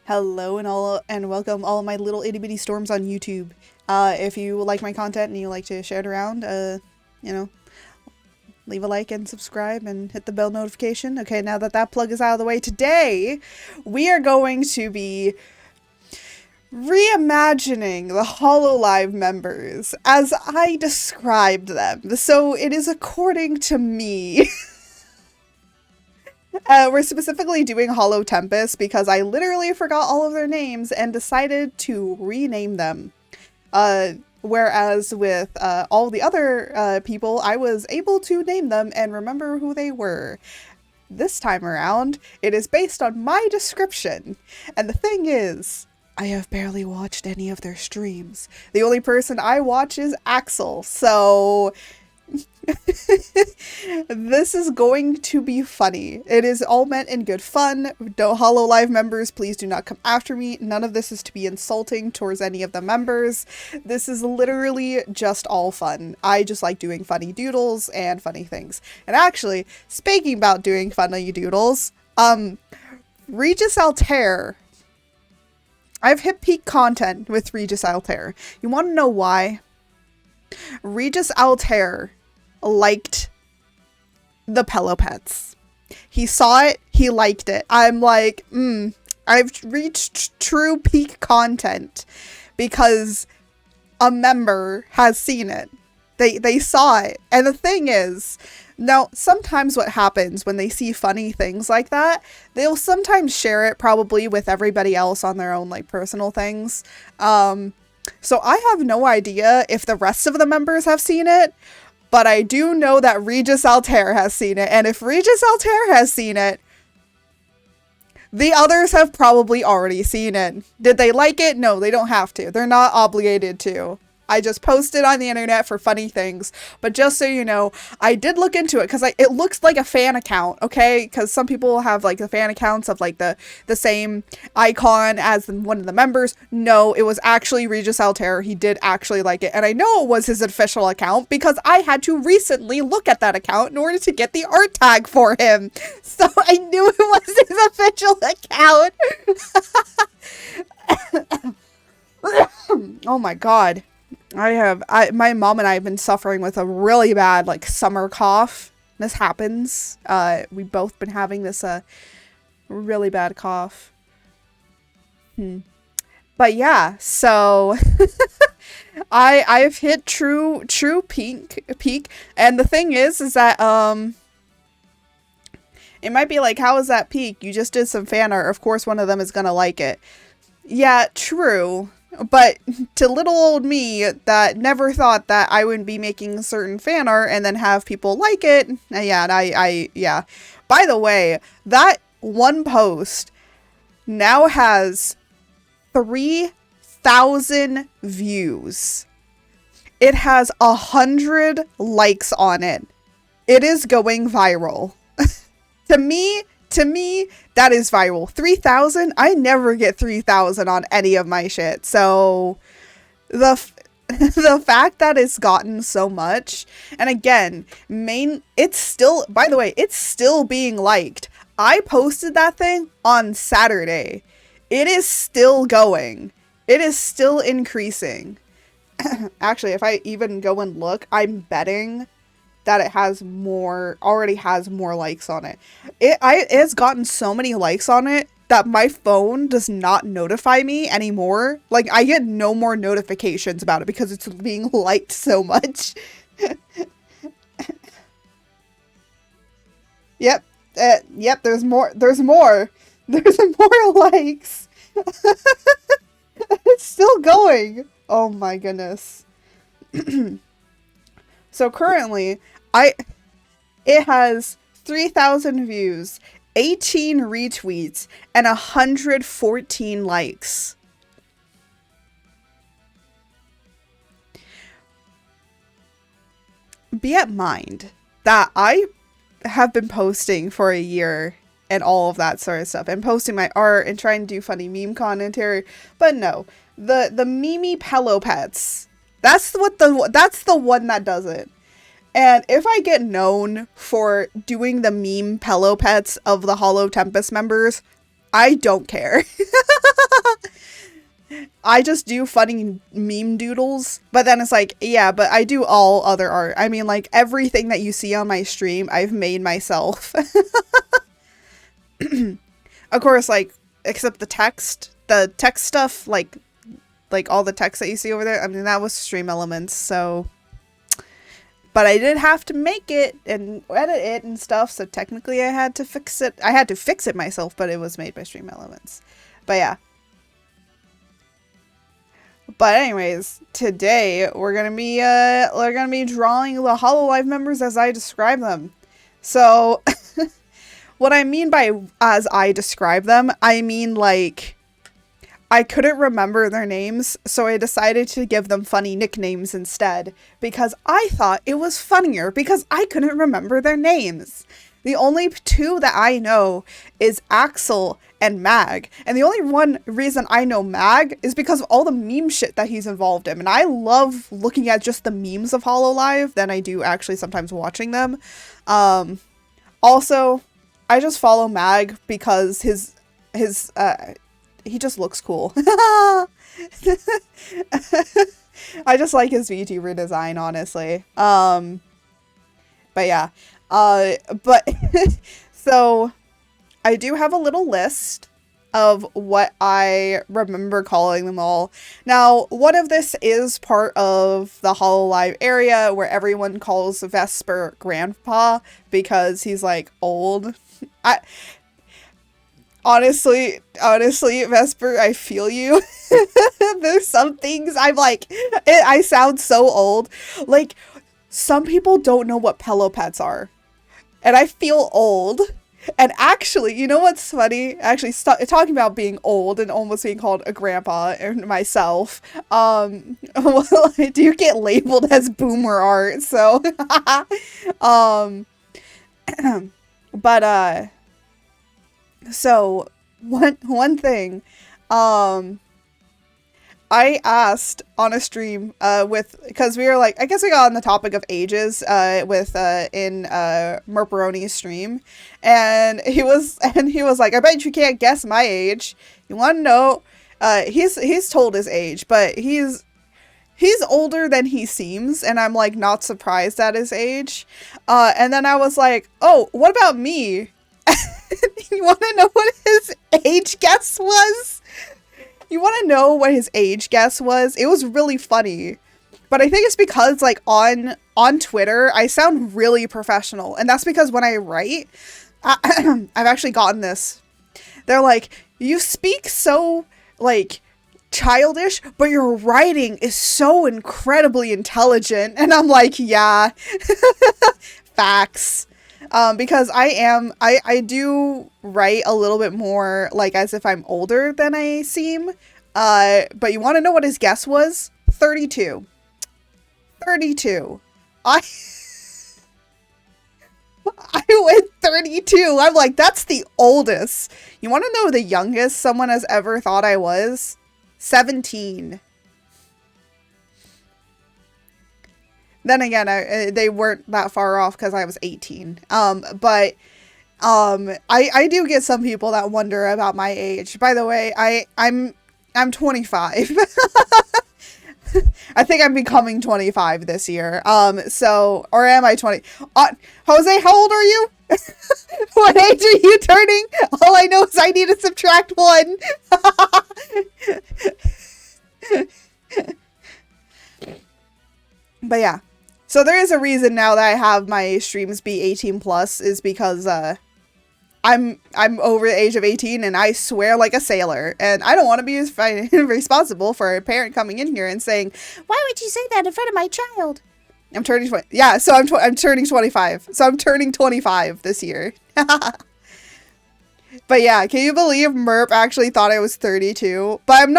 Hello and welcome all my little itty bitty storms on YouTube. If you like my content and you like to share it around, you know, leave a like and subscribe and hit the bell notification. Okay, now that that plug is out of the way, today we are going to be reimagining the Hololive members as I described them. So it is according to me. We're specifically doing Holo Tempus because I literally forgot all of their names and decided to rename them. Whereas with all the other people, I was able to name them and remember who they were. This time around, it is based on my description. And the thing is, I have barely watched any of their streams. The only person I watch is Axel, so this is going to be funny. It is all meant in good fun. Don't Hololive members, please do not come after me. None of this is to be insulting towards any of the members. This is literally just all fun. I just like doing funny doodles and funny things. And actually, speaking about doing funny doodles, Regis Altair. I've hit peak content with Regis Altair. You want to know why? Regis Altair liked the Pillow Pets. He saw it, he liked it. I'm like, I've reached true peak content because a member has seen it. They saw it. And the thing is, now, sometimes what happens when they see funny things like that, they'll sometimes share it probably with everybody else on their own, like, personal things. So I have no idea if the rest of the members have seen it, but I do know that Regis Altair has seen it, and if Regis Altair has seen it, the others have probably already seen it. Did they like it? No, they don't have to. They're not obligated to. I just posted on the internet for funny things, but just so you know, I did look into it because it looks like a fan account, okay? Because some people have like the fan accounts of like the same icon as one of the members. No, it was actually Regis Altair. He did actually like it, and I know it was his official account because I had to recently look at that account in order to get the art tag for him. So I knew it was his official account. Oh my god. My mom and I have been suffering with a really bad, like, summer cough. This happens. We've both been having this, really bad cough. But yeah, so, I've hit true peak, and the thing is that, it might be like, how is that peak? You just did some fan art, of course one of them is gonna like it. Yeah, true. But to little old me that never thought that I would be making certain fan art and then have people like it. Yeah, yeah. By the way, that one post now has 3,000 views. It has 100 likes on it. It is going viral. To me, that is viral. 3,000? I never get 3,000 on any of my shit. So, the fact that it's gotten so much, and again, it's still, by the way, it's still being liked. I posted that thing on Saturday. It is still going. It is still increasing. Actually, if I even go and look, I'm betting that it already has more likes on it. It's gotten so many likes on it that my phone does not notify me anymore. Like, I get no more notifications about it because it's being liked so much. Yep, there's more. There's more likes. It's still going. Oh my goodness. So currently, it has 3,000 views, 18 retweets, and 114 likes. Be at mind that I have been posting for a year and all of that sort of stuff, and posting my art and trying to do funny meme commentary, but no, the Mimi Pillow Pets. That's the one that does it. And if I get known for doing the meme Pillow Pets of the Holo Tempus members, I don't care. I just do funny meme doodles, but then it's like, yeah, but I do all other art. I mean, like, everything that you see on my stream, I've made myself. Of course, like, except the text stuff, like all the text that you see over there, I mean, that was Stream Elements, so... But I did have to make it and edit it and stuff, so technically I had to fix it. I had to fix it myself, but it was made by Stream Elements. But yeah. But anyways, today we're gonna be drawing the Hololive members as I describe them. So what I mean by as I describe them, I mean like I couldn't remember their names, so I decided to give them funny nicknames instead, because I thought it was funnier because I couldn't remember their names. The only two that I know is Axel and Mag, and the only one reason I know Mag is because of all the meme shit that he's involved in, and I love looking at just the memes of Hololive than I do actually sometimes watching them. Also, I just follow Mag because he just looks cool. I just like his VTuber design, honestly. But yeah. But so I do have a little list of what I remember calling them all. Now, one of this is part of the Hololive area where everyone calls Vesper Grandpa because he's like old. Honestly, Vesper, I feel you. There's some things I'm like, I sound so old. Like, some people don't know what pillow pets are. And I feel old. And actually, you know what's funny? Actually, talking about being old and almost being called a grandpa and myself, well, I do get labeled as boomer art, so, but, so, one thing, I asked on a stream, because we were like, I guess we got on the topic of ages, in Merperoni's stream, and he was like, I bet you can't guess my age. You want to know? He's told his age, but he's older than he seems, and I'm like not surprised at his age. And then I was like, oh, what about me? You want to know what his age guess was? You want to know what his age guess was? It was really funny. But I think it's because, like, on Twitter, I sound really professional. And that's because when I write, I've actually gotten this. They're like, you speak so, like, childish, but your writing is so incredibly intelligent. And I'm like, yeah. Facts. Because I do write a little bit more, like, as if I'm older than I seem. But you want to know what his guess was? 32. 32. I went 32. I'm like, that's the oldest. You want to know the youngest someone has ever thought I was? 17. Then again, they weren't that far off because I was 18. But I do get some people that wonder about my age. By the way, I'm 25. I think I'm becoming 25 this year. Or am I 20? Jose, how old are you? What age are you turning? All I know is I need to subtract 1. But yeah. So there is a reason now that I have my streams be 18 plus is because I'm over the age of 18 and I swear like a sailor, and I don't want to be responsible for a parent coming in here and saying, "Why would you say that in front of my child?" I'm turning 20. Yeah, so I'm turning 25. So I'm turning 25 this year. But yeah, can you believe Merp actually thought I was 32? But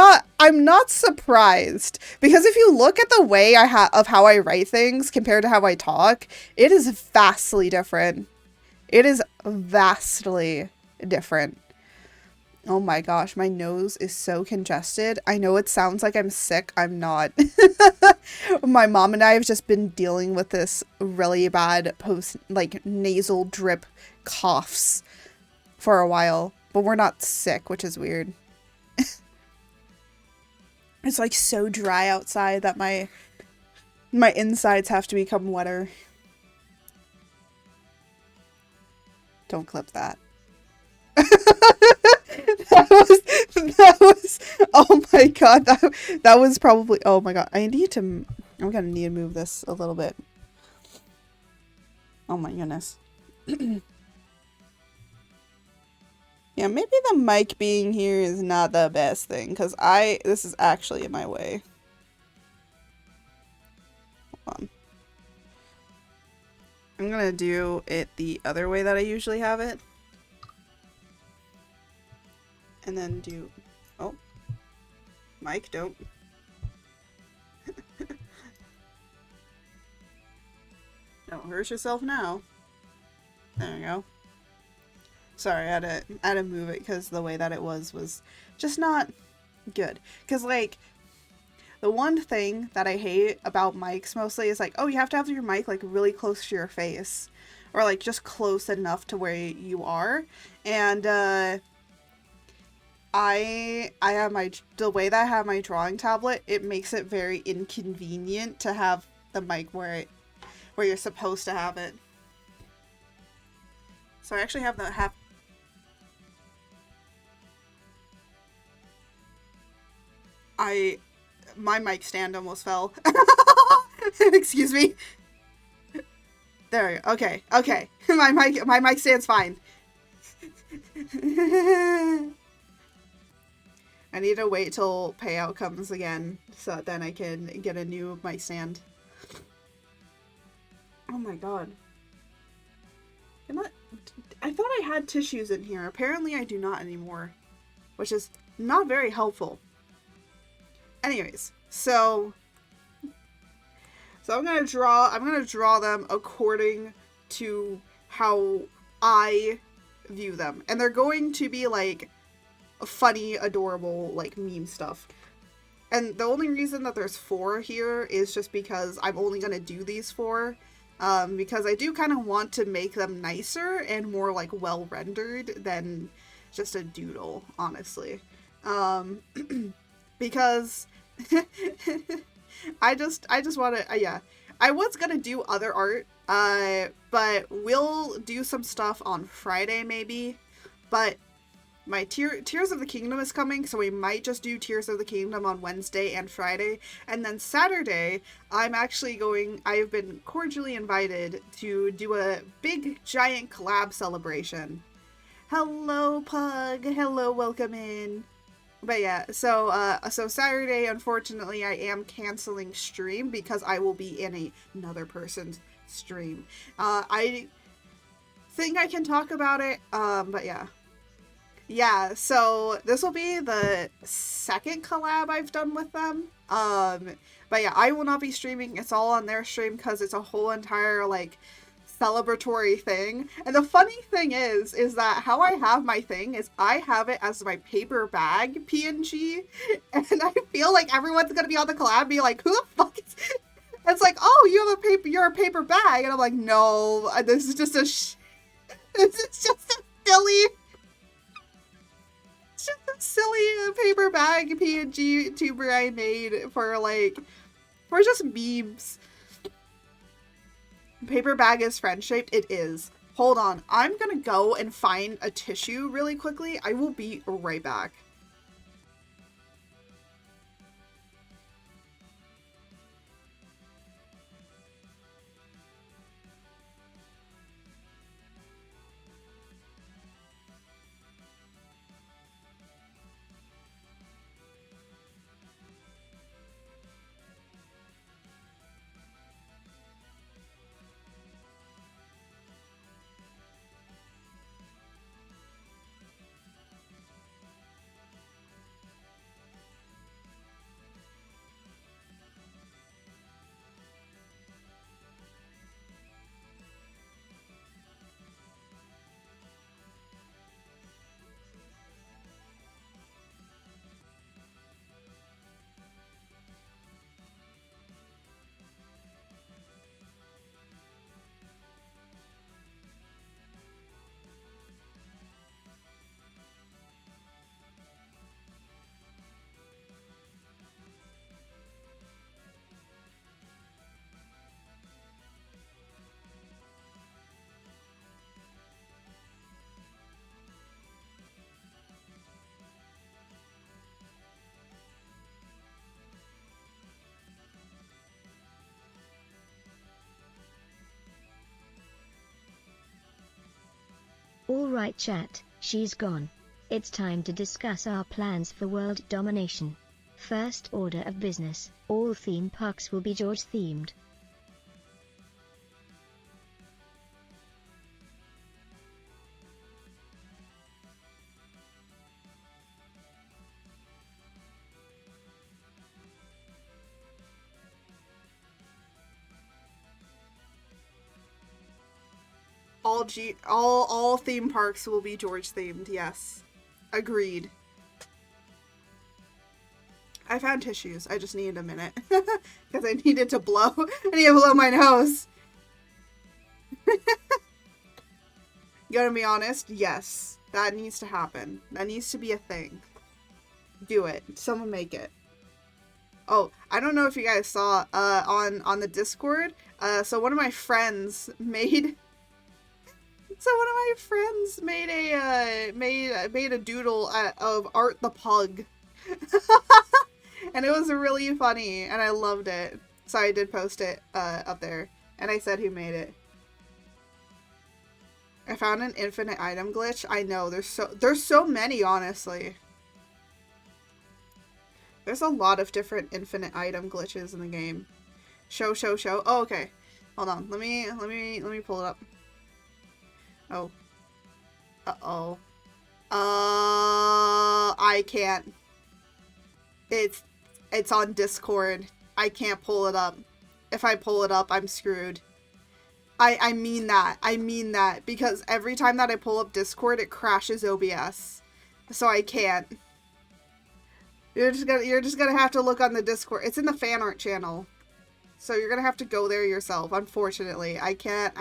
I'm not surprised, because if you look at the way of how I write things compared to how I talk, it is vastly different. It is vastly different. Oh my gosh, my nose is so congested. I know it sounds like I'm sick. I'm not. My mom and I have just been dealing with this really bad nasal drip coughs for a while. but we're not sick, which is weird. It's like so dry outside that my insides have to become wetter. Don't clip that. that was oh my god, that was probably, oh my god. I'm gonna need to move this a little bit. Oh my goodness. Yeah, maybe the mic being here is not the best thing, because this is actually in my way. Hold on. I'm gonna do it the other way that I usually have it. And then do, oh, mic, don't. Don't hurt yourself now. There we go. Sorry, I had to move it because the way that it was just not good. Because, like, the one thing that I hate about mics mostly is, like, oh, you have to have your mic, like, really close to your face. Or, like, just close enough to where you are. And, I have the way that I have my drawing tablet, it makes it very inconvenient to have the mic where you're supposed to have it. So I actually have my mic stand almost fell. Excuse me. There we go. Okay. Okay. my mic stand's fine. I need to wait till payout comes again so that then I can get a new mic stand. Oh my god. I thought I had tissues in here. Apparently I do not anymore, which is not very helpful. Anyways, so I'm gonna draw them according to how I view them. And they're going to be like funny, adorable, like meme stuff. And the only reason that there's 4 here is just because I'm only gonna do these 4. Because I do kind of want to make them nicer and more like well rendered than just a doodle, honestly. Because I just want to, yeah. I was gonna do other art, but we'll do some stuff on Friday maybe. But my Tears of the Kingdom is coming, so we might just do Tears of the Kingdom on Wednesday and Friday. And then Saturday, I've been cordially invited to do a big, giant collab celebration. Hello, Pug. Hello, welcome in. But yeah, so Saturday, unfortunately, I am canceling stream because I will be in another person's stream. I think I can talk about it, but yeah. Yeah, so this will be the second collab I've done with them. But yeah, I will not be streaming. It's all on their stream because it's a whole entire, like, celebratory thing. And the funny thing is that how I have my thing is I have it as my paper bag PNG. And I feel like everyone's gonna be on the collab and be like, who the fuck is... It's like, oh, you're a paper bag. And I'm like, no, this is just this is just a silly paper bag PNG tuber I made for just memes. Paper bag is friend shaped. It is. Hold on. I'm gonna go and find a tissue really quickly. I will be right back. Alright chat, she's gone. It's time to discuss our plans for world domination. First order of business, all theme parks will be George themed. All theme parks will be George themed, yes. Agreed. I found tissues. I just needed a minute. Because I needed to blow. I need to blow my nose. Gonna be honest, yes. That needs to happen. That needs to be a thing. Do it. Someone make it. Oh, I don't know if you guys saw on the Discord. So one of my friends made made a doodle of Art the Pug. And it was really funny and I loved it. So I did post it up there and I said who made it. I found an infinite item glitch. I know there's so many, honestly. There's a lot of different infinite item glitches in the game. Show. Oh, okay. Hold on. Let me pull it up. Oh. Uh-oh. I can't. It's on Discord. I can't pull it up. If I pull it up, I'm screwed. I mean that. I mean that. Because every time that I pull up Discord, it crashes OBS. So I can't. You're just gonna have to look on the Discord. It's in the fan art channel. So you're gonna have to go there yourself, unfortunately. I can't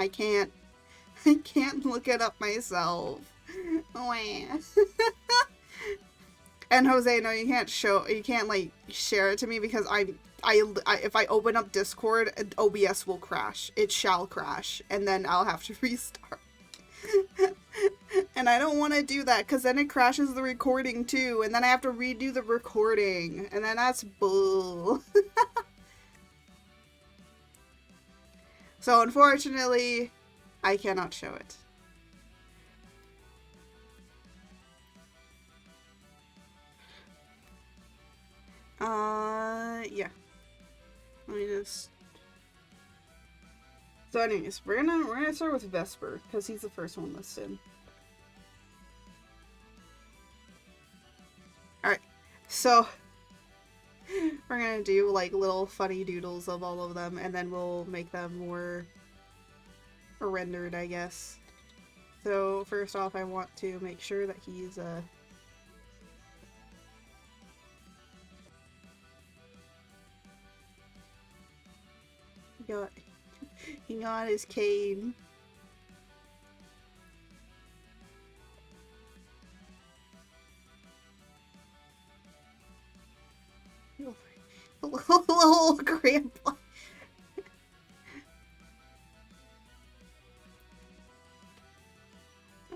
look it up myself. And Jose, no, you can't like share it to me because if I open up Discord, OBS will crash. It shall crash, and then I'll have to restart. And I don't want to do that because then it crashes the recording too, and then I have to redo the recording, and then that's bull. So unfortunately, I cannot show it. Yeah. Let me just... So anyways, we're gonna start with Vesper, because he's the first one listed. Alright, so we're gonna do like little funny doodles of all of them, and then we'll make them more rendered, I guess. So first off, I want to make sure that he's he got his cane. Little grandpa.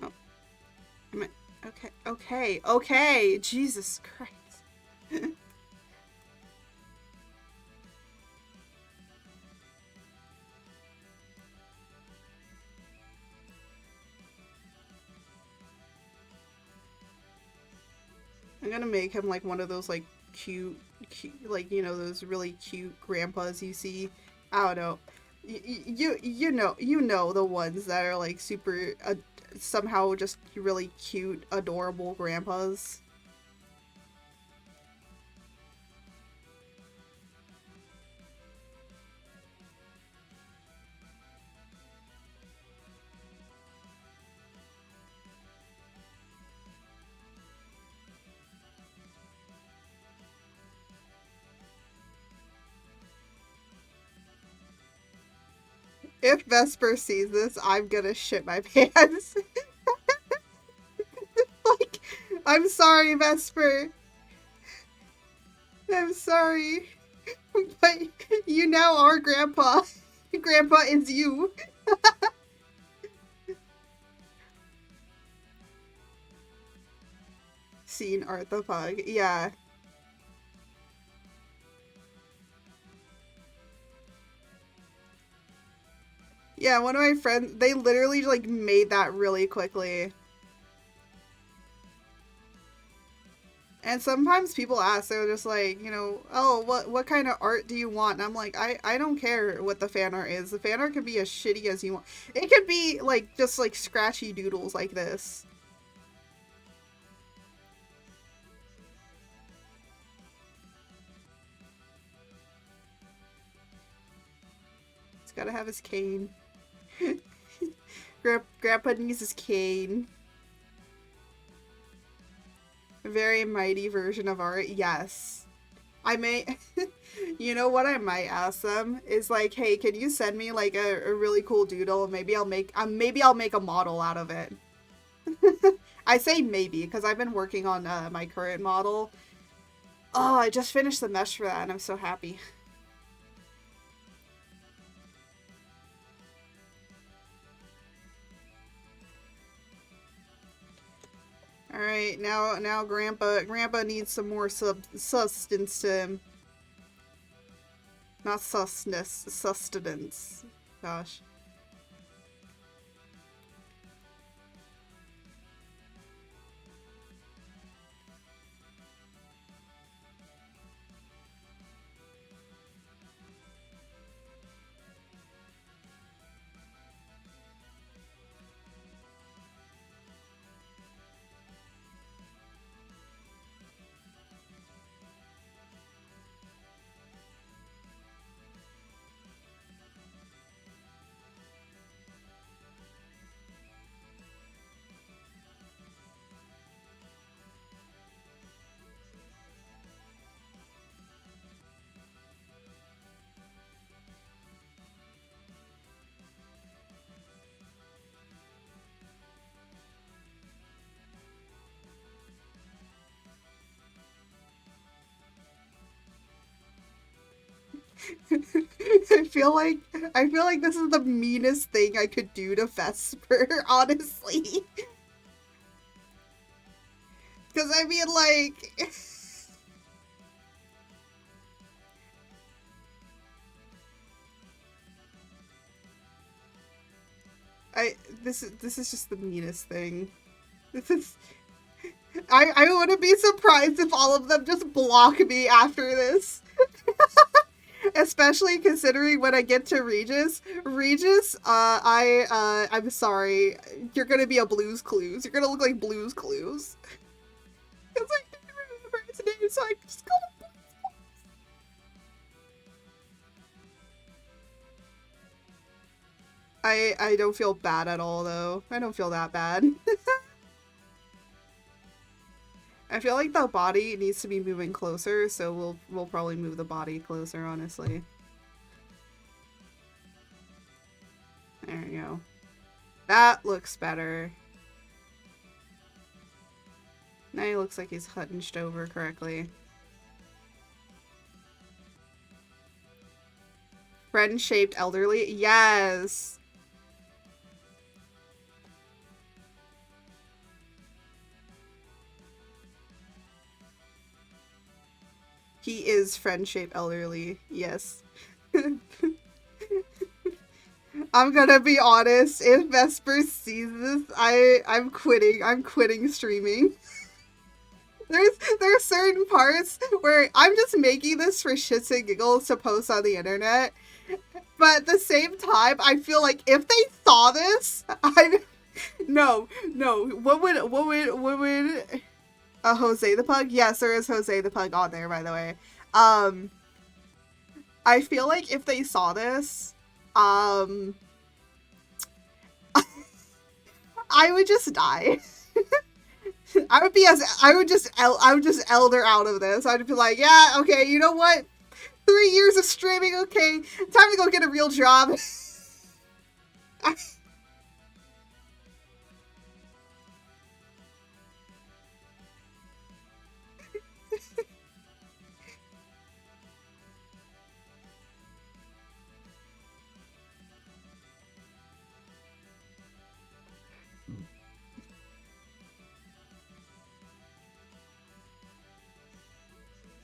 Oh. Okay. Jesus Christ. I'm gonna make him like one of those like cute like, you know, those really cute grandpas you see. I don't know. You know the ones that are like super somehow just really cute, adorable grandpas. If Vesper sees this, I'm gonna shit my pants. Like, I'm sorry, Vesper. I'm sorry. But you now are Grandpa. Grandpa is you. Seen Art the Pug. Yeah. Yeah, one of my friends, they literally like made that really quickly. And sometimes people ask, they're just like, oh, what kind of art do you want? And I'm like, I don't care what the fan art is. The fan art could be as shitty as you want. It could be like just like scratchy doodles like this. He's gotta have his cane. Grandpa needs his cane. A very mighty version of art, yes. I may, you know what I might ask them is like, hey, can you send me like a really cool doodle? Maybe maybe I'll make a model out of it. I say maybe because I've been working on my current model. Oh, I just finished the mesh for that and I'm so happy. All right, now Grandpa needs some more sustenance to him. Not sustenance. Gosh. I feel like this is the meanest thing I could do to Vesper, honestly. Because I mean, like, this is just the meanest thing. This is I wouldn't be surprised if all of them just block me after this. Especially considering when I get to Regis. Regis, I'm sorry. You're gonna be a Blue's Clues. You're gonna look like Blue's Clues. Because I can't remember his name, so I just call him Blue's Clues. I don't feel bad at all, though. I don't feel that bad. I feel like the body needs to be moving closer, so we'll probably move the body closer, honestly. There we go. That looks better. Now he looks like he's hunched over correctly. Friend-shaped elderly? Yes! He is friend-shaped elderly. Yes. I'm gonna be honest, if Vesper sees this, I'm quitting. I'm quitting streaming. There are certain parts where I'm just making this for shits and giggles to post on the internet. But at the same time, I feel like if they saw this, no. What would Jose the Pug? Yes, there is Jose the Pug on there, by the way. I feel like if they saw this, I would just die. I would just elder out of this. I'd be like, yeah, okay, you know what? 3 years of streaming, okay, time to go get a real job.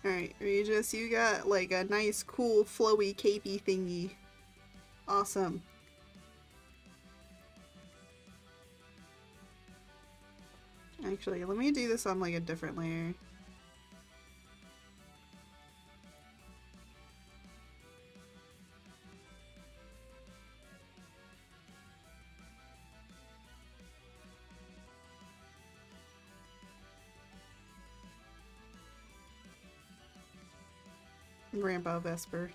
Alright, Regis, you got like a nice, cool, flowy, capey thingy. Awesome. Actually, let me do this on like a different layer. Grandpa Vesper.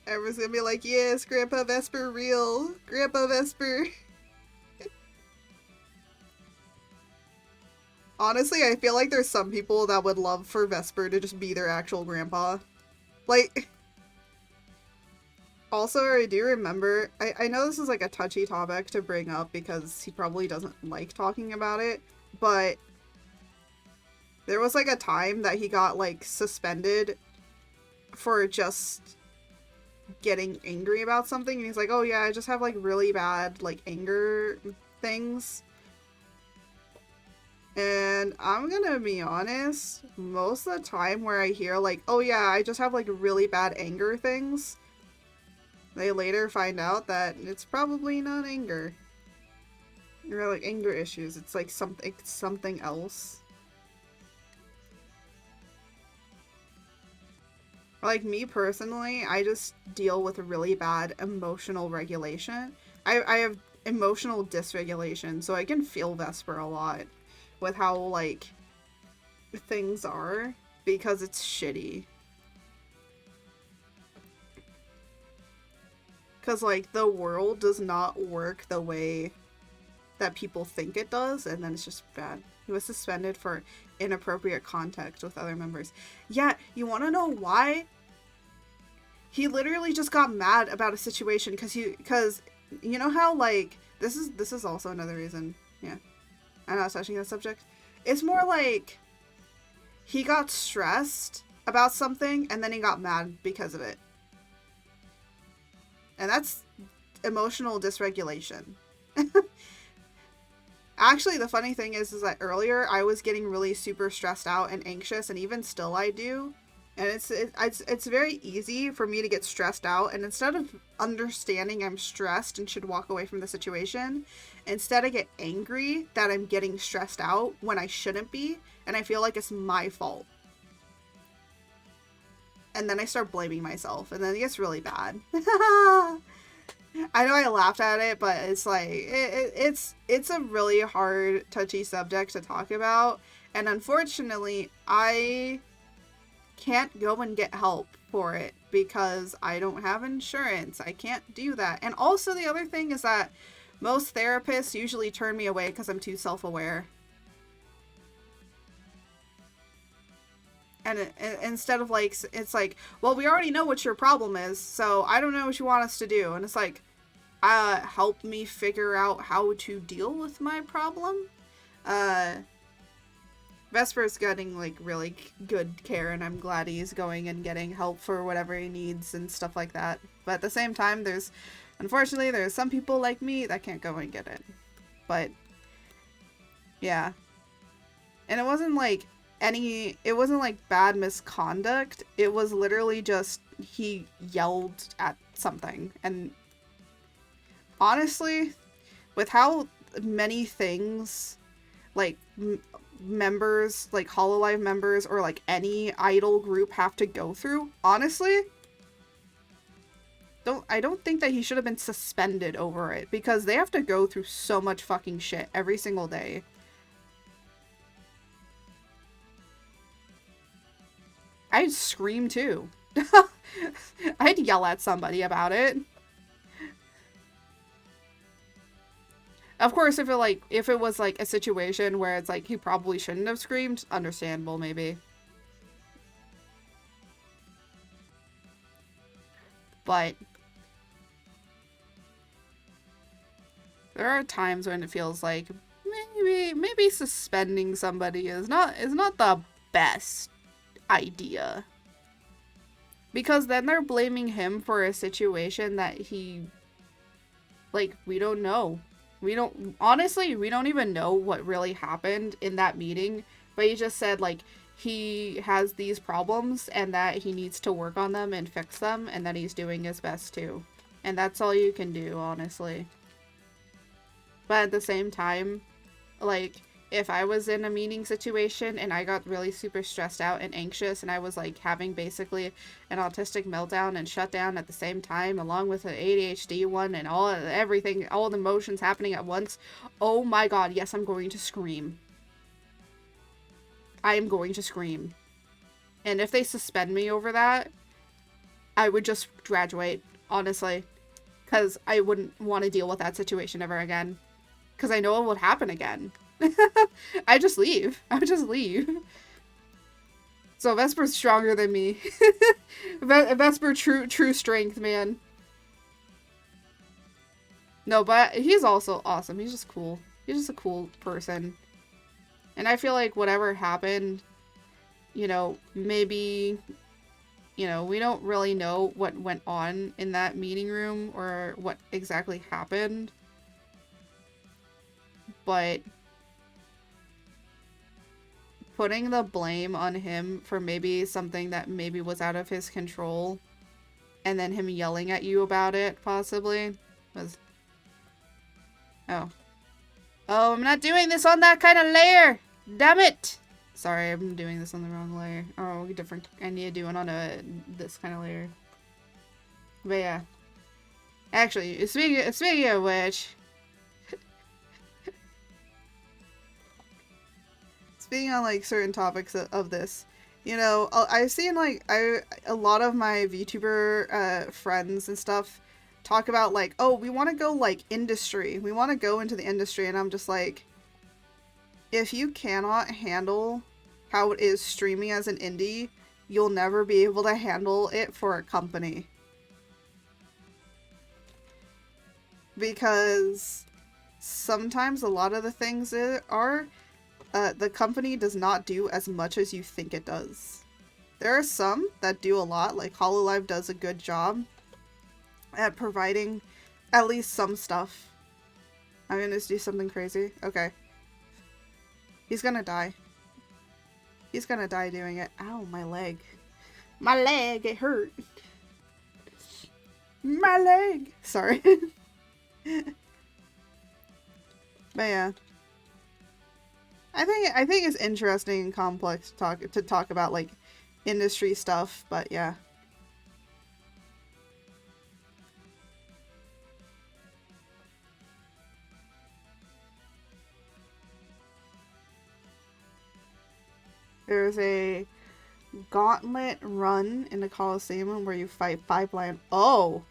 Everyone's gonna be like, yes, Grandpa Vesper real. Grandpa Vesper. Honestly, I feel like there's some people that would love for Vesper to just be their actual grandpa. Like, also, I do remember, I know this is like a touchy topic to bring up because he probably doesn't like talking about it, but there was like a time that he got like suspended for just getting angry about something, and he's like, oh yeah, I just have like really bad like anger things. And I'm gonna be honest, most of the time where I hear like, oh yeah, I just have like really bad anger things, they later find out that it's probably not anger. Or like anger issues. It's like something else. Like me personally, I just deal with really bad emotional regulation. I have emotional dysregulation, so I can feel Vesper a lot with how like things are because it's shitty. Because, like, the world does not work the way that people think it does, and then it's just bad. He was suspended for inappropriate contact with other members. Yeah, you want to know why? He literally just got mad about a situation because you know how, like, this is also another reason. Yeah, I'm not touching that subject. It's more like he got stressed about something and then he got mad because of it. And that's emotional dysregulation. Actually, the funny thing is that earlier I was getting really super stressed out and anxious, and even still I do. And it's very easy for me to get stressed out, and instead of understanding I'm stressed and should walk away from the situation, instead I get angry that I'm getting stressed out when I shouldn't be, and I feel like it's my fault. And then I start blaming myself, and then it gets really bad. I know I laughed at it, but it's like, it's a really hard, touchy subject to talk about. And unfortunately, I can't go and get help for it because I don't have insurance. I can't do that. And also the other thing is that most therapists usually turn me away because I'm too self-aware. And instead of like, it's like, well, we already know what your problem is, so I don't know what you want us to do. And it's like, help me figure out how to deal with my problem. Vesper's getting like really good care, and I'm glad he's going and getting help for whatever he needs and stuff like that. But at the same time, unfortunately, there's some people like me that can't go and get it. But yeah. And it wasn't like bad misconduct. It was literally just he yelled at something. And honestly, with how many things like members, like Hololive members or like any idol group have to go through, honestly, I don't think that he should have been suspended over it, because they have to go through so much fucking shit every single day. I'd scream too. I'd yell at somebody about it. Of course, if it was like a situation where it's like he probably shouldn't have screamed, understandable maybe. But there are times when it feels like maybe suspending somebody is not the best idea. Because then they're blaming him for a situation that he, like, we don't know. We don't even know what really happened in that meeting, but he just said, like, he has these problems and that he needs to work on them and fix them, and that he's doing his best too. And that's all you can do, honestly. But at the same time, like, if I was in a meeting situation and I got really super stressed out and anxious and I was like having basically an autistic meltdown and shutdown at the same time, along with an ADHD one and all the emotions happening at once, oh my god, yes, I'm going to scream. I am going to scream. And if they suspend me over that, I would just graduate, honestly. Because I wouldn't want to deal with that situation ever again. Because I know it would happen again. I just leave. I would just leave. So Vesper's stronger than me. Vesper, true strength, man. No, but he's also awesome. He's just cool. He's just a cool person. And I feel like whatever happened, you know, maybe, you know, we don't really know what went on in that meeting room or what exactly happened. But putting the blame on him for maybe something that maybe was out of his control and then him yelling at you about it, possibly, was... Oh. Oh, I'm not doing this on that kind of layer! Damn it! Sorry, I'm doing this on the wrong layer. Oh, different. I need to do it on this kind of layer. But yeah. Actually, speaking of which... Speaking on, like, certain topics of this, you know, I've seen, like, a lot of my VTuber friends and stuff talk about, like, oh, we want to go, like, industry. We want to go into the industry, and I'm just like, if you cannot handle how it is streaming as an indie, you'll never be able to handle it for a company. Because sometimes a lot of the things the company does not do as much as you think it does. There are some that do a lot, like Hololive does a good job at providing at least some stuff. I'm gonna do something crazy. Okay. He's gonna die. He's gonna die doing it. Ow, my leg. My leg, it hurt. My leg! Sorry. But yeah. I think it's interesting and complex to talk about, like, industry stuff, but yeah. There's a gauntlet run in the Coliseum where you fight 5 lions. Oh!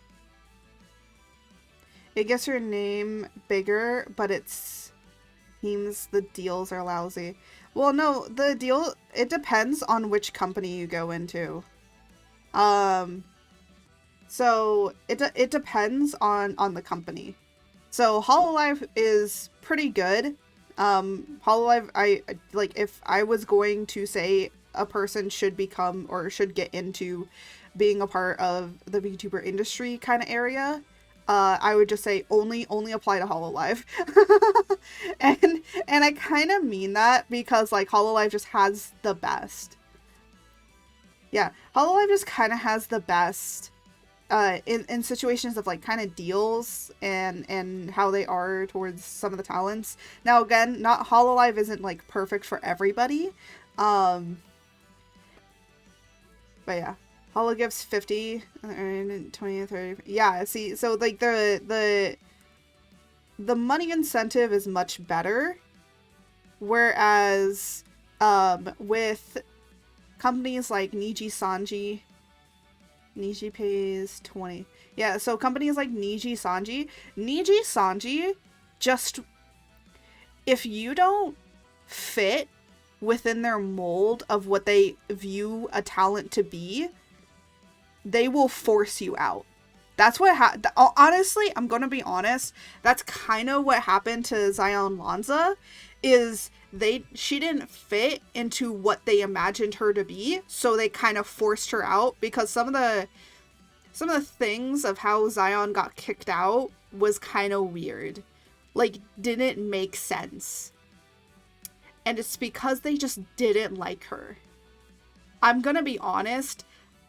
It gets your name bigger, but it seems the deals are lousy. Well, no, it depends on which company you go into. So it depends on the company. So Hololive is pretty good. Hololive, if I was going to say a person should become or should get into being a part of the VTuber industry kind of area, I would just say only apply to Hololive. and I kind of mean that because, like, Hololive just has the best. Yeah, Hololive just kind of has the best in situations of, like, kind of deals and how they are towards some of the talents. Now, again, not Hololive isn't, like, perfect for everybody. But yeah. Holo gives 50, 20, 30. Yeah, see, so, like, the money incentive is much better. Whereas, with companies like Niji pays 20. Yeah, so companies like Niji Sanji, just, if you don't fit within their mold of what they view a talent to be, they will force you out. That's what honestly, I'm gonna be honest, that's kind of what happened to Zion Lanza, is she didn't fit into what they imagined her to be, so they kind of forced her out, because some of the things of how Zion got kicked out was kind of weird. Like, didn't make sense. And it's because they just didn't like her. I'm gonna be honest,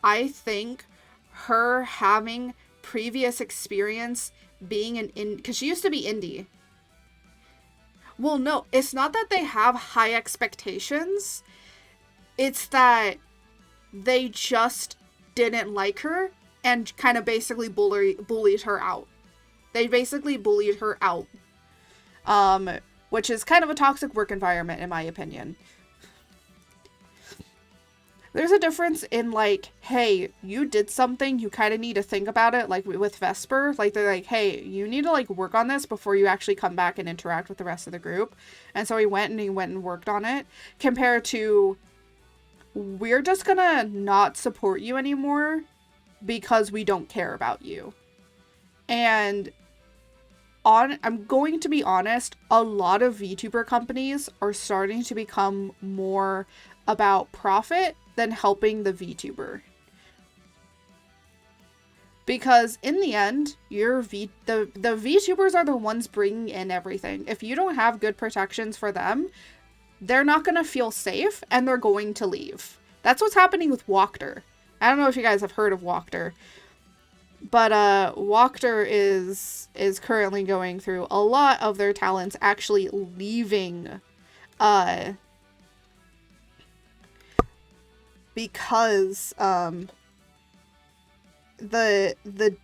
I think her having previous experience being because she used to be indie. Well, no, it's not that they have high expectations. It's that they just didn't like her and kind of basically bullied her out. They basically bullied her out. Which is kind of a toxic work environment, in my opinion. There's a difference in, like, hey, you did something, you kind of need to think about it, like with Vesper. Like, they're like, hey, you need to, like, work on this before you actually come back and interact with the rest of the group. And so he went and worked on it, compared to, we're just gonna not support you anymore because we don't care about you. And I'm going to be honest, a lot of VTuber companies are starting to become more about profit than helping the VTuber. Because in the end, the VTubers are the ones bringing in everything. If you don't have good protections for them, they're not going to feel safe and they're going to leave. That's what's happening with Walker. I don't know if you guys have heard of Walker, but Walker is currently going through a lot of their talents actually leaving because the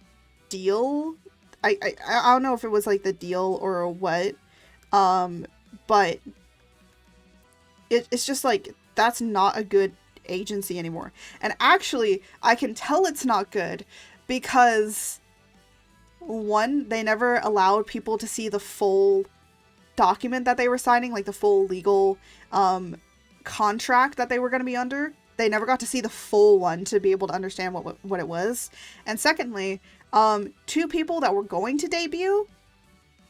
deal, I don't know if it was like the deal or what, but it's just like, that's not a good agency anymore. And actually, I can tell it's not good because, one, they never allowed people to see the full document that they were signing, like the full legal contract that they were going to be under. They never got to see the full one to be able to understand what it was. And secondly, 2 people that were going to debut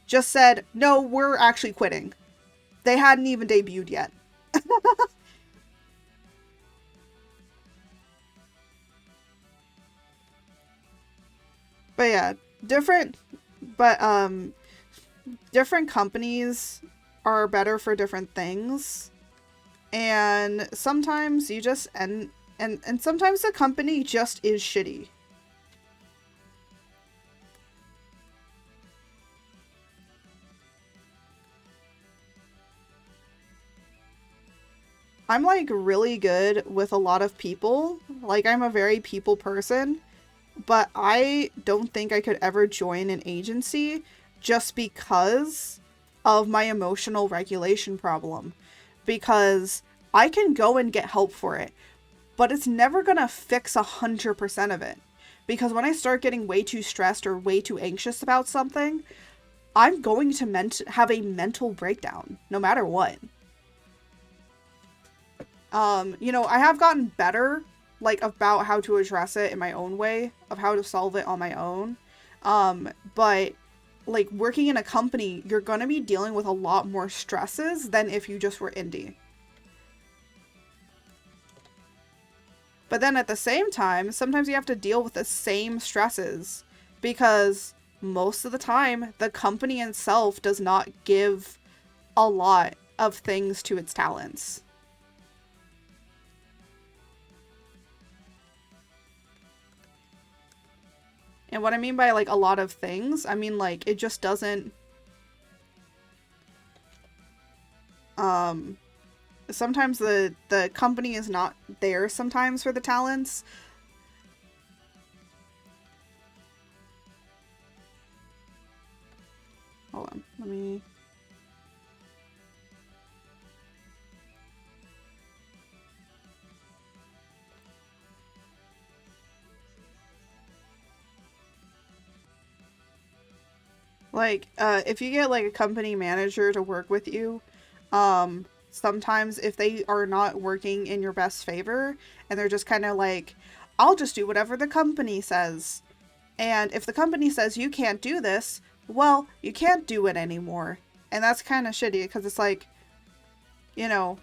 just said, no, we're actually quitting. They hadn't even debuted yet. But yeah, different companies are better for different things. And sometimes you just and sometimes the company just is shitty. I'm like really good with a lot of people. Like, I'm a very people person, but I don't think I could ever join an agency just because of my emotional regulation problem. Because I can go and get help for it, but it's never gonna fix 100% of it. Because when I start getting way too stressed or way too anxious about something, I'm going to have a mental breakdown, no matter what. You know, I have gotten better, like, about how to address it in my own way, of how to solve it on my own. But, like, working in a company, you're gonna be dealing with a lot more stresses than if you just were indie. But then at the same time, sometimes you have to deal with the same stresses because most of the time, the company itself does not give a lot of things to its talents. And what I mean by, like, a lot of things, I mean, like, it just doesn't... Sometimes the company is not there sometimes for the talents. Hold on, let me... Like, if you get, like, a company manager to work with you, sometimes if they are not working in your best favor, and they're just kind of like, I'll just do whatever the company says. And if the company says you can't do this, well, you can't do it anymore. And that's kind of shitty, because it's like, you know,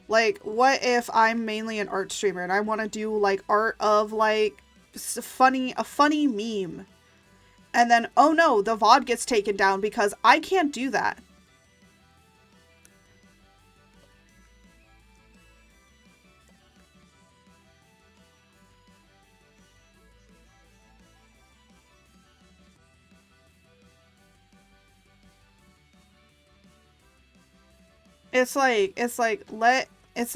like, what if I'm mainly an art streamer, and I want to do, like, art of, like, a funny meme. And then, oh no, the VOD gets taken down because I can't do that. It's like, it's like, it's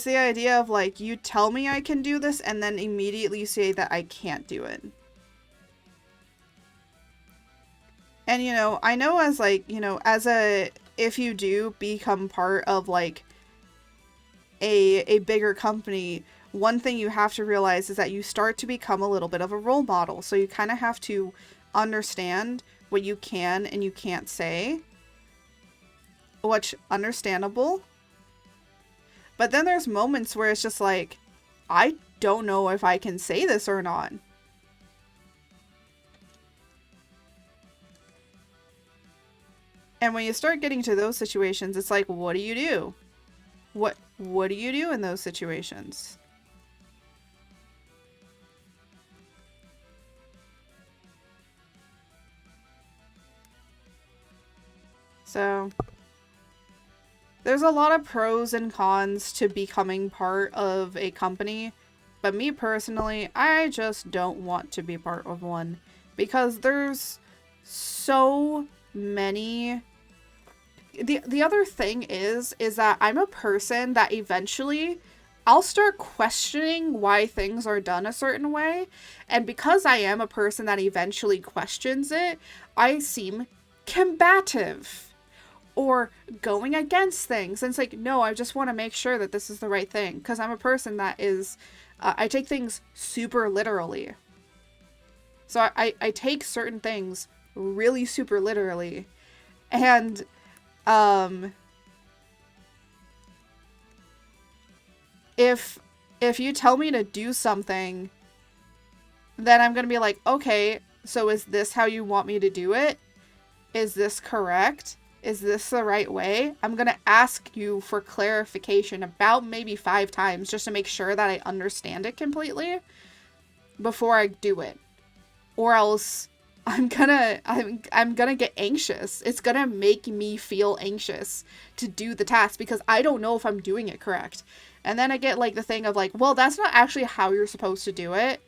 the idea of, like, you tell me I can do this and then immediately say that I can't do it. And, you know, I know as, like, you know, as a if you do become part of like a bigger company, one thing you have to realize is that you start to become a little bit of a role model. So you kind of have to understand what you can and you can't say, which understandable. But then there's moments where it's just like, I don't know if I can say this or not. And when you start getting to those situations, it's like, what do you do? What do you do in those situations? So there's a lot of pros and cons to becoming part of a company, but me personally, I just don't want to be part of one because there's so many. The other thing is that I'm a person that eventually I'll start questioning why things are done a certain way, and because I am a person that eventually questions it, I seem combative or going against things. And it's like, no, I just want to make sure that this is the right thing. Because I'm a person that is, I take things super literally. So I take certain things really super literally. And, if you tell me to do something, then I'm going to be like, okay, so is this how you want me to do it? Is this correct? Is this the right way? I'm going to ask you for clarification about maybe 5 times just to make sure that I understand it completely before I do it. Or else I'm gonna get anxious. It's gonna make me feel anxious to do the task because I don't know if I'm doing it correct. And then I get like the thing of like, well, that's not actually how you're supposed to do it.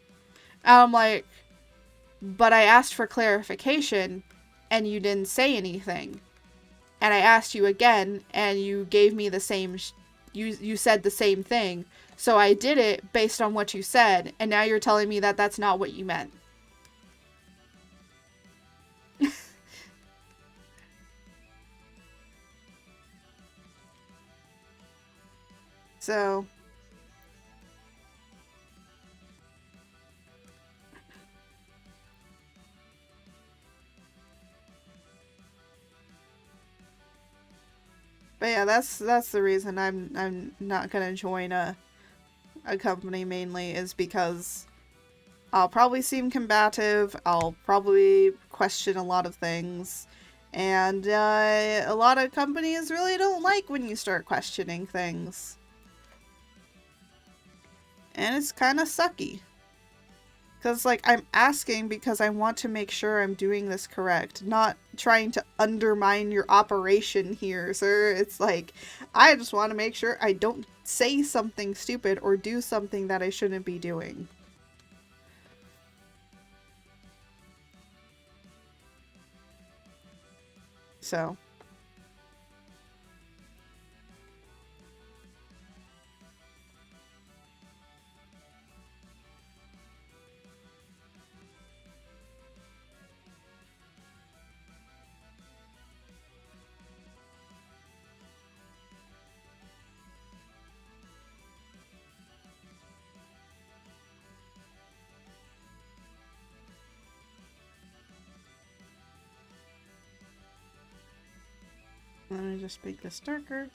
And I'm like, but I asked for clarification and you didn't say anything. And I asked you again and you gave me the same, you said the same thing. So I did it based on what you said. And now you're telling me that that's not what you meant. So but yeah, that's the reason I'm not gonna join a company mainly is because I'll probably seem combative, I'll probably question a lot of things, and a lot of companies really don't like when you start questioning things. And it's kind of sucky. Because, like, I'm asking because I want to make sure I'm doing this correct, not trying to undermine your operation here, sir. It's like, I just want to make sure I don't say something stupid or do something that I shouldn't be doing. So. Let me just make this darker.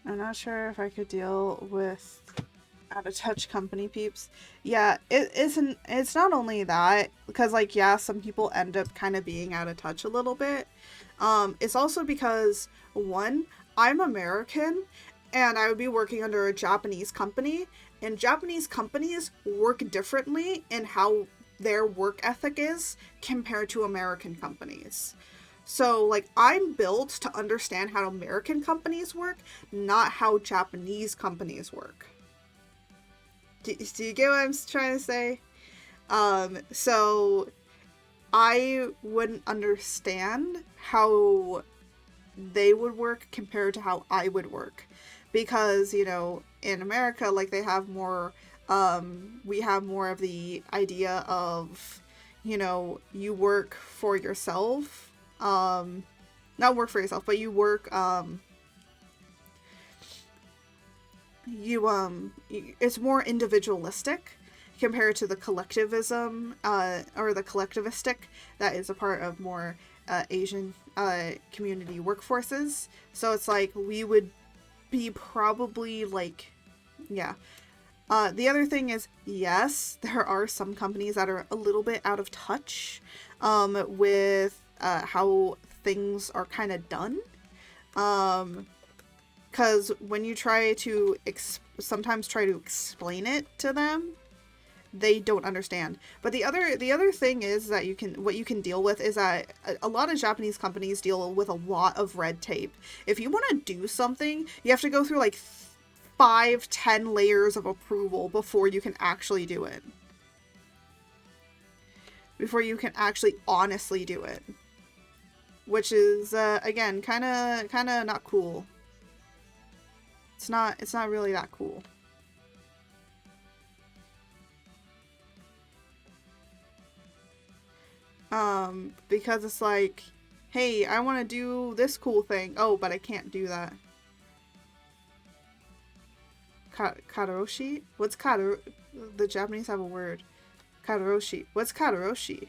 I'm not sure if I could deal with out of touch company peeps. Yeah, it's not only that, because like, yeah, some people end up kind of being out of touch a little bit. It's also because, one, I'm American and I would be working under a Japanese company, and Japanese companies work differently in how their work ethic is compared to American companies. So, like, I'm built to understand how American companies work, not how Japanese companies work. Do you get what I'm trying to say? So I wouldn't understand how they would work compared to how I would work. Because, you know, in America, like, they have more, we have more of the idea of, you know, you work for yourself. Not work for yourself, but you work, it's more individualistic compared to the collectivism, or the collectivistic that is a part of more Asian community workforces. So it's like we would be probably like, yeah. The other thing is, yes, there are some companies that are a little bit out of touch with how things are kind of done. Because when you try to sometimes try to explain it to them, they don't understand. But the other thing is that what you can deal with is that a lot of Japanese companies deal with a lot of red tape. If you want to do something, you have to go through like 5-10 layers of approval before you can actually do it. Before you can actually honestly do it. Which is again kind of not cool. It's not really that cool. Because it's like, hey, I want to do this cool thing. Oh, but I can't do that. Karoshi? What's karo? The Japanese have a word. Karoshi. What's karoshi?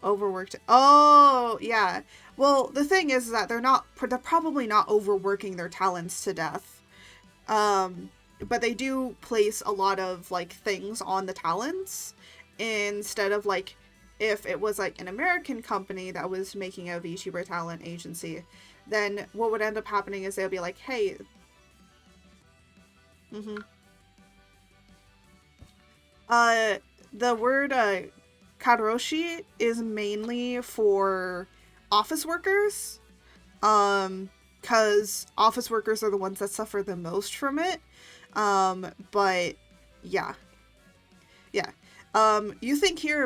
Overworked. Oh, yeah. Well, the thing is that they're probably not overworking their talents to death. But they do place a lot of like things on the talents instead of like if it was like an American company that was making a VTuber talent agency, then what would end up happening is they'll be like, hey, mm-hmm. The word karoshi is mainly for office workers. Because office workers are the ones that suffer the most from it. But yeah. Yeah. You think here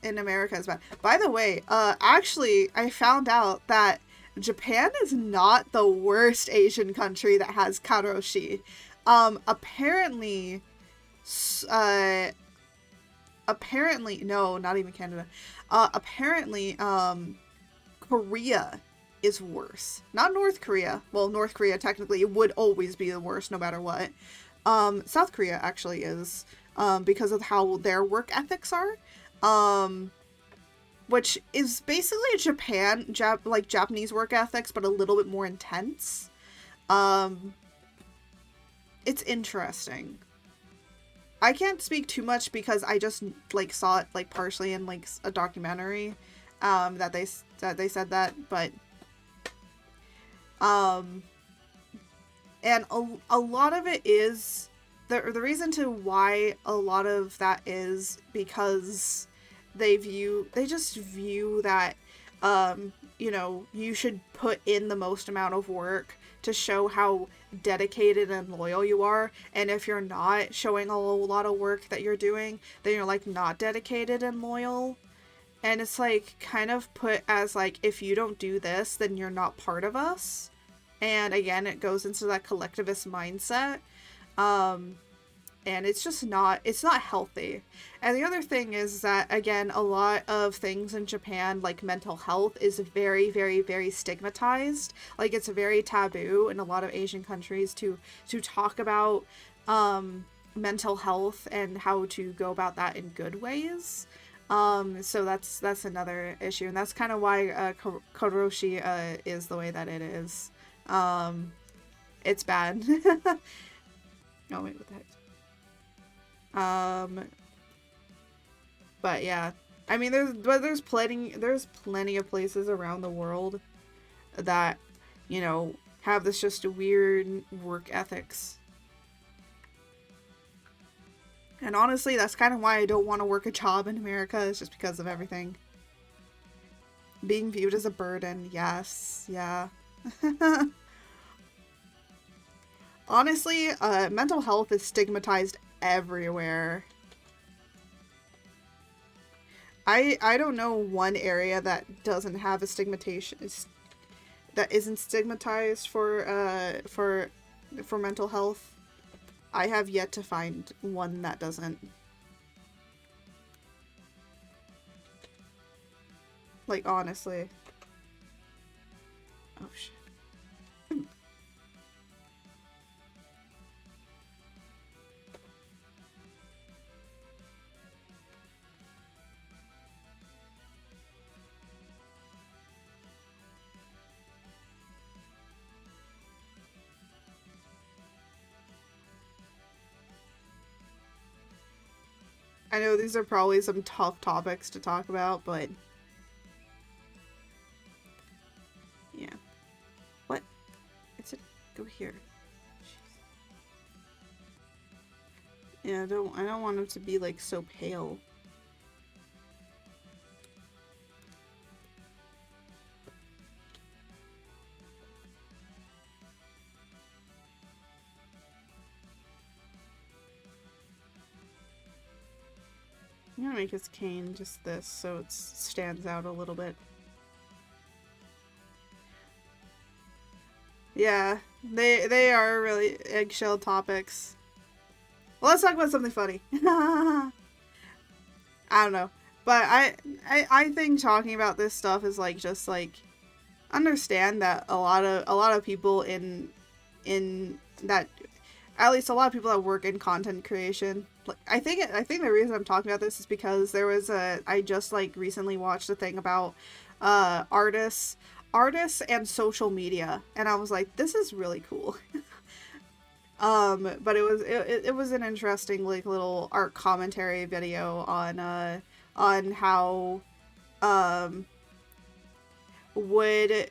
in America is bad. By the way, actually, I found out that Japan is not the worst Asian country that has karoshi. Apparently, uh, no, not even Canada. Apparently, Korea is worse. Not North Korea. Well, North Korea technically would always be the worst no matter what. South Korea actually is, because of how their work ethics are. Which is basically like Japanese work ethics, but a little bit more intense. It's interesting. I can't speak too much because I just like saw it like partially in like a documentary, that they said that, but and a lot of it is the reason to why a lot of that is because they just view that you know, you should put in the most amount of work to show how dedicated and loyal you are, and if you're not showing a lot of work that you're doing, then you're like not dedicated and loyal. And it's like kind of put as like, if you don't do this, then you're not part of us. And again, it goes into that collectivist mindset. And it's just it's not healthy. And the other thing is that, again, a lot of things in Japan, like mental health, is very, very, very stigmatized. Like, it's very taboo in a lot of Asian countries to talk about mental health and how to go about that in good ways. So that's another issue, and that's kind of why Karoshi is the way that it is. It's bad. Oh wait, what the heck? But yeah, I mean, there's plenty of places around the world that, you know, have this just weird work ethics. And honestly, that's kind of why I don't want to work a job in America, is just because of everything. Being viewed as a burden, yes, yeah. Honestly, mental health is stigmatized everywhere. I don't know one area that doesn't have a stigmatization, that isn't stigmatized for mental health. I have yet to find one that doesn't. Like, honestly. Oh shit. I know these are probably some tough topics to talk about, but yeah. What? It's a go here. Jeez. Yeah, I don't want him to be like so pale. I'm gonna make his cane just this so it stands out a little bit. Yeah, they are really eggshell topics. Well, let's talk about something funny. I don't know, but I think talking about this stuff is like just like understand that a lot of people in that, at least a lot of people that work in content creation. Like, I think the reason I'm talking about this is because I just like recently watched a thing about artists and social media, and I was like, this is really cool. But it was an interesting like little art commentary video on how um would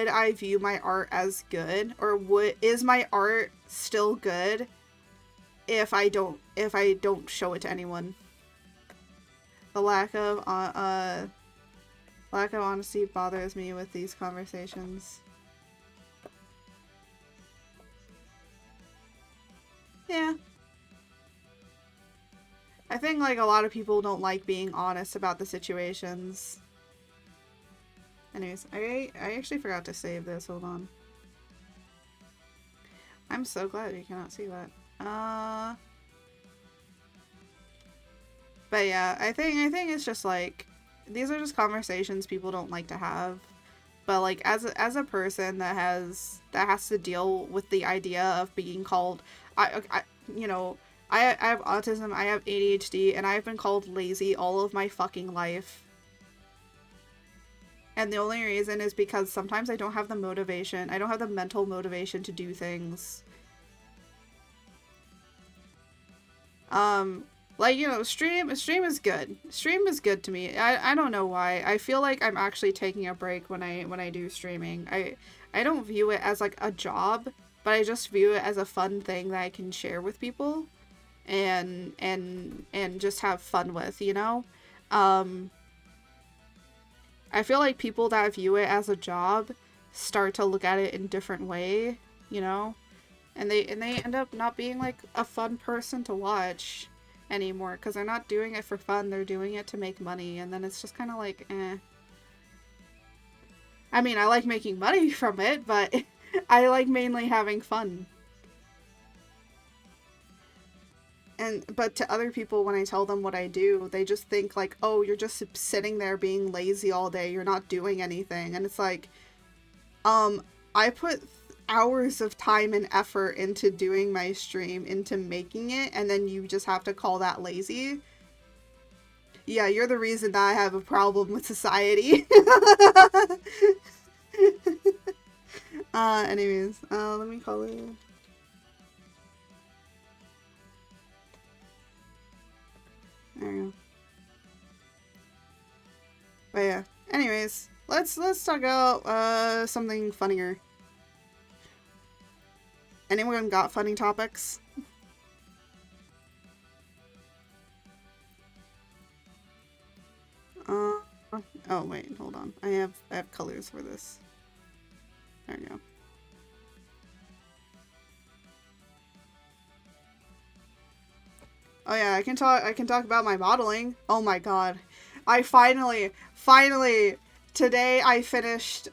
I view my art as good, or is my art still good if I don't show it to anyone? The lack of honesty bothers me with these conversations. Yeah. I think like a lot of people don't like being honest about the situations. Anyways, I actually forgot to save this. Hold on. I'm so glad you cannot see that. But yeah, I think it's just like these are just conversations people don't like to have. But like as a person that has to deal with the idea of being called, I you know, I have autism, I have ADHD, and I've been called lazy all of my fucking life. And the only reason is because sometimes I don't have the motivation. I don't have the mental motivation to do things. Like, you know, stream is good. Stream is good to me. I don't know why. I feel like I'm actually taking a break when I do streaming. I don't view it as like a job, but I just view it as a fun thing that I can share with people and just have fun with, you know? I feel like people that view it as a job start to look at it in a different way, you know? And they end up not being like a fun person to watch anymore because they're not doing it for fun, they're doing it to make money, and then it's just kind of like, eh. I mean, I like making money from it, but I like mainly having fun. But to other people, when I tell them what I do, they just think like, oh, you're just sitting there being lazy all day, you're not doing anything. And it's like, I put hours of time and effort into doing my stream, into making it, and then you just have to call that lazy. Yeah, you're the reason that I have a problem with society. Anyways, let me call it. There you go. But yeah. Anyways, let's talk about something funnier. Anyone got funny topics? Oh wait, hold on. I have colors for this. There we go. Oh yeah, I can talk about my modeling. Oh my god. I finally, today I finished.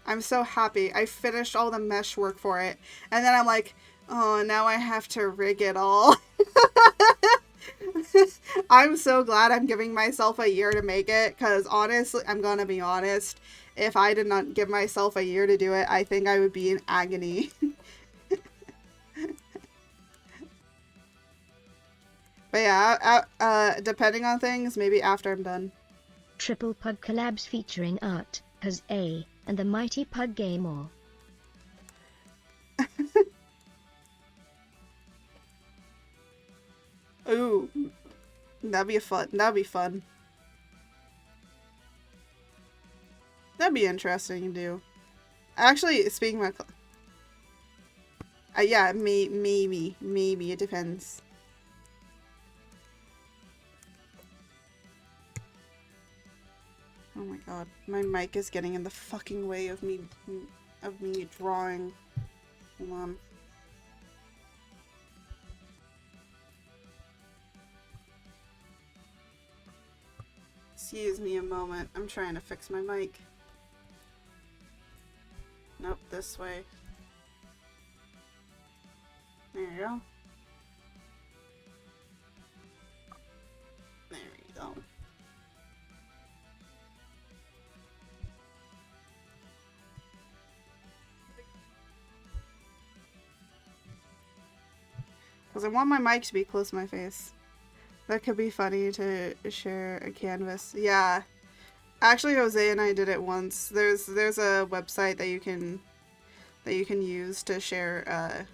I'm so happy. I finished all the mesh work for it. And then I'm like, oh, now I have to rig it all. I'm so glad I'm giving myself a year to make it, because honestly, I'm gonna be honest, if I did not give myself a year to do it, I think I would be in agony. But yeah, depending on things, maybe after I'm done. Triple Pug collabs featuring Art, Cuz A, and the Mighty Pug Game All. Ooh, that'd be fun. That'd be fun. That'd be interesting to do. Actually, speaking of, yeah, maybe it depends. Oh my god, my mic is getting in the fucking way of me drawing. Hold on. Excuse me a moment. I'm trying to fix my mic. Nope, this way. There you go. There you go. Because I want my mic to be close to my face. That could be funny to share a canvas. Yeah. Actually, Jose and I did it once. There's a website that you can use to share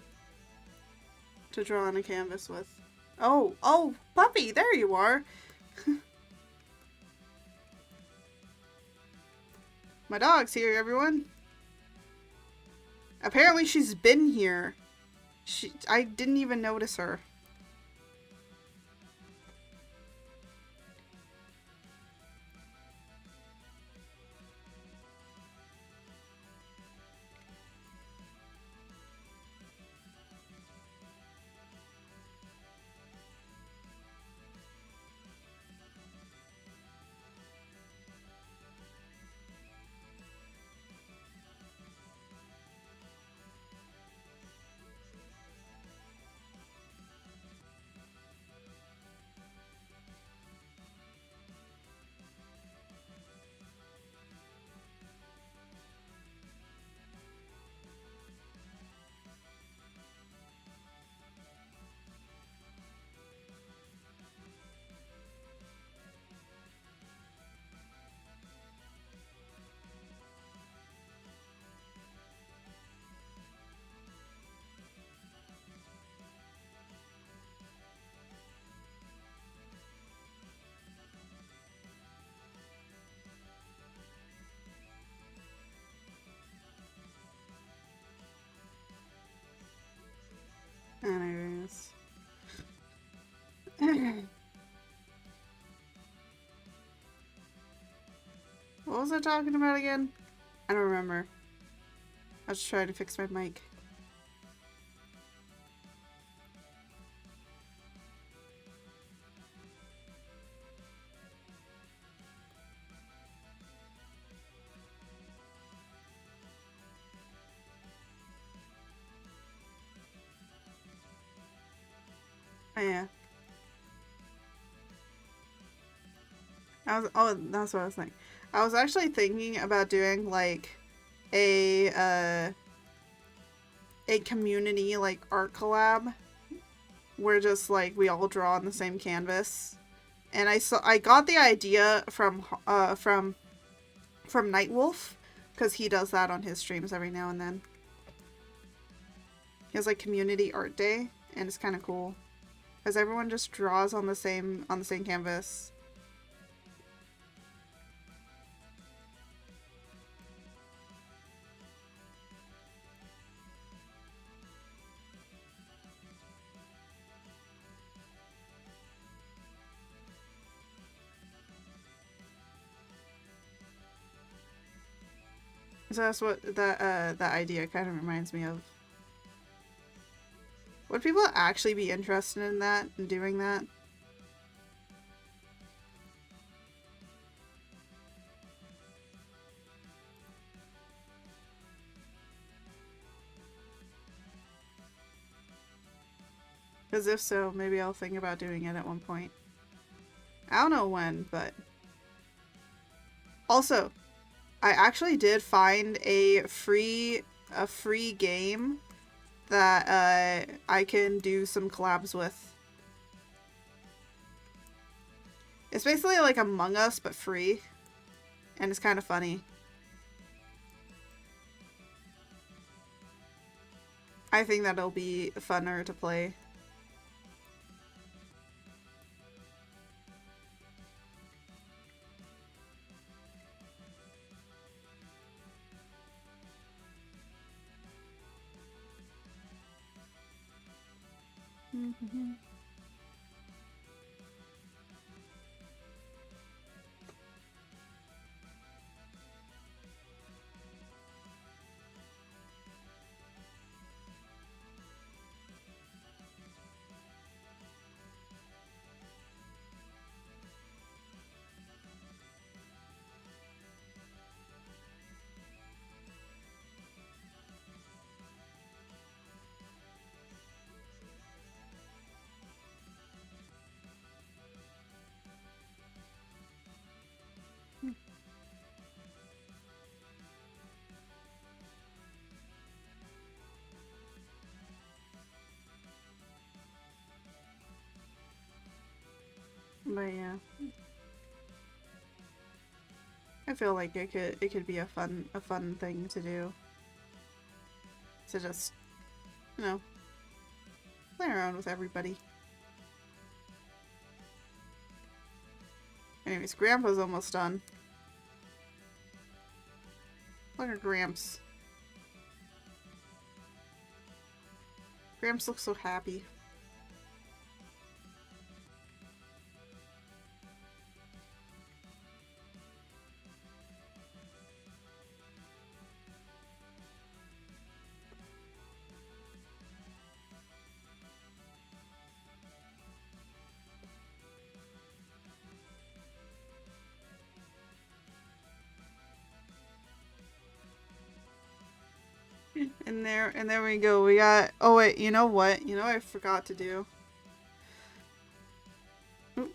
to draw on a canvas with. Oh, puppy, there you are. My dog's here, everyone. Apparently she's been here. I didn't even notice her. Anyways. What was I talking about again? I don't remember. I was trying to fix my mic. Oh yeah. That's what I was thinking. I was actually thinking about doing like a community like art collab where just like we all draw on the same canvas. And I got the idea from Nightwolf, because he does that on his streams every now and then. He has like community art day, and it's kind of cool because everyone just draws on the same canvas. So that's what that idea kind of reminds me of. Would people actually be interested in that and doing that? Because if so, maybe I'll think about doing it at one point. I don't know when, but... Also, I actually did find a free game that I can do some collabs with. It's basically like Among Us, but free. And it's kind of funny. I think that'll be funner to play. Mm-hmm. But yeah, I feel like it could be a fun thing to do. To just, you know, play around with everybody. Anyways, Grandpa's almost done. Look at Gramps. Gramps looks so happy. And there we go. We got, oh wait, you know what? You know what I forgot to do? Oop.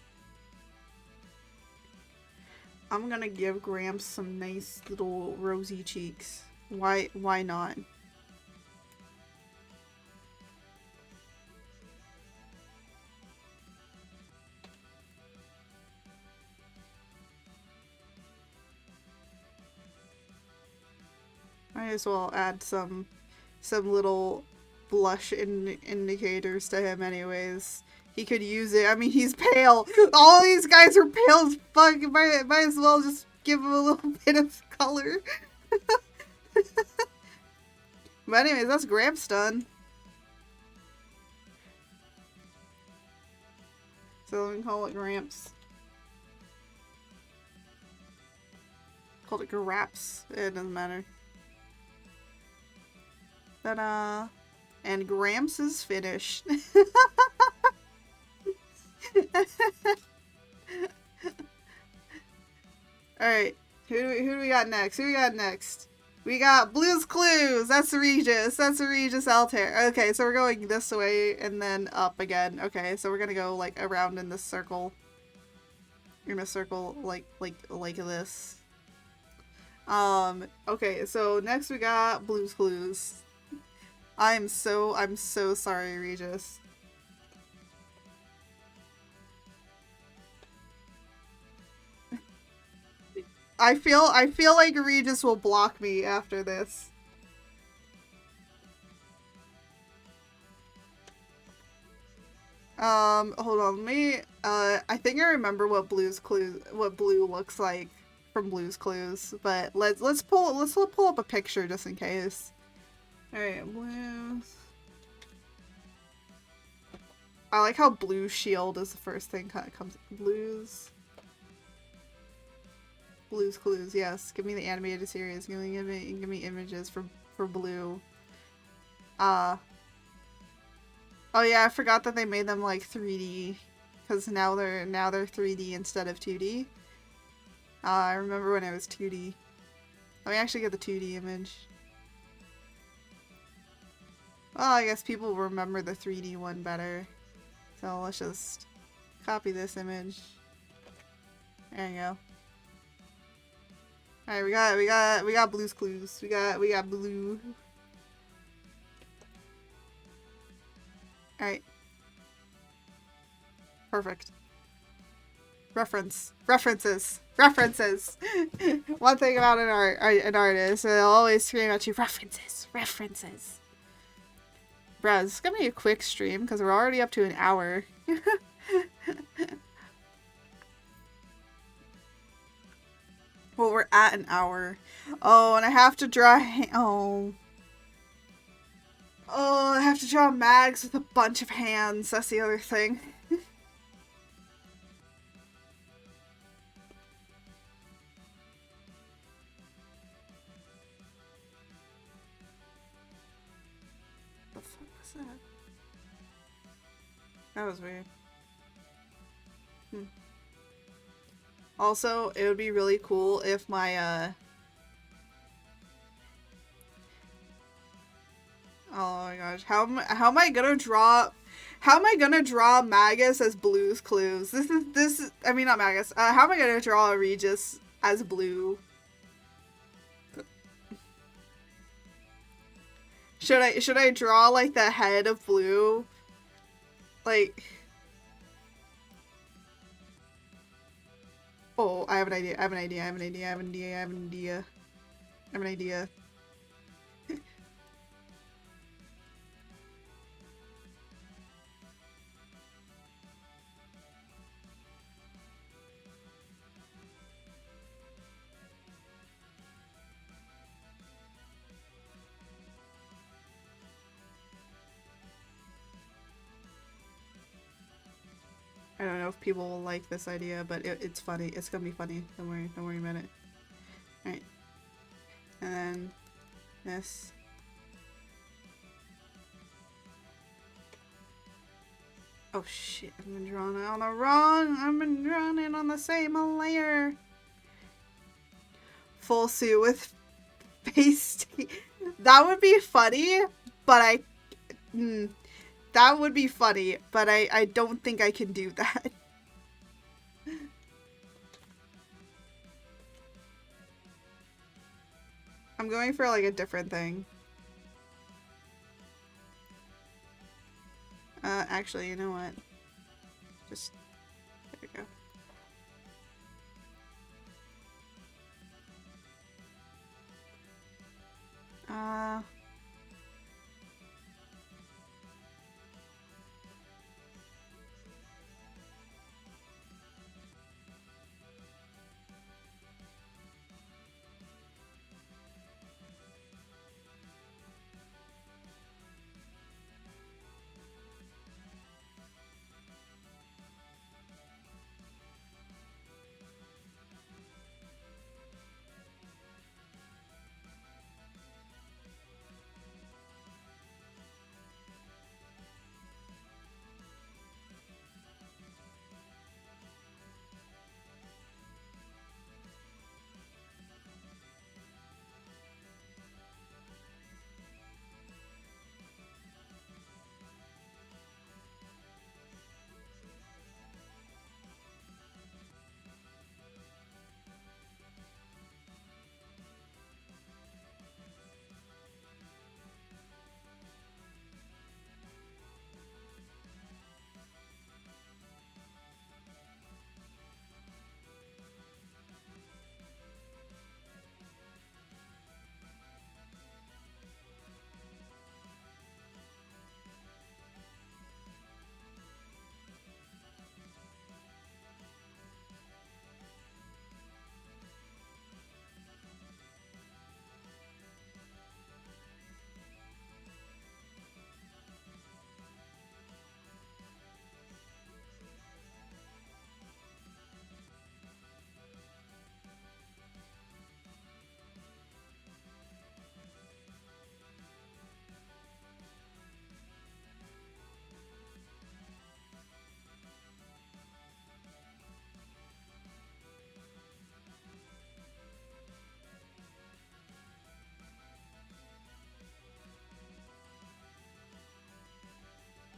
I'm gonna give Gramps some nice little rosy cheeks. Why not? Might as well add some little blush indicators to him anyways. He could use it. I mean, he's pale. All these guys are pale as fuck. Might as well just give him a little bit of color. But anyways, that's Gramps done. So we can call it Gramps. Called it Graps. It doesn't matter. Ta-da! And Gramps is finished. Alright, who do we got next? Who we got next? We got Blue's Clues! That's Regis. That's Regis Altair. Okay, so we're going this way and then up again. Okay, so we're gonna go like around in this circle. In a circle like this. Okay, so next we got Blue's Clues. I'm so sorry, Regis. I feel like Regis will block me after this. Hold on, let me, I think I remember what Blue looks like from Blue's Clues, but let's pull up a picture just in case. Alright, Blues. I like how Blue's shield is the first thing that comes. Blue's Clues, yes. Give me the animated series. Give me images for Blue. Oh yeah, I forgot that they made them like 3D, because now they're 3D instead of 2D. I remember when it was 2D. Let me actually get the 2D image. Well, I guess people remember the 3D one better. So let's just copy this image. There you go. Alright, we got Blue's Clues. We got Blue. Alright. Perfect. References. One thing about an artist, they'll always scream at you, references. Bruh, this is gonna be a quick stream because we're already up to an hour. Well, we're at an hour. Oh, and I have to draw. Oh, I have to draw Mags with a bunch of hands. That's the other thing. What the fuck was that? That was weird. Also, it would be really cool if my, oh my gosh, how am I gonna draw Magus as Blue's Clues? I mean, not Magus, how am I gonna draw Regis as Blue? Should I draw, like, the head of Blue? Like... Oh, I have an idea. I don't know if people will like this idea, but it's funny. It's gonna be funny. Don't worry about it. Alright. And then this. Oh shit, I've been drawing it on the wrong. I've been drawing it on the same layer. Full suit with face. That would be funny, but that would be funny, but I don't think I can do that. I'm going for, like, a different thing. Actually, you know what? Just, there we go.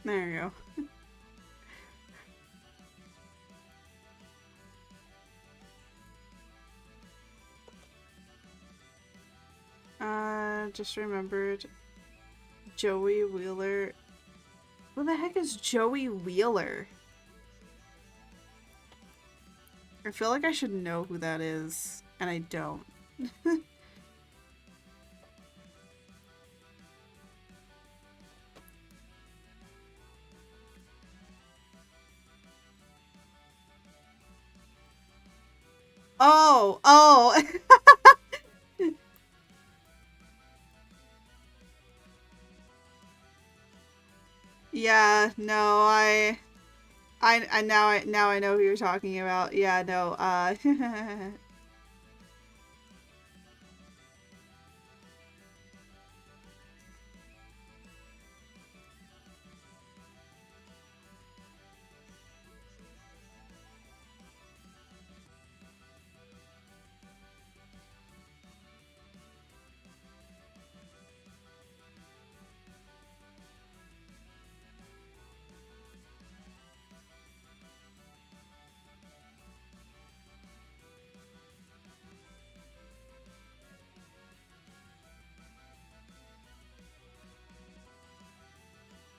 There you go. just remembered Joey Wheeler. Who the heck is Joey Wheeler? I feel like I should know who that is, and I don't. Oh, oh. Yeah, no, now I know who you're talking about. Yeah, no,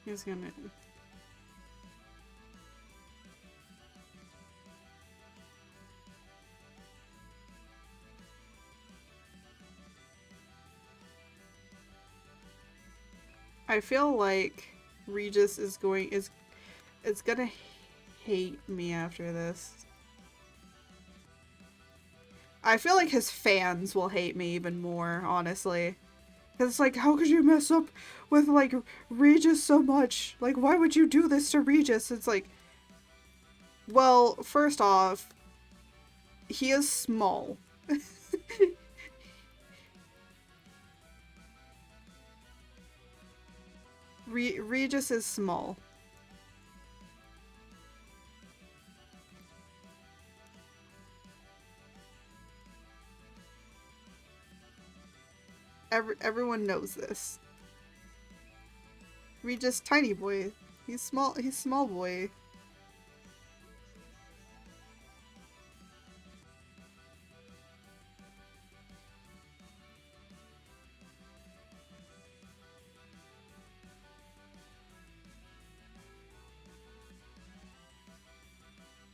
he's gonna. I feel like Regis is gonna hate me after this. I feel like his fans will hate me even more, honestly. Cause it's like, how could you mess up with like Regis so much? Like, why would you do this to Regis? It's like, well, first off, he is small. Regis is small. Everyone knows this. Regis, tiny boy. He's small. He's small boy.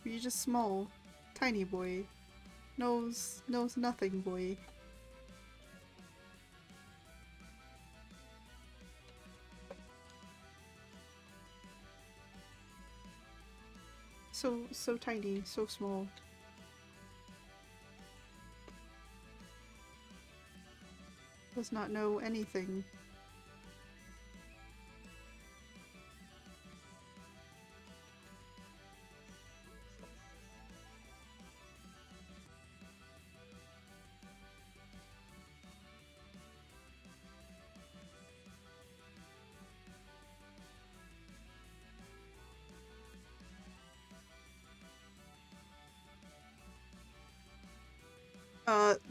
Regis small, tiny boy. Knows nothing boy. So tiny, so small. Does not know anything.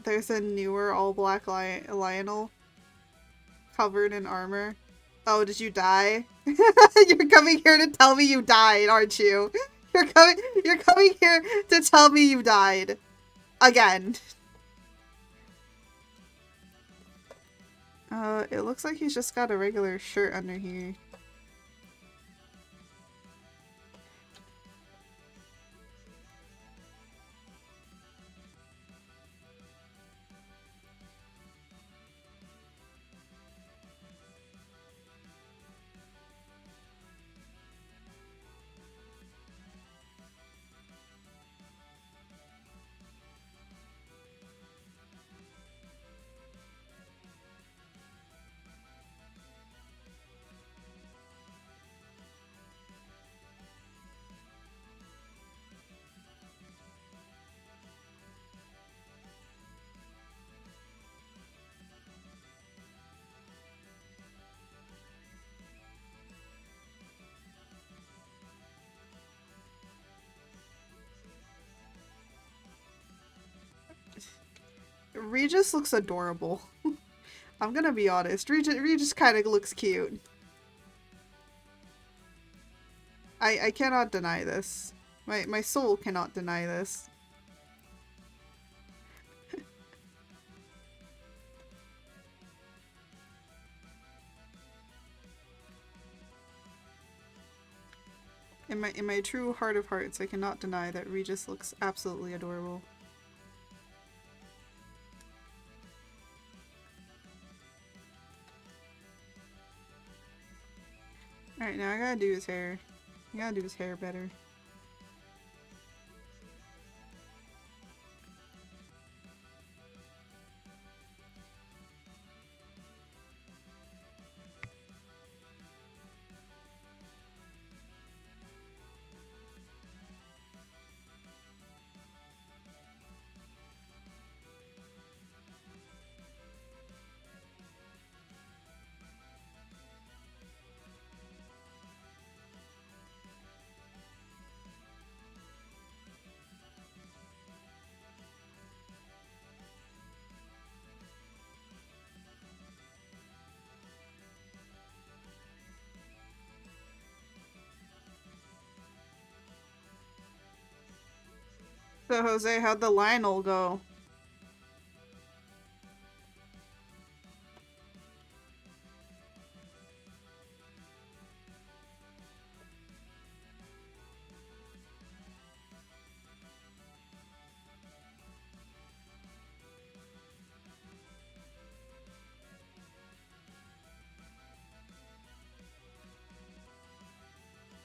There's a newer all black Lionel covered in armor. Oh, did you die? You're coming here to tell me you died, aren't you? You're coming here to tell me you died. Again. It looks like he's just got a regular shirt under here. Regis looks adorable. I'm gonna be honest. Regis kind of looks cute. I cannot deny this. My soul cannot deny this. In my true heart of hearts, I cannot deny that Regis looks absolutely adorable. Alright, now I gotta do his hair. I gotta do his hair better. So, Jose, how'd the Lionel go?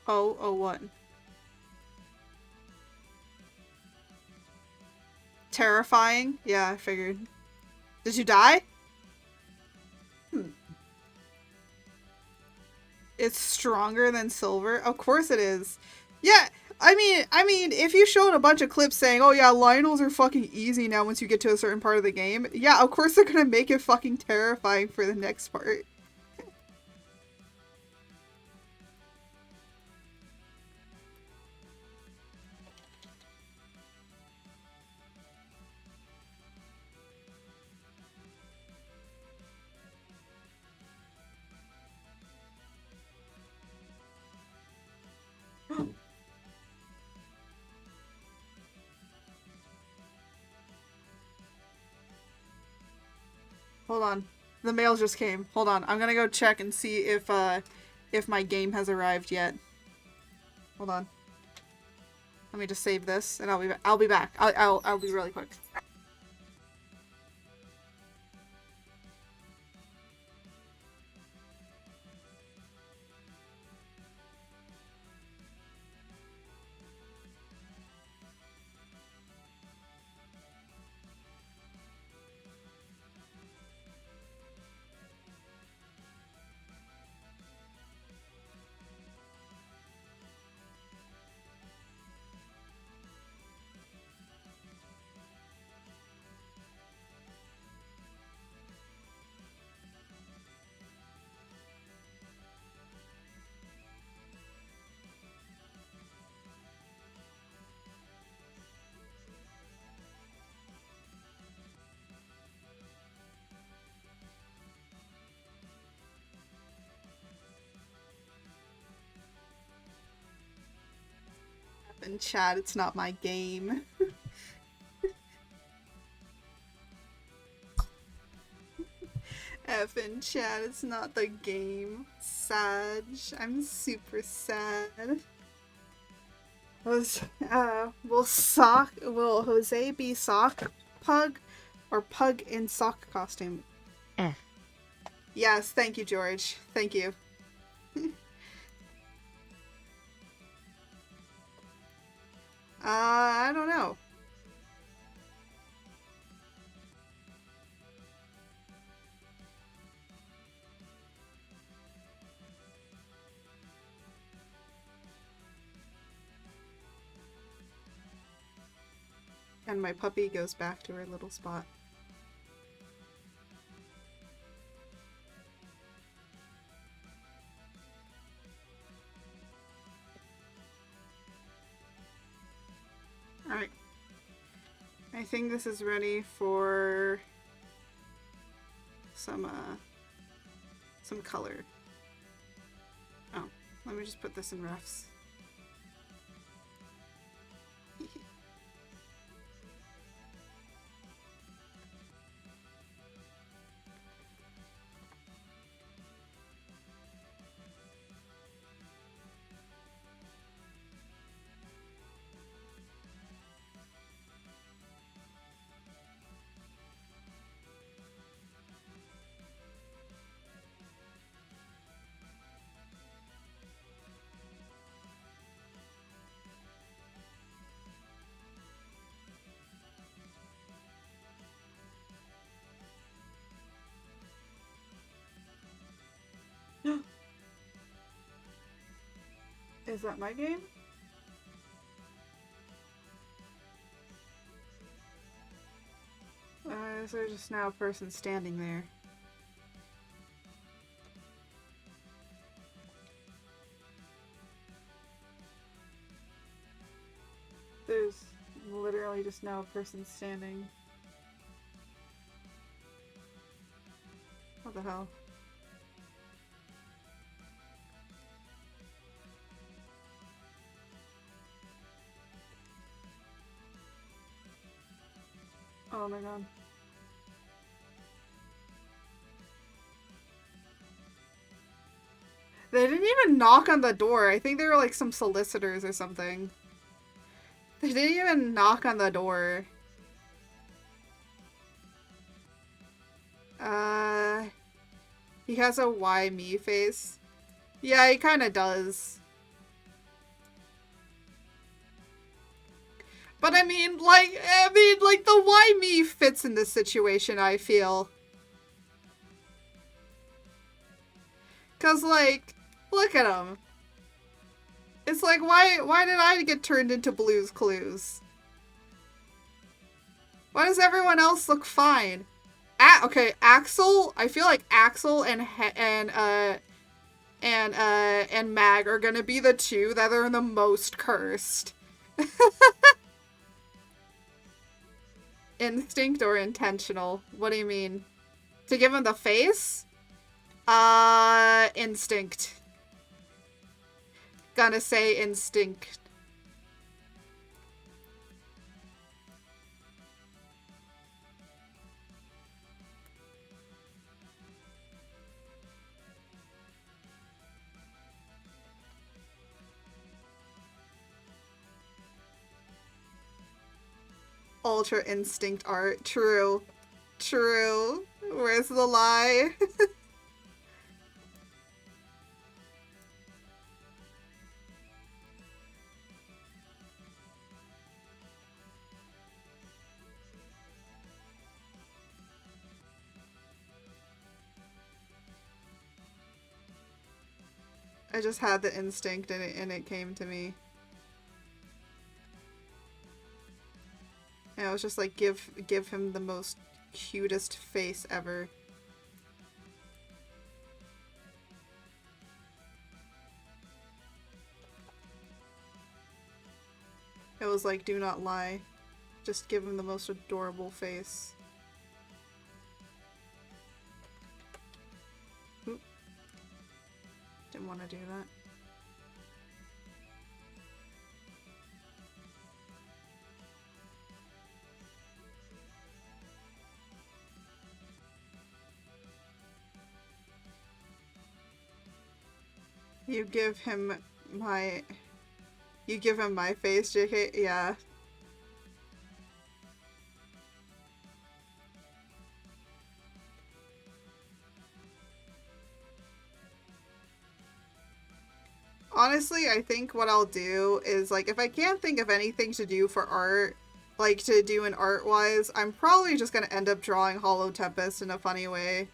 Oh, what? Terrifying? Yeah, I figured. Did you die? It's stronger than silver? Of course it is. Yeah, I mean, if you showed a bunch of clips saying, oh yeah, Lionels are fucking easy now once you get to a certain part of the game, yeah, of course they're gonna make it fucking terrifying for the next part. Hold on. The mail just came. Hold on. I'm gonna go check and see if my game has arrived yet. Hold on. Let me just save this and I'll be back. I'll be really quick. In chat, it's not my game. F in chat, it's not the game. Sad. I'm super sad. Will Jose be sock pug or pug in sock costume? F. Yes, thank you, George. Thank you. I don't know. And my puppy goes back to her little spot. Alright. I think this is ready for some color. Oh, let me just put this in refs. Is that my game? Is there just now a person standing there? There's literally just now a person standing. What the hell? Oh my god. They didn't even knock on the door. I think they were like some solicitors or something. They didn't even knock on the door. He has a why me face. Yeah, he kinda does. But I mean, like, the why me fits in this situation, I feel. Cause, like, look at him. It's like, why did I get turned into Blue's Clues? Why does everyone else look fine? Okay, Axel, I feel like Axel and Mag are gonna be the two that are the most cursed. Instinct or intentional? What do you mean? To give him the face? Instinct. Gonna say instinct. Ultra instinct art. True. True. Where's the lie? I just had the instinct and it came to me. And I was just like, give him the most cutest face ever. It was like, do not lie. Just give him the most adorable face. Oop. Didn't want to do that. You give him my face, JK? Yeah. Honestly, I think what I'll do is, like, if I can't think of anything to do for art, like, to do in art-wise, I'm probably just gonna end up drawing Holo Tempus in a funny way.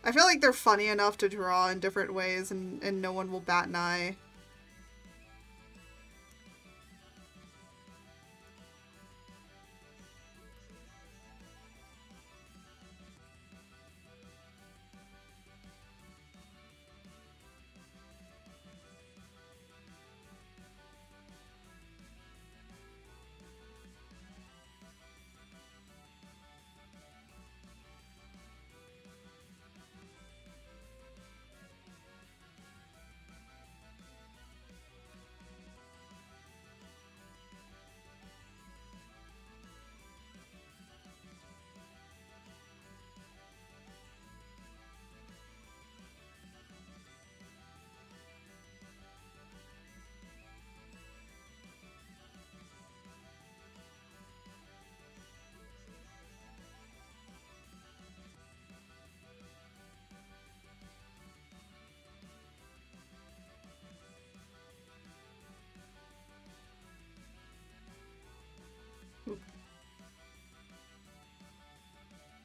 I feel like they're funny enough to draw in different ways and no one will bat an eye.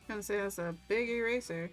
I'm gonna say that's a big eraser.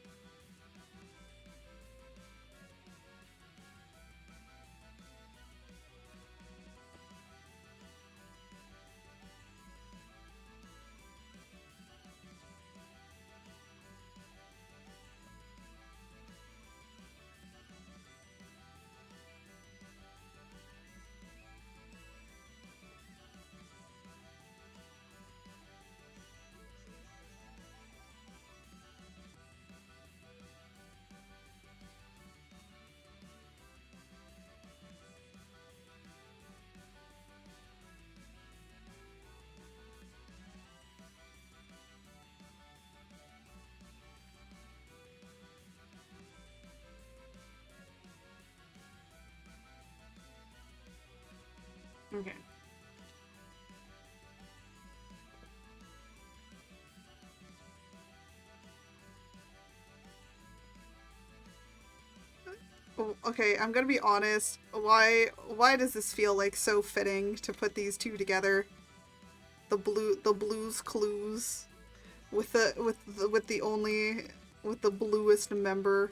Okay. Okay, I'm gonna be honest. Why does this feel like so fitting to put these two together? The blues clues with the bluest member.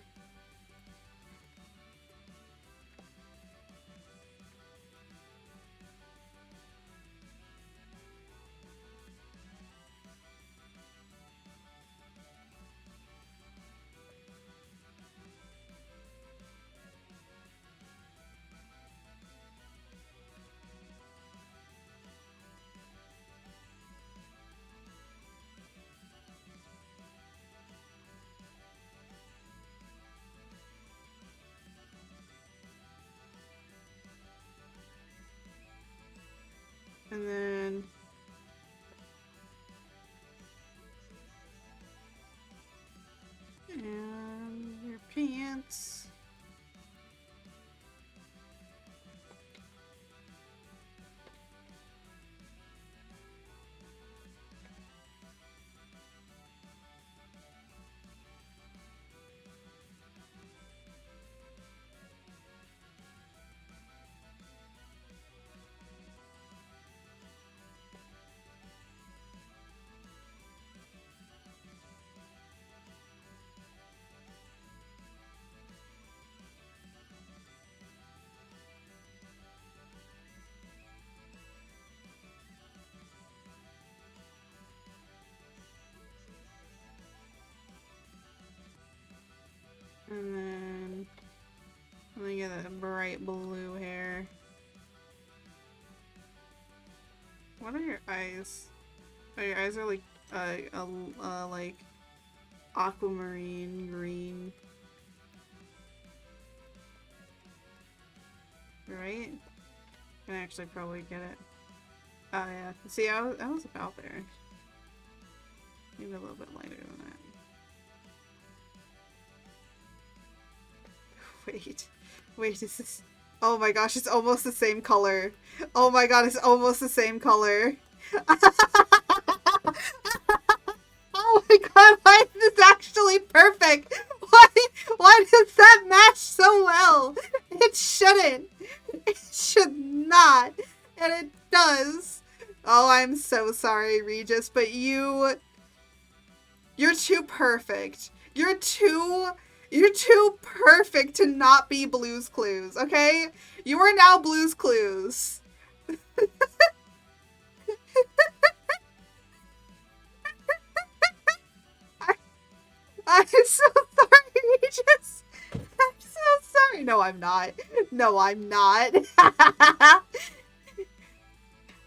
And then and your pants. And then let me get that bright blue hair. What are your eyes? Oh, your eyes are like like aquamarine green. Right? Can actually probably get it. Oh yeah. See, I was about there. Maybe a little bit lighter than that. Wait, is this... Oh my gosh, it's almost the same color. Oh my god, it's almost the same color. Oh my god, why is this actually perfect? Why does that match so well? It shouldn't. It should not. And it does. Oh, I'm so sorry, Regis, but you're too perfect. You're too perfect to not be Blue's Clues, okay? You are now Blue's Clues. I'm so sorry, Regis. I'm so sorry. No, I'm not. No, I'm not.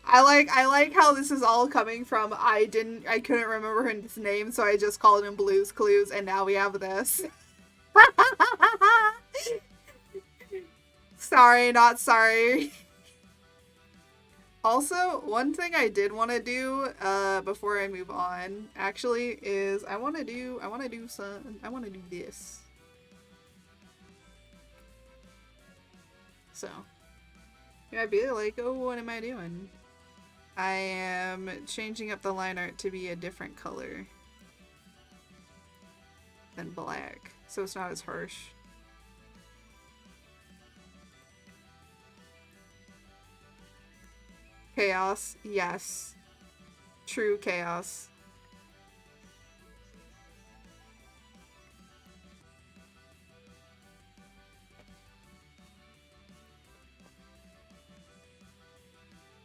I like how this is all coming from I couldn't remember his name, so I just called him Blue's Clues, and now we have this. Sorry, not sorry. Also, one thing I did want to do before I move on actually is I want to do this. So, yeah, I'd be like, "Oh, what am I doing?" I am changing up the line art to be a different color than black, so it's not as harsh. Chaos, yes. True chaos.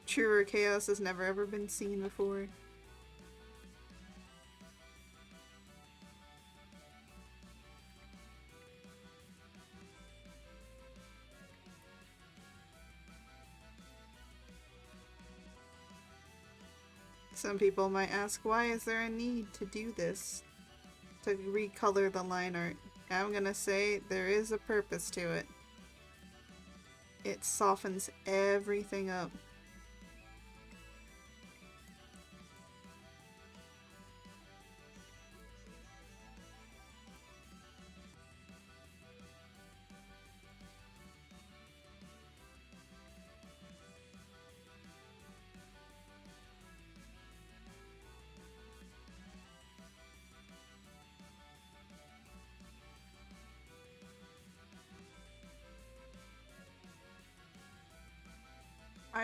Truer chaos has never ever been seen before. Some people might ask, why is there a need to do this? To recolor the line art. I'm gonna say there is a purpose to it. It softens everything up.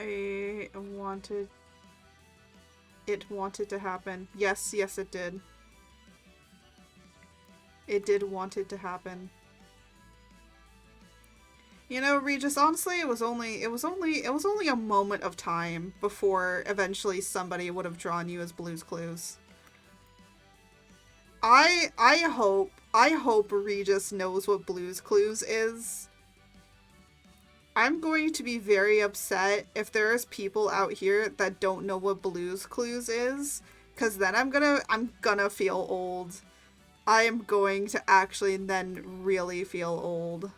I wanted... It wanted to happen. Yes, yes it did. It did want it to happen. You know, Regis, honestly, it was only a moment of time before eventually somebody would have drawn you as Blue's Clues. I hope Regis knows what Blue's Clues is. I'm going to be very upset if there's people out here that don't know what Blue's Clues is, cuz then I'm gonna feel old. I am going to actually then really feel old.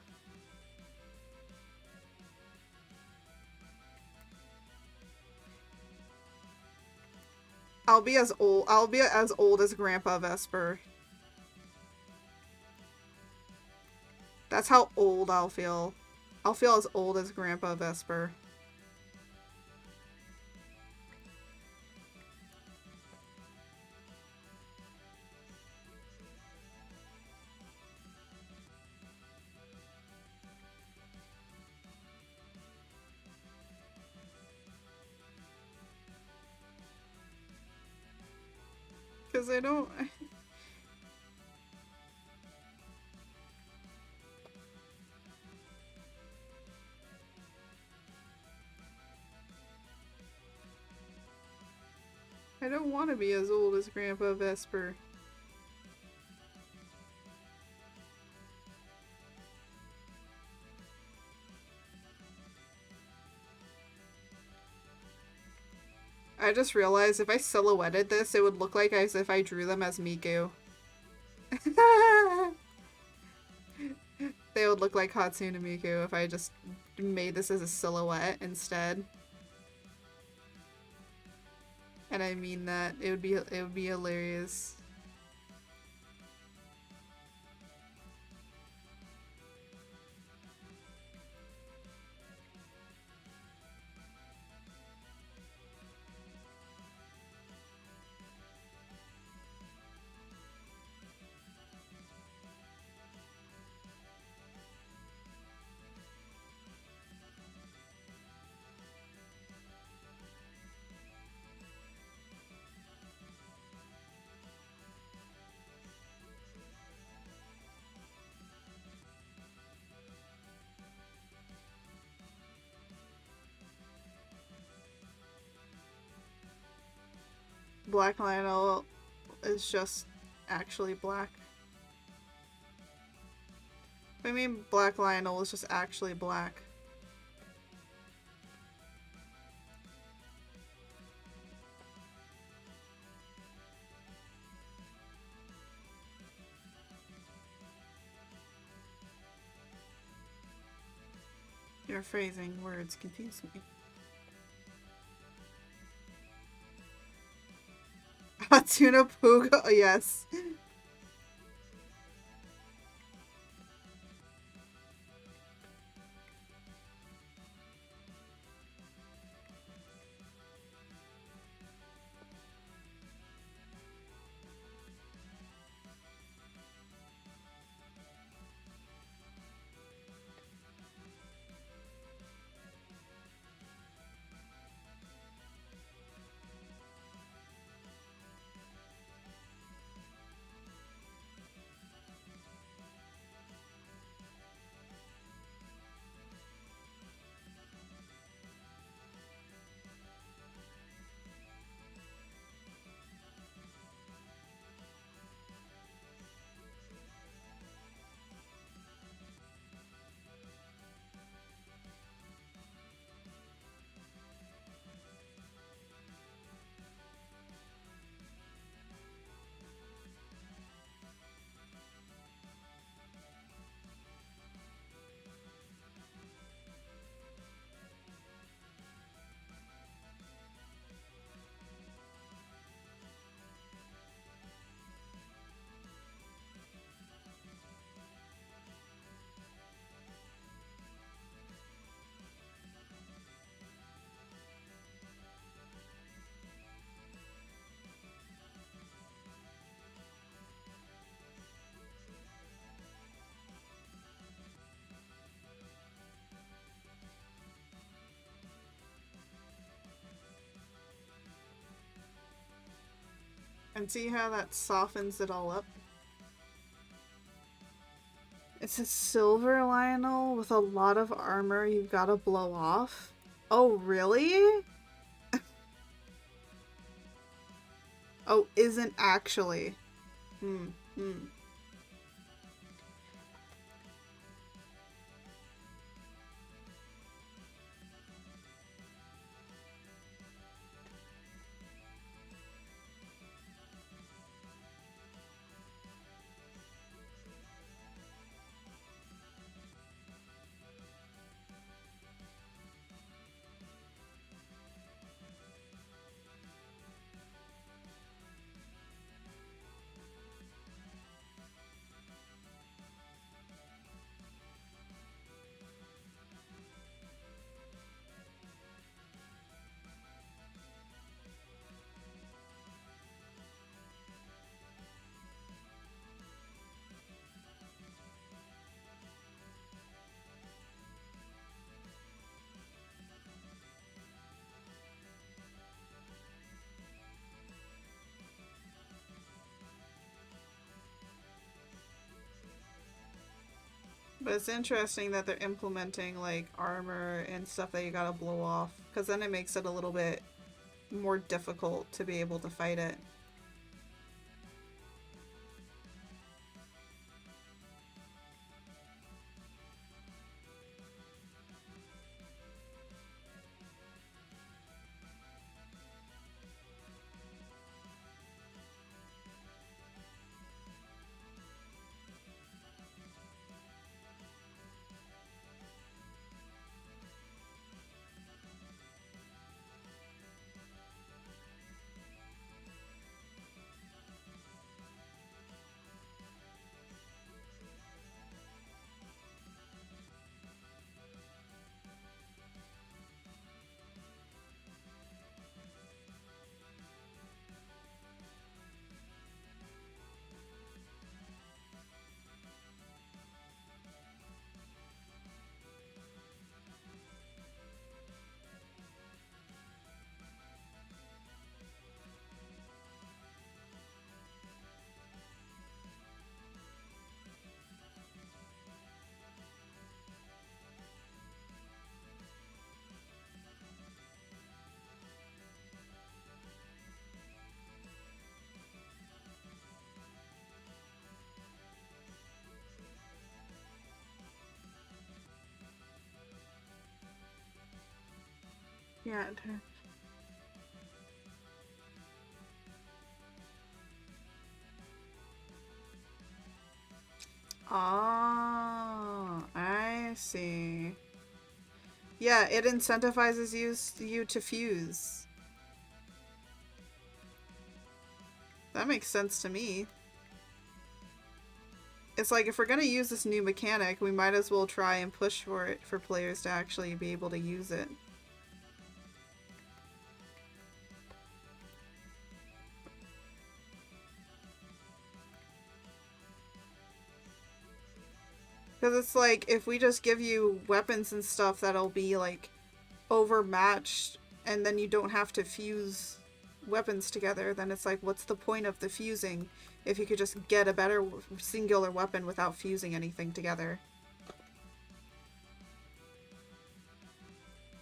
I'll be as old as Grandpa Vesper. That's how old I'll feel. I'll feel as old as Grandpa Vesper. Cuz I don't want to be as old as Grandpa Vesper. I just realized if I silhouetted this, it would look like as if I drew them as Miku. They would look like Hatsune Miku if I just made this as a silhouette instead. And I mean that it would be hilarious. Black Lionel is just actually black. I mean, Black Lionel is just actually black. Your phrasing words confuse me. Hatsune Puga, yes. And see how that softens it all up? It's a silver Lionel with a lot of armor you've got to blow off. Oh, really? Oh, isn't actually. Hmm. But it's interesting that they're implementing like armor and stuff that you gotta blow off, because then it makes it a little bit more difficult to be able to fight it. Yeah. Oh, I see. Yeah, it incentivizes you to fuse. That makes sense to me. It's like if we're gonna use this new mechanic, we might as well try and push for it for players to actually be able to use it. Because it's like, if we just give you weapons and stuff that'll be like overmatched and then you don't have to fuse weapons together, then it's like, what's the point of the fusing if you could just get a better singular weapon without fusing anything together?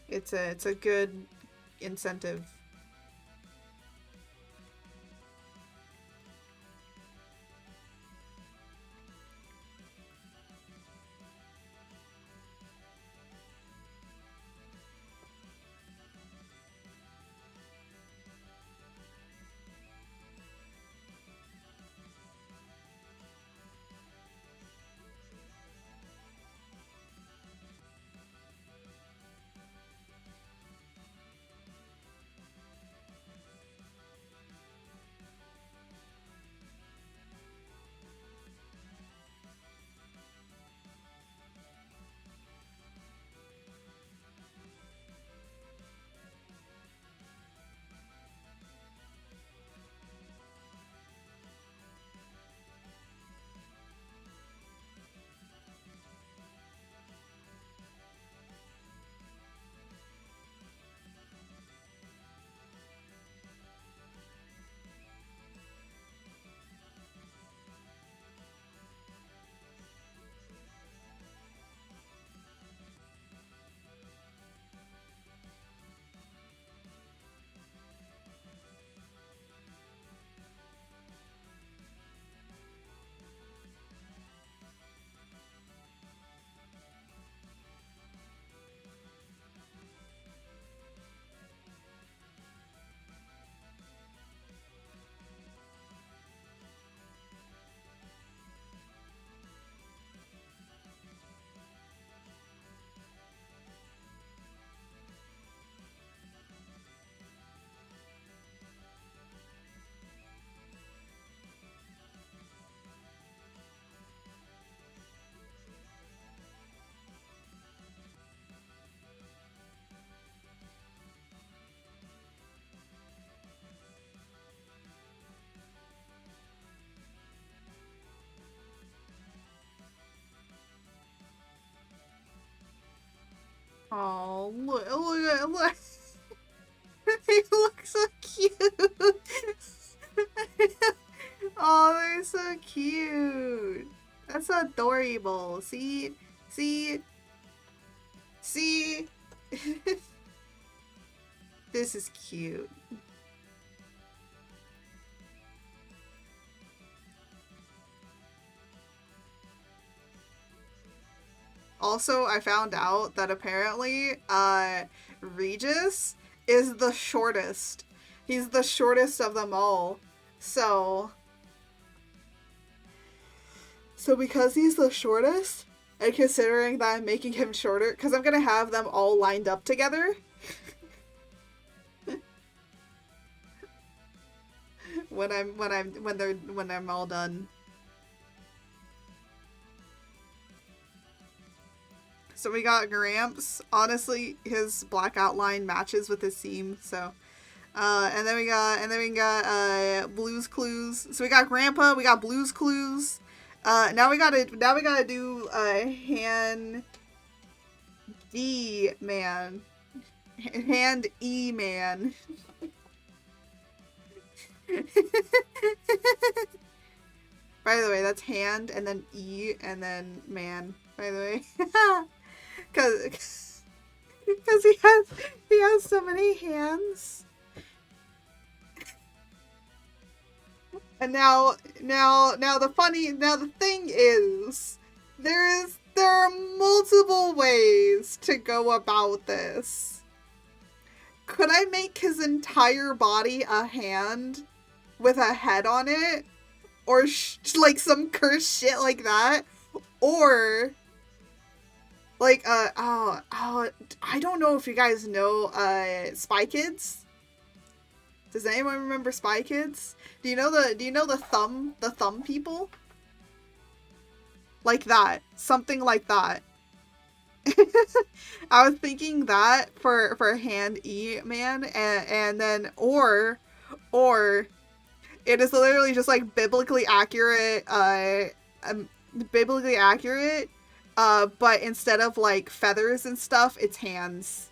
It's a good incentive. Oh, look. They look so cute. Oh, they're so cute. That's adorable. See? See? See? This is cute. Also, I found out that apparently, Regis is the shortest. He's the shortest of them all. So because he's the shortest, and considering that I'm making him shorter, because I'm gonna have them all lined up together. when I'm all done. So we got Gramps. Honestly, his black outline matches with his seam, so and then we got Blue's Clues. So we got Grandpa, we got Blue's Clues. Now we gotta do Hand E Man. Hand E Man. By the way, that's hand and then E and then man. By the way, because he has so many hands. And now the thing is, there are multiple ways to go about this. Could I make his entire body a hand with a head on it? Or like some cursed shit like that? Or like I don't know if you guys know Spy Kids. Does anyone remember Spy Kids? Do you know the thumb people? Like that. Something like that. I was thinking that for Hand E Man, and then or it is literally just like biblically accurate but instead of like feathers and stuff, it's hands.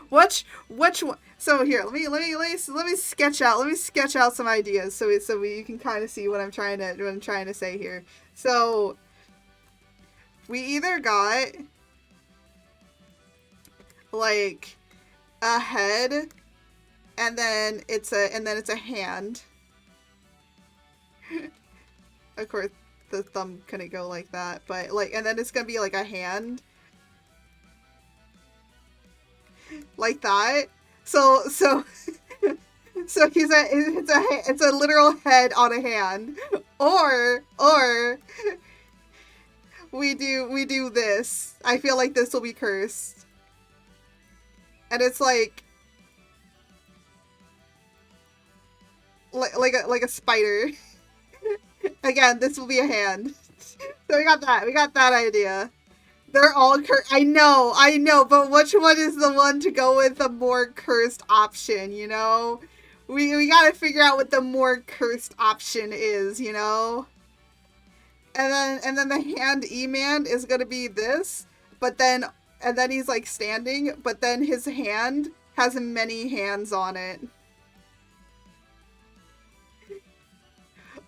Which one? So here, let me sketch out some ideas so you can kind of see what I'm trying to say here. So we either got like a head and then it's a hand. Of course the thumb couldn't go like that, but like, and then it's gonna be like a hand like that. So it's a literal head on a hand. Or we do this. I feel like this will be cursed. And it's like a spider. Again, this will be a hand. So we got that idea. They're all I know, but which one is the one to go with the more cursed option, you know? We gotta figure out what the more cursed option is, you know? And then the Hand E-Man is gonna be this, and then he's like standing, but then his hand has many hands on it.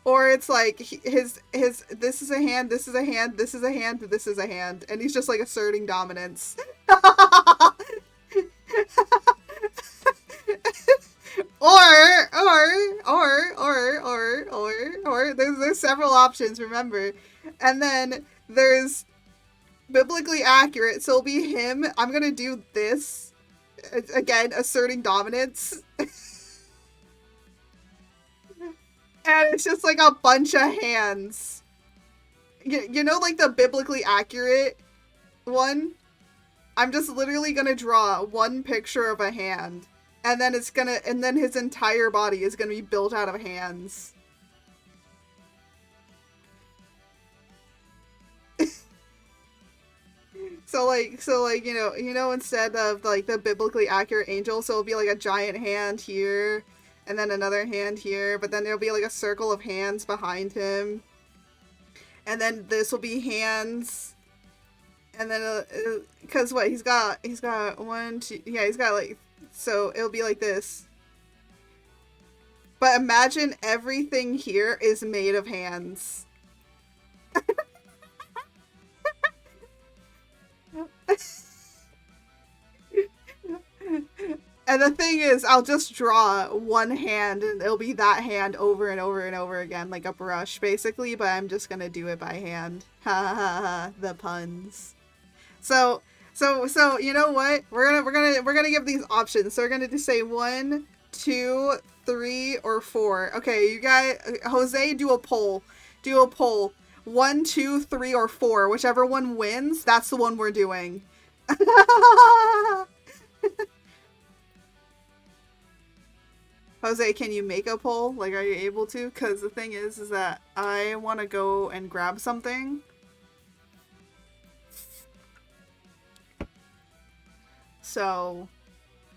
Or it's like his this is a hand, this is a hand, this is a hand, this is a hand, and he's just like asserting dominance. or there's several options, remember. And then there's biblically accurate, so it'll be him. I'm gonna do this again, asserting dominance. And it's just like a bunch of hands. You know, like the biblically accurate one? I'm just literally gonna draw one picture of a hand. And then his entire body is gonna be built out of hands. So like, you know, instead of like the biblically accurate angel, so it'll be like a giant hand here. And then another hand here, but then there'll be like a circle of hands behind him. and then this will be hands, and then because what he's got one, two, yeah, he's got like, so it'll be like this. But imagine everything here is made of hands. And the thing is, I'll just draw one hand and it'll be that hand over and over and over again, like a brush, basically, but I'm just gonna do it by hand. Ha ha ha, the puns. So, you know what? We're gonna give these options. So we're gonna just say 1, 2, 3, or 4. Okay, you guys, Jose, do a poll. Do a poll. 1, 2, 3, or 4. Whichever one wins, that's the one we're doing. Jose, can you make a poll? Like, are you able to? Because the thing is that I want to go and grab something. So,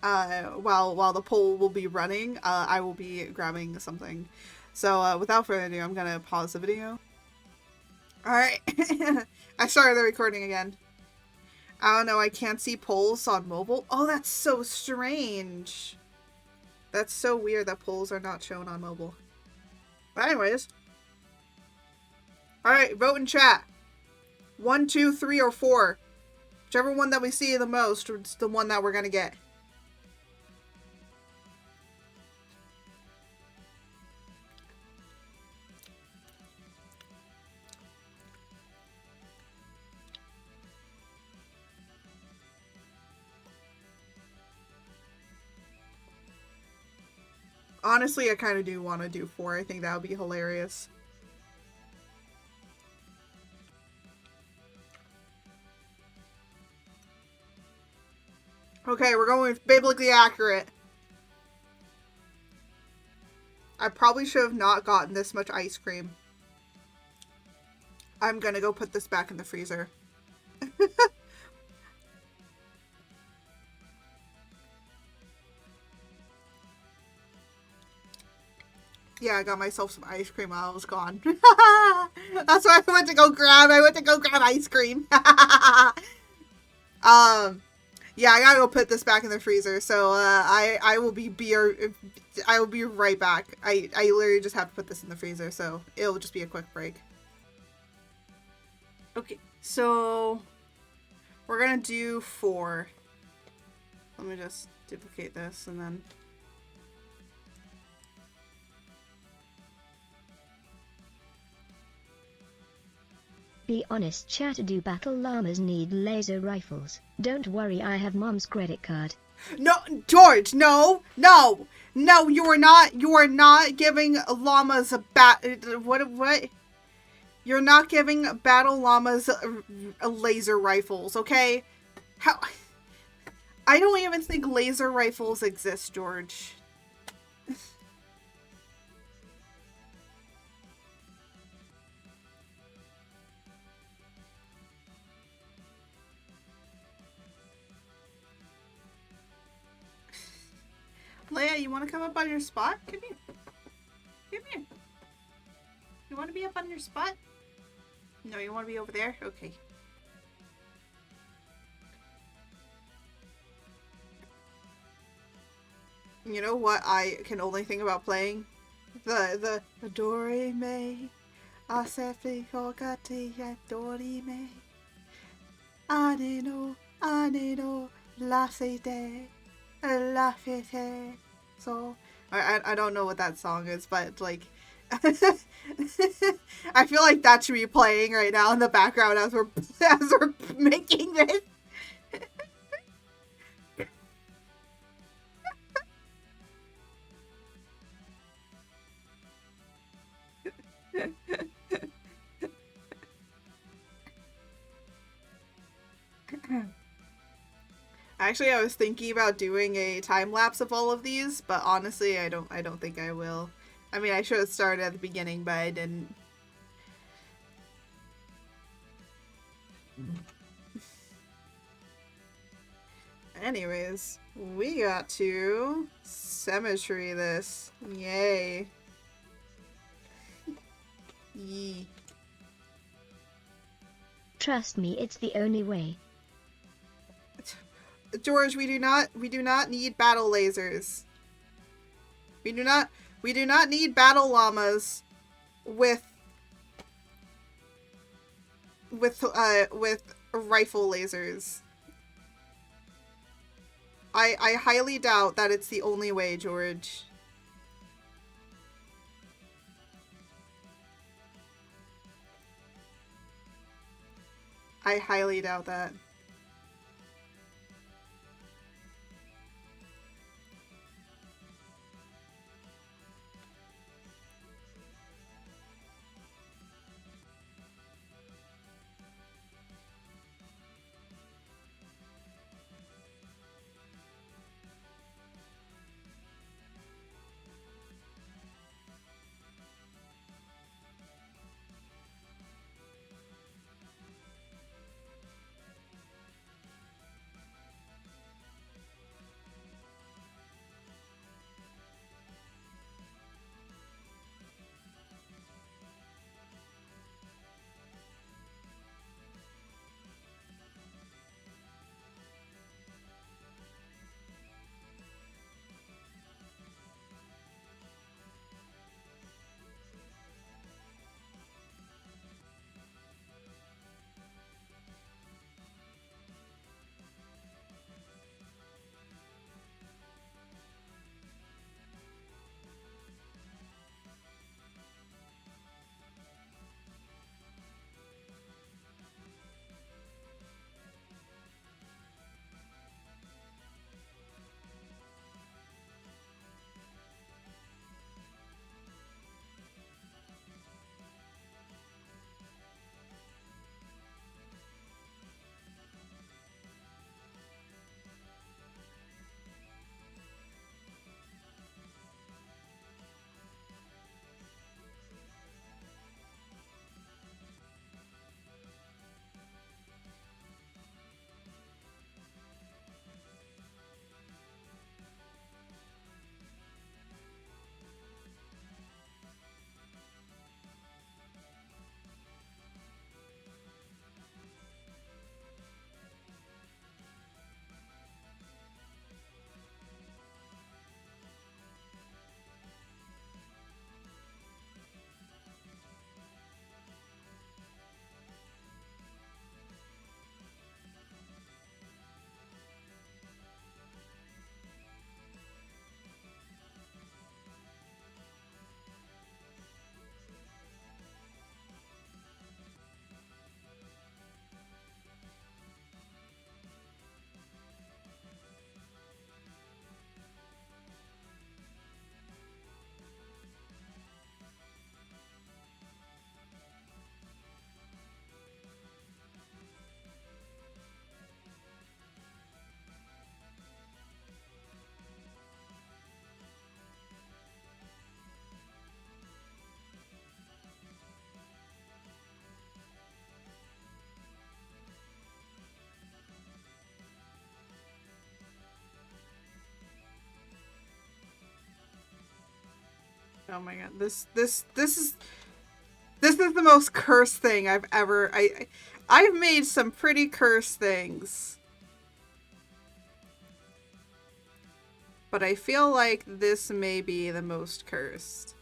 while the poll will be running, I will be grabbing something. So, without further ado, I'm gonna pause the video. Alright. I started the recording again. I don't know, I can't see polls on mobile. Oh, that's so strange. That's so weird that polls are not shown on mobile. But anyways. Alright, vote in chat. 1, 2, 3, or 4. Whichever one that we see the most is the one that we're gonna get. Honestly, I kind of do want to do 4. I think that would be hilarious. Okay, we're going with biblically accurate. I probably should have not gotten this much ice cream. I'm gonna go put this back in the freezer. Yeah, I got myself some ice cream while I was gone. That's why I went to go grab. I went to go grab ice cream. Yeah, I gotta go put this back in the freezer. So I will be right back. I literally just have to put this in the freezer, so it'll just be a quick break. Okay, so we're gonna do 4. Let me just duplicate this and then. Be honest, chat, do battle llamas need laser rifles? Don't worry, I have mom's credit card. No, George, no, you are not giving llamas what? You're not giving battle llamas laser rifles, okay? How? I don't even think laser rifles exist, George. Leia, you want to come up on your spot? Come here. Come here. You want to be up on your spot? No, you want to be over there? Okay. You know what I can only think about playing? The Dore me. Asefi Hogati Dore me. Anino, Lasite. Lafite. So I don't know what that song is, but like I feel like that should be playing right now in the background as we're making this. Actually, I was thinking about doing a time lapse of all of these, but honestly, I don't think I will. I mean, I should have started at the beginning, but I didn't. Anyways, we got to symmetry this. Yay. Yee. Trust me, it's the only way. George, we do not need battle lasers. We do not need battle llamas with rifle lasers. I highly doubt that it's the only way, George. I highly doubt that. Oh my god, this is the most cursed thing I've ever. I've made some pretty cursed things, but I feel like this may be the most cursed.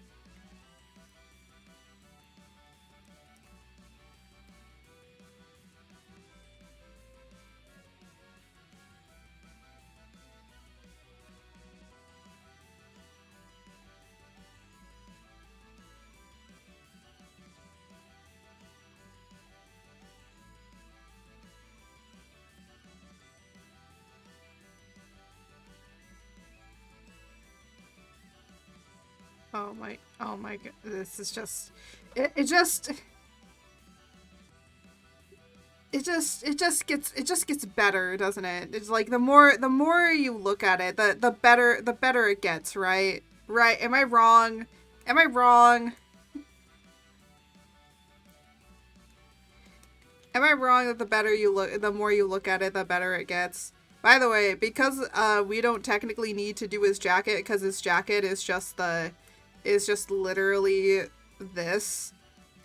Oh my god, this is just, it just, it just gets better, doesn't it? It's like the more you look at it, the better it gets, right? Right? Am I wrong? Am I wrong? Am I wrong that the more you look at it, the better it gets? By the way, because we don't technically need to do his jacket, because his jacket is just literally this,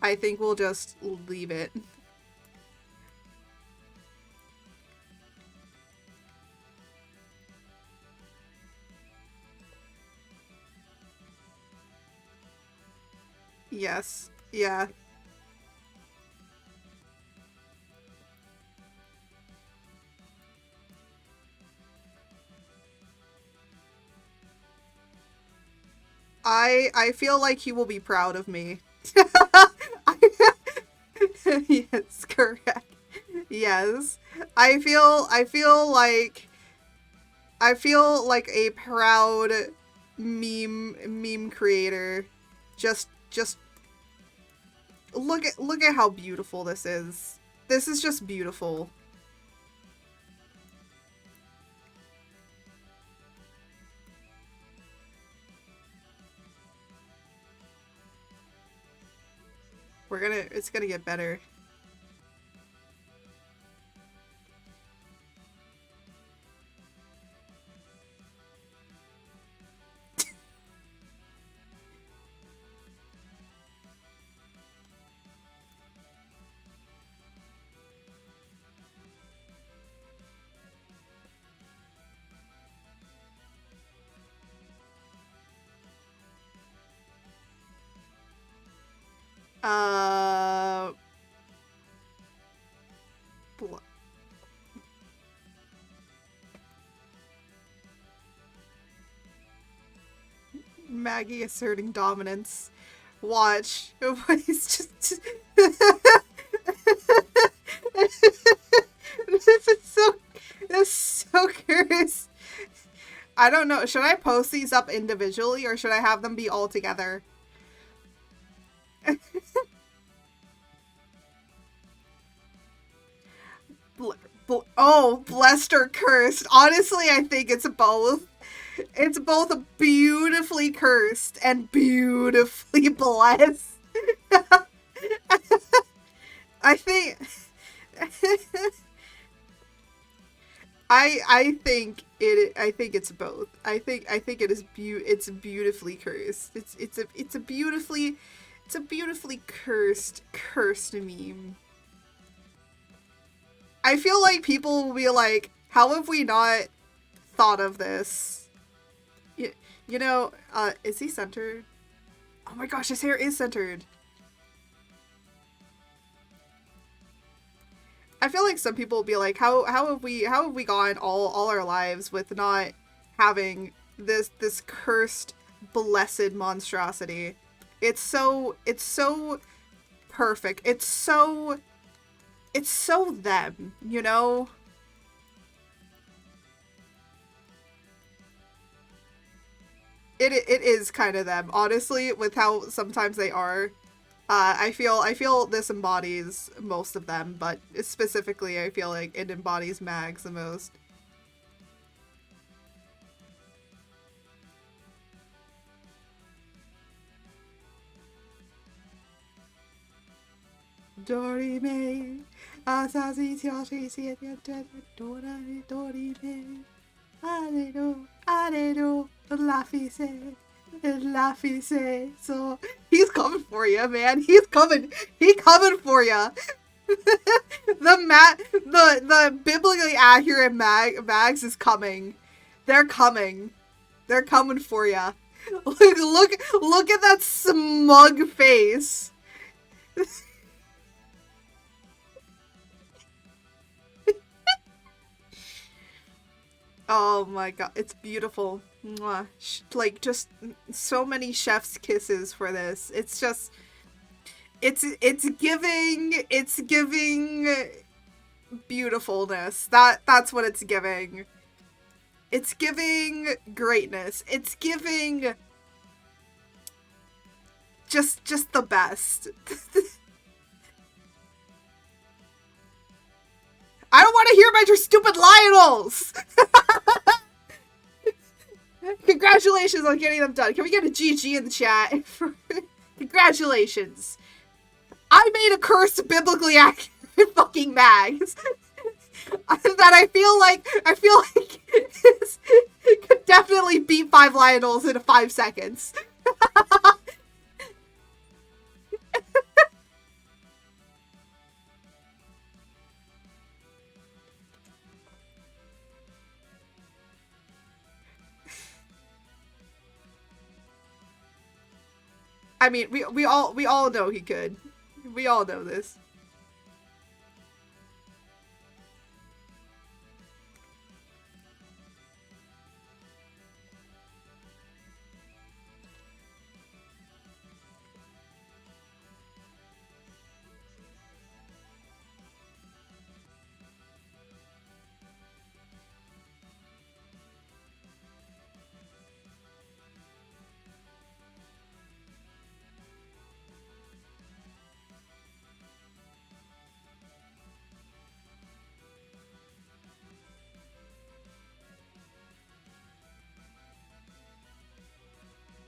I think we'll just leave it. Yes. Yeah. I feel like he will be proud of me. Yes, correct. Yes. I feel like a proud meme creator. Just look at how beautiful this is. This is just beautiful. It's gonna get better. Uh, bl- Maggie asserting dominance. Watch. He's just. This is so. This is so curious. I don't know. Should I post these up individually or should I have them be all together? Bl- blessed or cursed. Honestly, I think it's both. It's both beautifully cursed and beautifully blessed. I think I think it's both. I think it is it's beautifully cursed. It's a beautifully cursed meme. I feel like people will be like, how have we not thought of this? You, you know, is he centered? Oh my gosh, his hair is centered. I feel like some people will be like, how have we gone all our lives with not having this cursed blessed monstrosity? It's so perfect. It's so them, you know? It is kind of them, honestly, with how sometimes they are. I feel this embodies most of them, but specifically I feel like it embodies Mags the most. Dorime, asazi tiashi siete dorari dorime, aredo, aredo, laffy say. So he's coming for you, man. He's coming. He coming for you. The biblically accurate Mags is coming. They're coming. They're coming for you. Look at that smug face. Oh my god, it's beautiful. Mwah. Like just so many chef's kisses for this. It's just it's giving beautifulness. That's what it's giving. It's giving greatness. It's giving just the best. I don't want to hear about your stupid Lionels. Congratulations on getting them done. Can we get a GG in the chat? Congratulations. I made a cursed biblically accurate fucking Mags that I feel like could definitely beat 5 Lionels in 5 seconds. I mean, we all know he could. We all know this.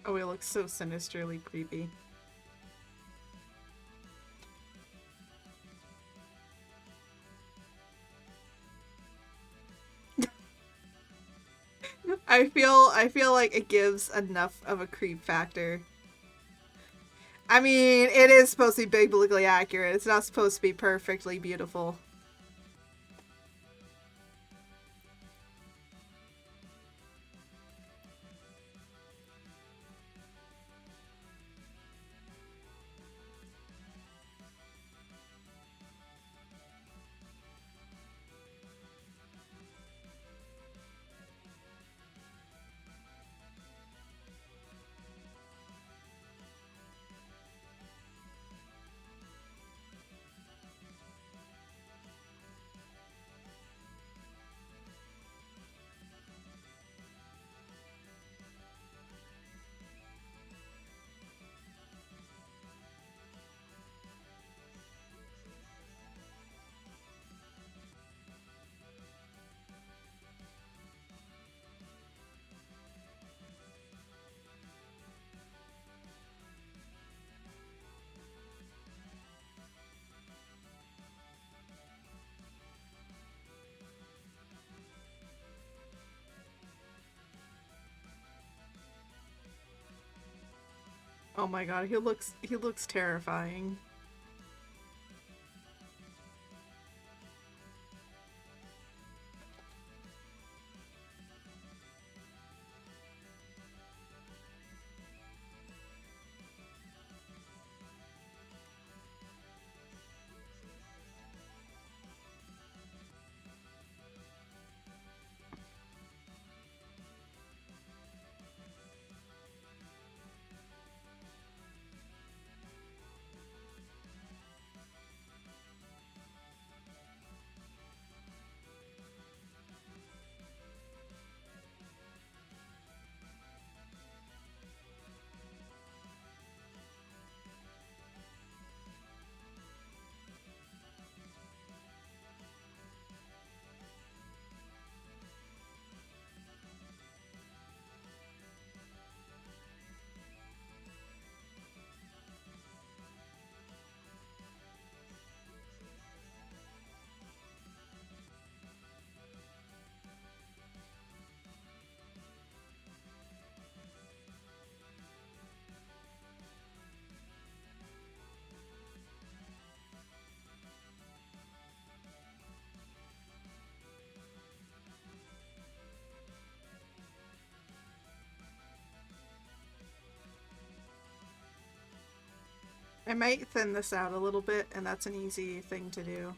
Oh, he looks so sinisterly creepy. I feel like it gives enough of a creep factor. I mean, it is supposed to be biblically accurate. It's not supposed to be perfectly beautiful. Oh my god, he looks terrifying. I might thin this out a little bit, and that's an easy thing to do.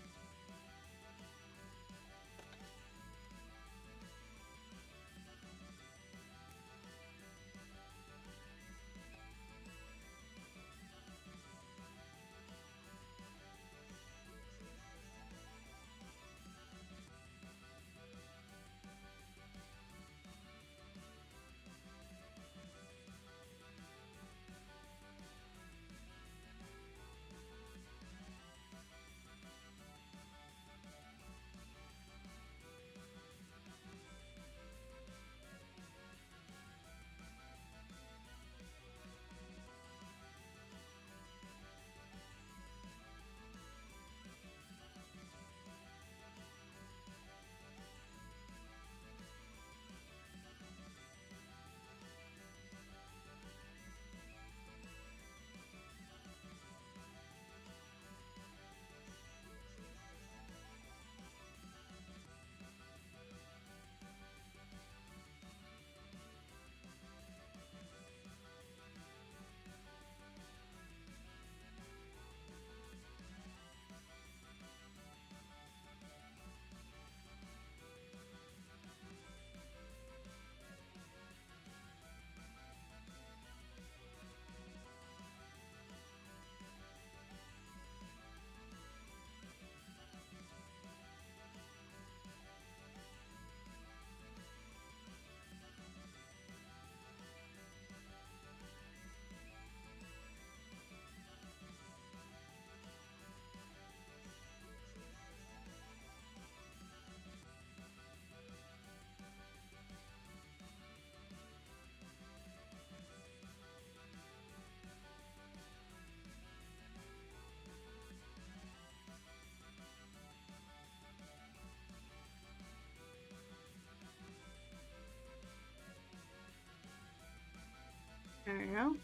go.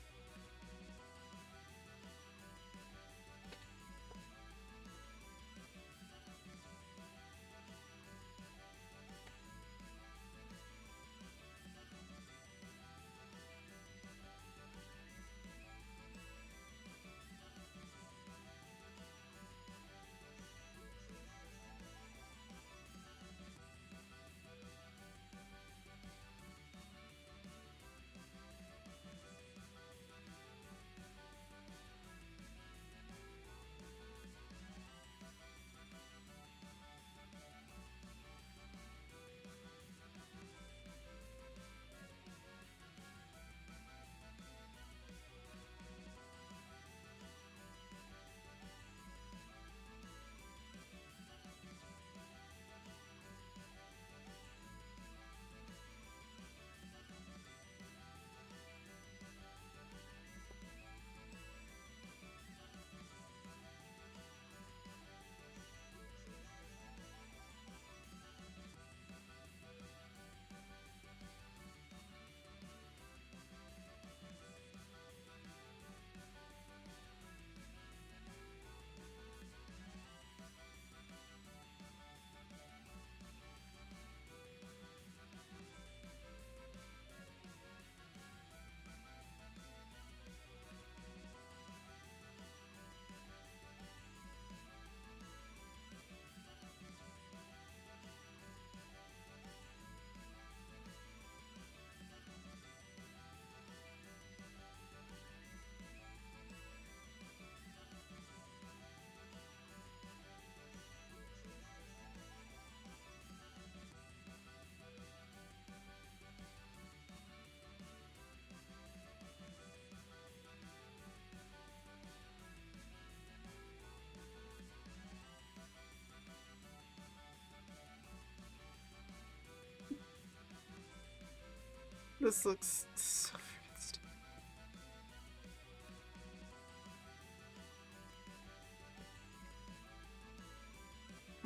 This looks so freaking stupid.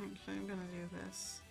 Actually, I'm gonna do this.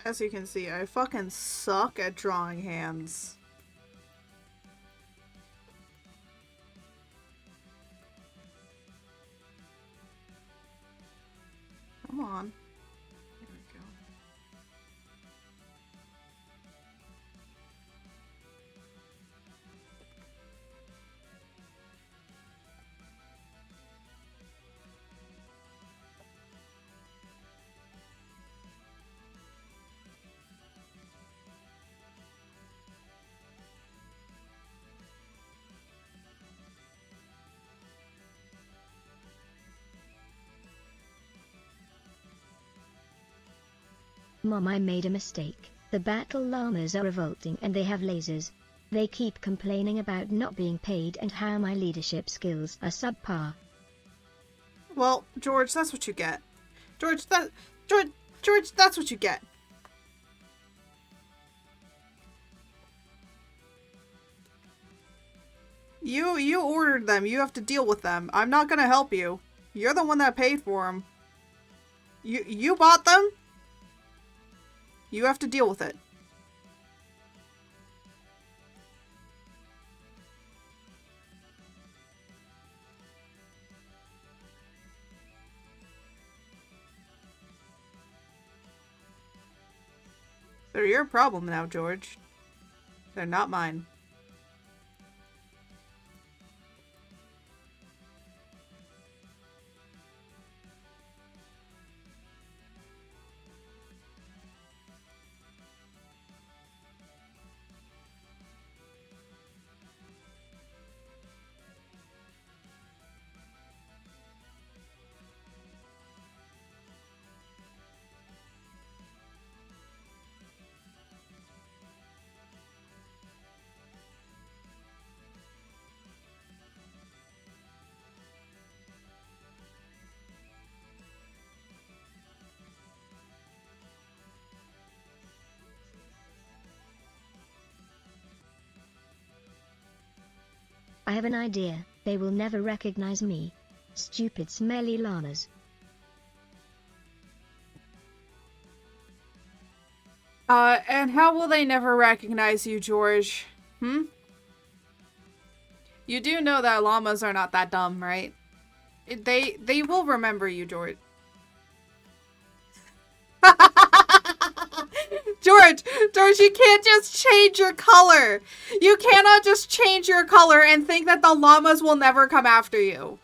As you can see, I fucking suck at drawing hands. Come on. There we go. Mom, I made a mistake. The battle llamas are revolting and they have lasers. They keep complaining about not being paid and how my leadership skills are subpar. Well, George, that's what you get. George, that's what you get. You ordered them. You have to deal with them. I'm not gonna help you. You're the one that paid for them. You bought them? You have to deal with it. They're your problem now, George. They're not mine. I have an idea. They will never recognize me. Stupid smelly llamas. And how will they never recognize you, George? You do know that llamas are not that dumb, right? They will remember you, George. George, you can't just change your color. You cannot just change your color and think that the llamas will never come after you.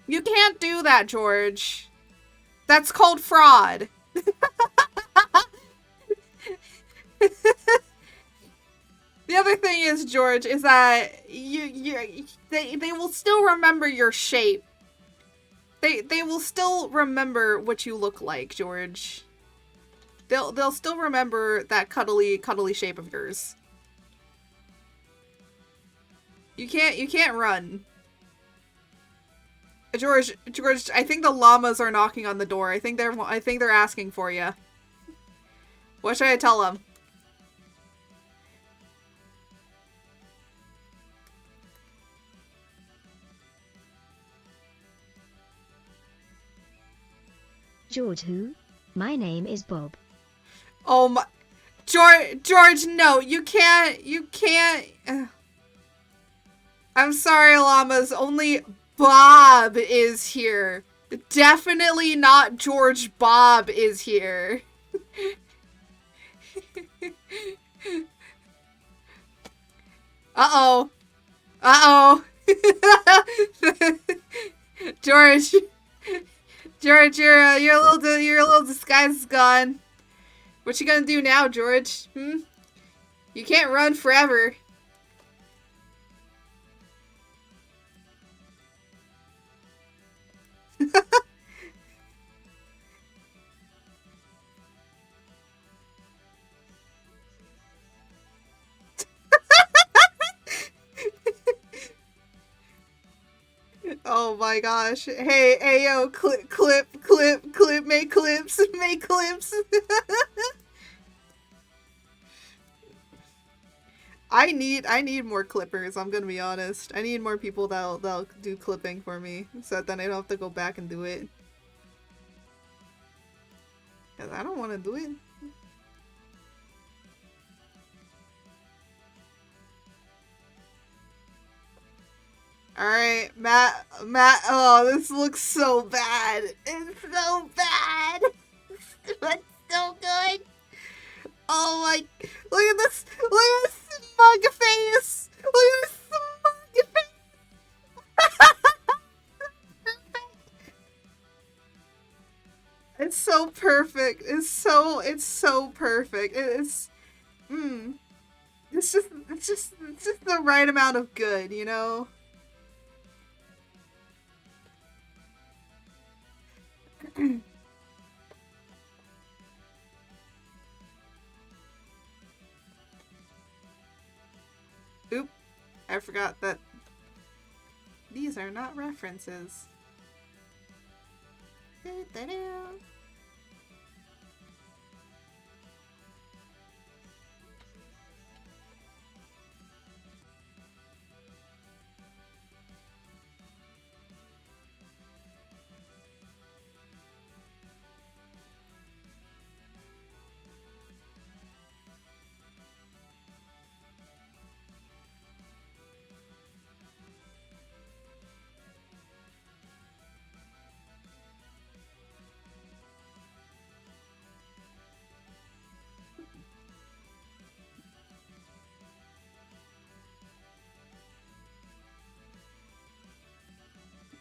You can't do that, George. That's called fraud. The other thing is, George, is that they will still remember your shape. They will still remember what you look like, George. They'll still remember that cuddly shape of yours. You can't run. George, I think the llamas are knocking on the door. I think they're asking for you. What should I tell them? George who? My name is Bob. Oh my... George, no, you can't... I'm sorry, llamas, only Bob is here. Definitely not George. Bob is here. Uh-oh. George, your little disguise is gone. What you gonna do now, George? You can't run forever. Oh my gosh. Hey, yo, clip, make clips. I need more clippers, I'm gonna be honest. I need more people that'll do clipping for me, so that then I don't have to go back and do it. Cause I don't want to do it. Alright, Matt, oh, this looks so bad. It's so bad. It's so good. Oh my, look at this smug face. Look at this smug face. It's so perfect. It's so perfect. It's just the right amount of good, you know? Oop, I forgot that these are not references.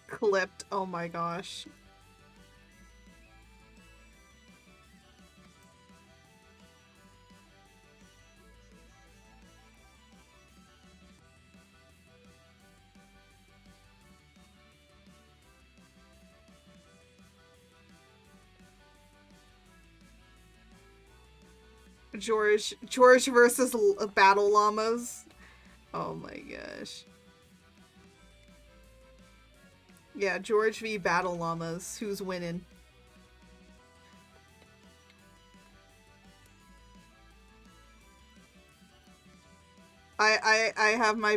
Clipped, oh my gosh. George versus battle llamas. Oh my gosh. Yeah, George v battle llamas. Who's winning? I have my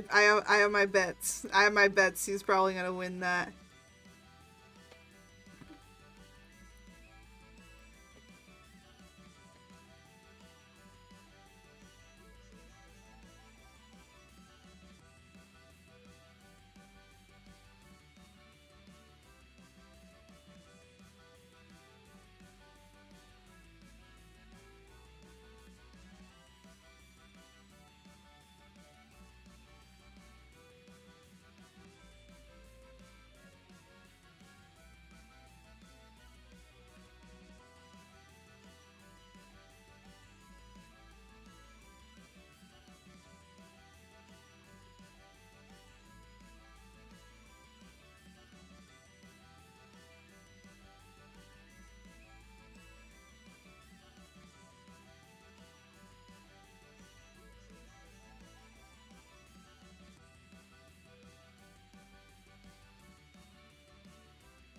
bets. I have my bets. He's probably gonna win that.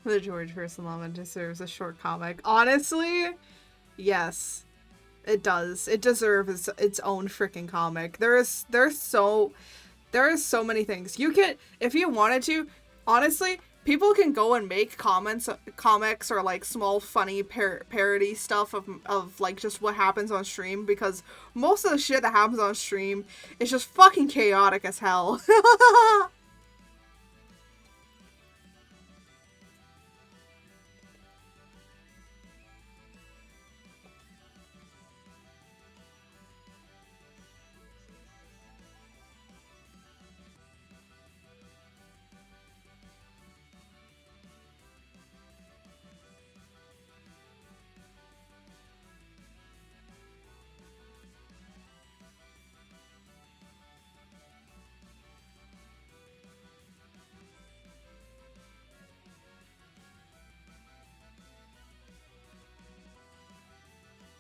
The George versus llama deserves a short comic. Honestly, yes. It does. It deserves its own freaking comic. There's so many things. You can, if you wanted to, honestly, people can go and make comics or like small funny parody stuff of like just what happens on stream, because most of the shit that happens on stream is just fucking chaotic as hell.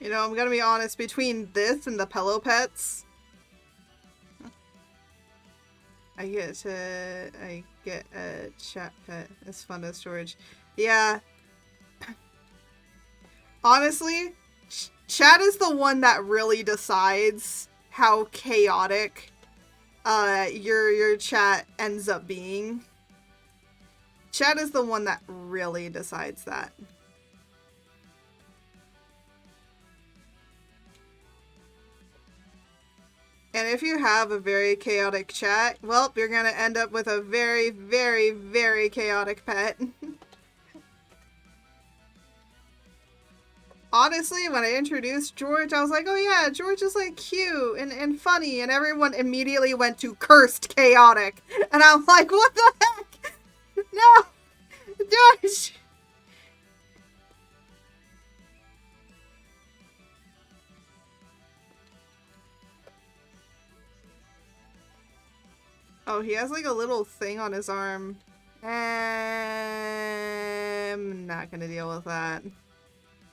You know, I'm gonna be honest, between this and the Pillow Pets, I get a chat pet as fun as storage. Yeah. Honestly, chat is the one that really decides how chaotic your chat ends up being. Chat is the one that really decides that. And if you have a very chaotic chat, well, you're gonna end up with a very, very, very chaotic pet. Honestly, when I introduced George, I was like, oh yeah, George is like cute and funny, and everyone immediately went to cursed chaotic. And I'm like, what the heck? No! George! Oh, he has like a little thing on his arm. I'm not gonna deal with that.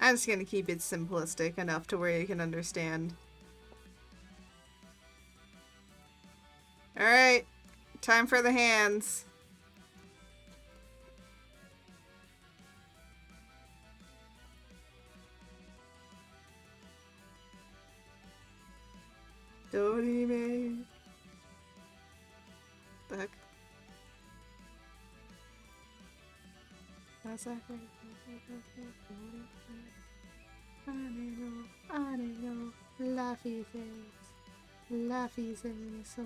I'm just gonna keep it simplistic enough to where you can understand. Alright, time for the hands. Dorime. The heck? Anelo, Laffy face, Laffy so.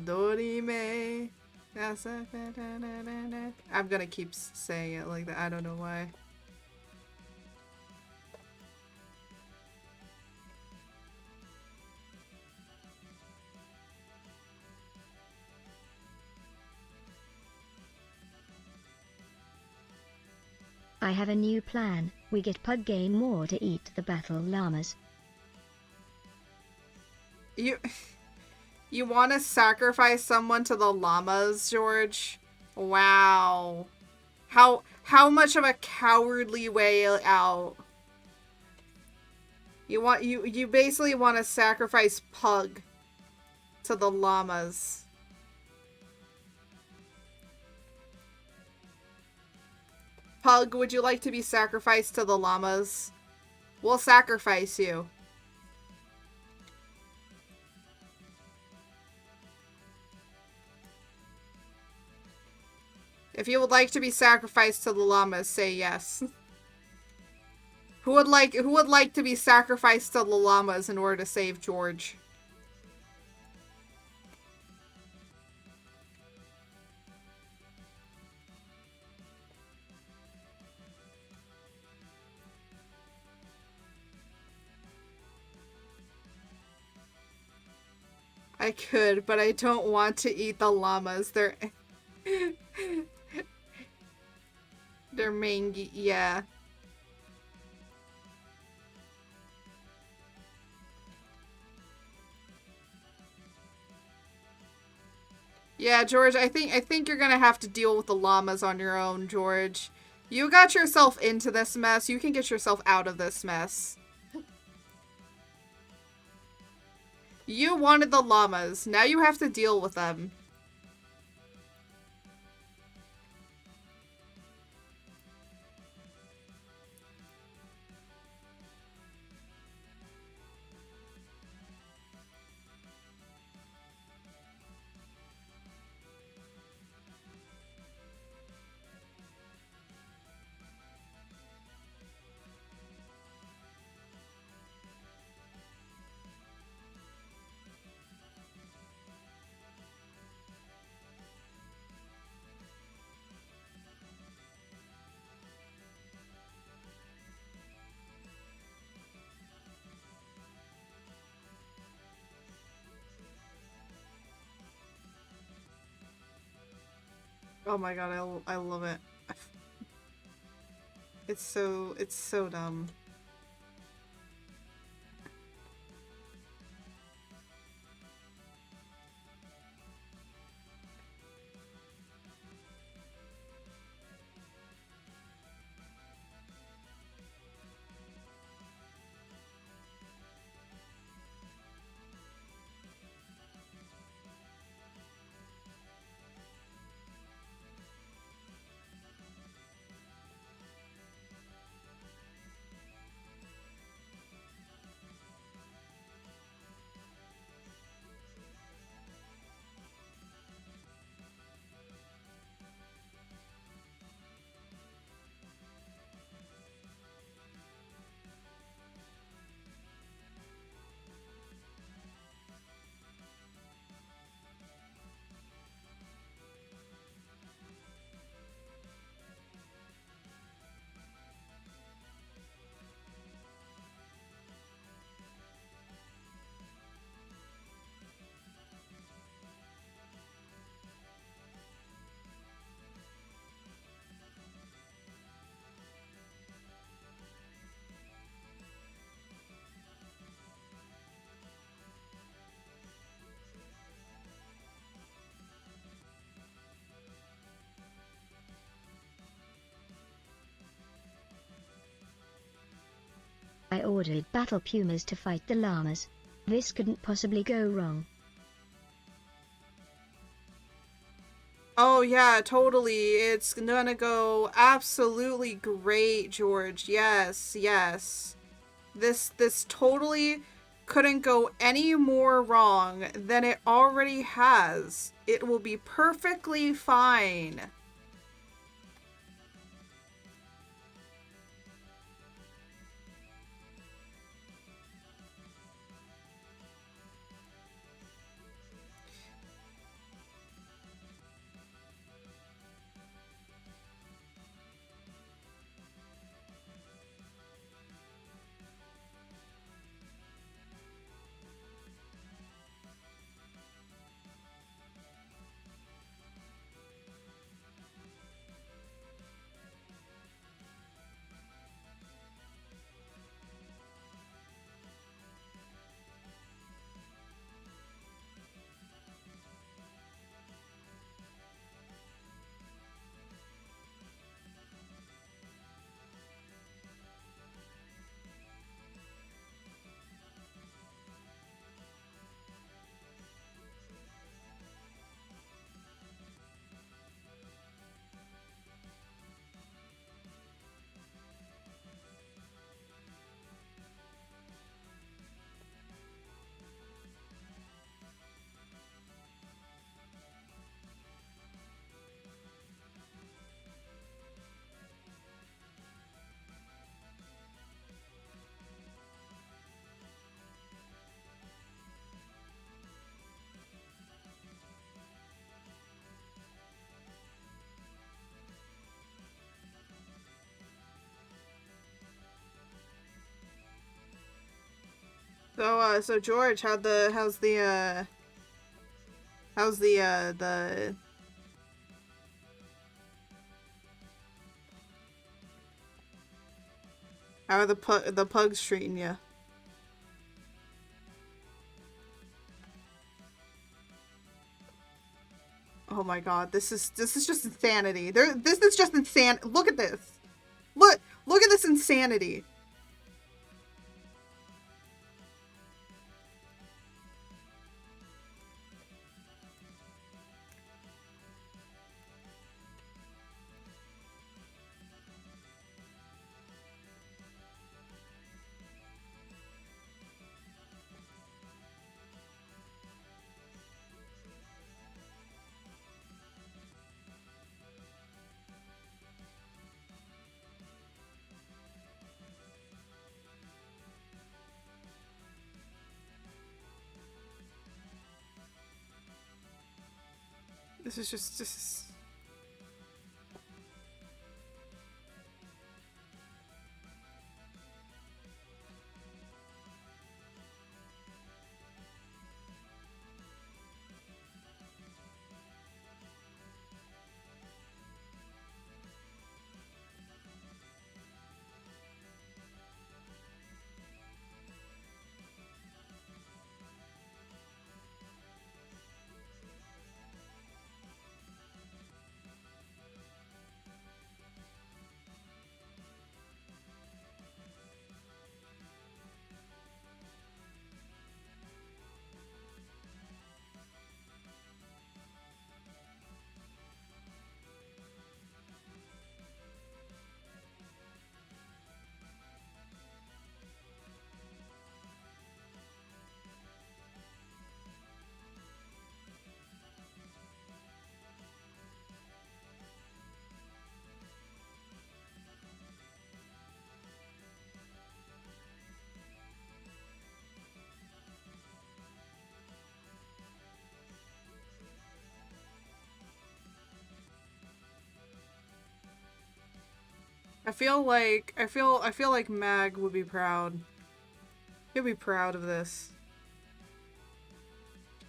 Dorime. I'm gonna keep saying it like that. I don't know why. I have a new plan. We get Pug Game more to eat the battle llamas. You want to sacrifice someone to the llamas, George? Wow. How much of a cowardly way out? You basically want to sacrifice Pug to the llamas. Pug, would you like to be sacrificed to the llamas? We'll sacrifice you. If you would like to be sacrificed to the llamas, say yes. Who would like to be sacrificed to the llamas in order to save George? I could, but I don't want to eat the llamas. They're mangy, yeah. Yeah, George, I think you're gonna have to deal with the llamas on your own, George. You got yourself into this mess. You can get yourself out of this mess. You wanted the llamas. Now you have to deal with them. Oh my god, I love it. It's so dumb. I ordered battle pumas to fight the llamas. This couldn't possibly go wrong. Oh yeah, totally. It's gonna go absolutely great, George. Yes, yes. This totally couldn't go any more wrong than it already has. It will be perfectly fine. So George, how's the how are the pugs treating you? Oh my god, this is just insanity. This is just insane. Look at this. Look at this insanity. This is just I feel like Mag would be proud. He'd be proud of this.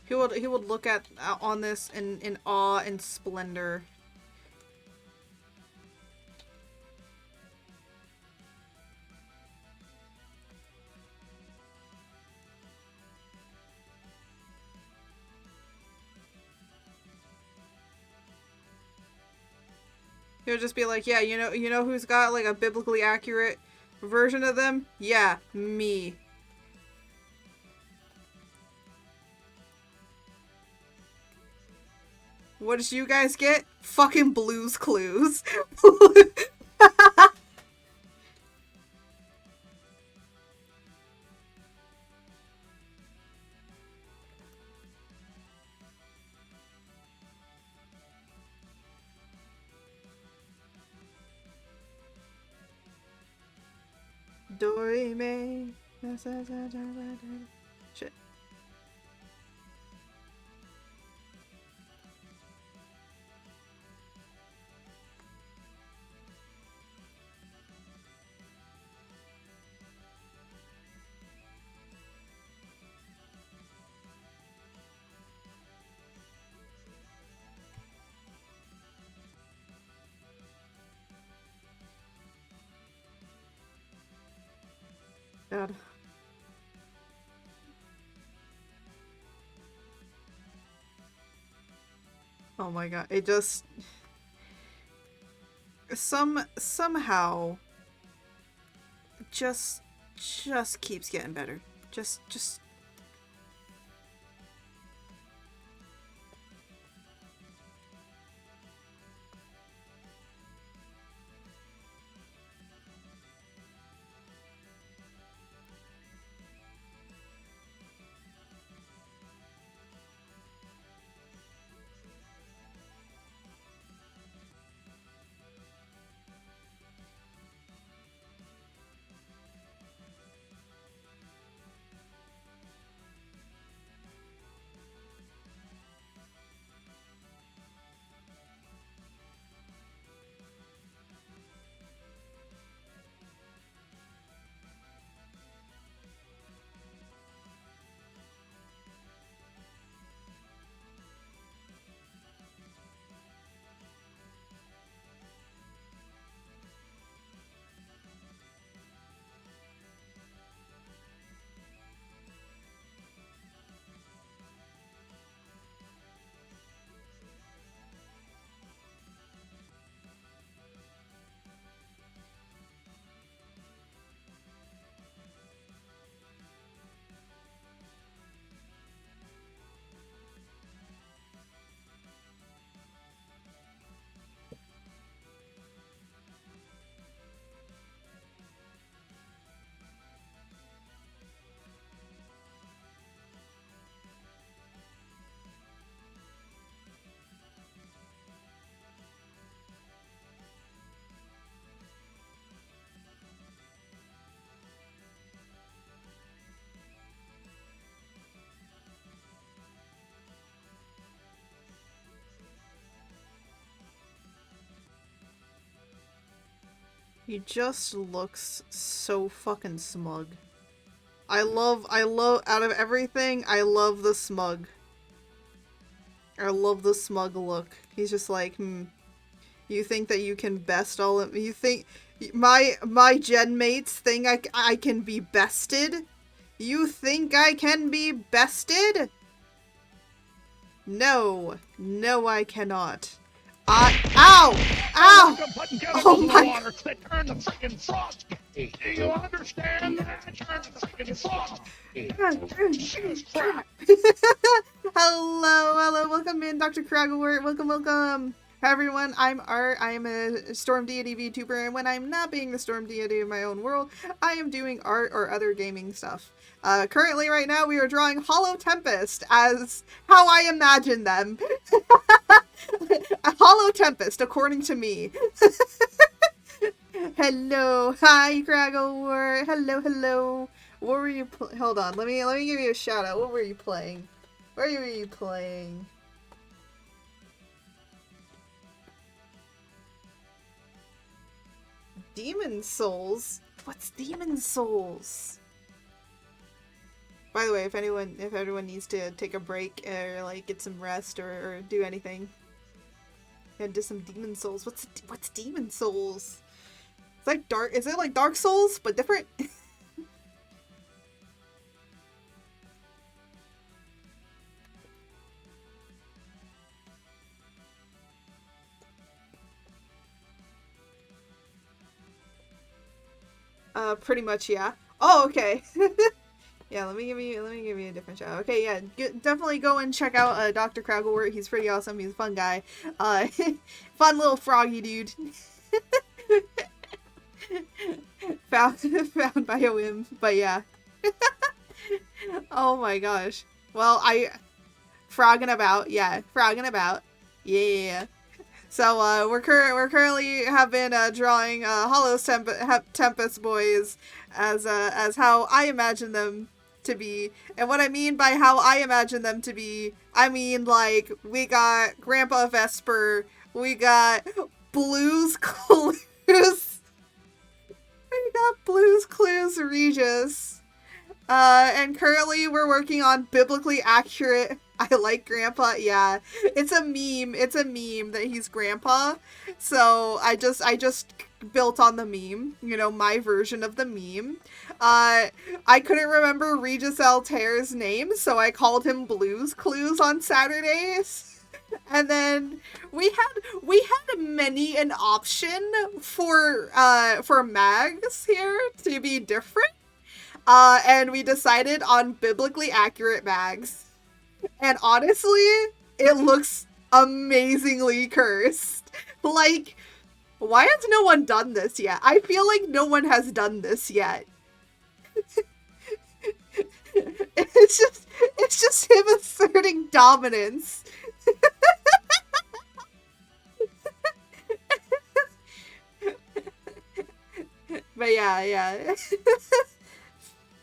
He would look at on this in awe and splendor. He'll just be like, yeah, you know who's got like a biblically accurate version of them? Yeah, me. What did you guys get? Fucking Blue's Clues. Dorime. Shit. God. Oh my god. It just somehow just keeps getting better. Just he just looks so fucking smug. I love out of everything, I love the smug. I love the smug look. He's just like, you think that you can best all of you think my gen mates think I can be bested? You think I can be bested? No. No, I cannot. Ow! Ow! Oh my god. Turn the freaking frost. Do you understand that? Turn the freaking frost. Hello, welcome in, Dr. Kragelwort. Welcome. Hi everyone, I'm Art. I am a Storm Deity VTuber, and when I'm not being the Storm Deity of my own world, I am doing art or other gaming stuff. Currently, right now, we are drawing Holo Tempest as how I imagine them. A Holo Tempest, according to me. Hello, hi Kragelwort. Hello. What were you? Hold on, let me give you a shout out. What were you playing? Where were you playing? Demon Souls? What's Demon Souls? By the way, if everyone needs to take a break or like get some rest or do anything, and do some Demon Souls. What's Demon Souls? It's like dark. Is it like Dark Souls but different? Pretty much, yeah. Oh, okay. Yeah, let me give you a different shout. Okay, yeah, definitely go and check out Dr. Kragelwort. He's pretty awesome. He's a fun guy. Fun little froggy dude. found by a whim, but yeah. Oh my gosh. Well, frogging about, yeah, frogging about, yeah. So we're currently have been drawing Holo Tempus boys as how I imagine them to be, and what I mean by how I imagine them to be, I mean like we got Grandpa Vesper, we got Blues Clues, we got Blues Clues Regis, and currently we're working on biblically accurate I like Grandpa. Yeah, it's a meme. It's a meme that he's Grandpa. So I just built on the meme. You know, my version of the meme. I couldn't remember Regis Altair's name, so I called him Blues Clues on Saturdays. And then we had many an option for mags here to be different. And we decided on biblically accurate mags. And honestly, it looks amazingly cursed. Like, why has no one done this yet? I feel like no one has done this yet. It's just him asserting dominance. But yeah.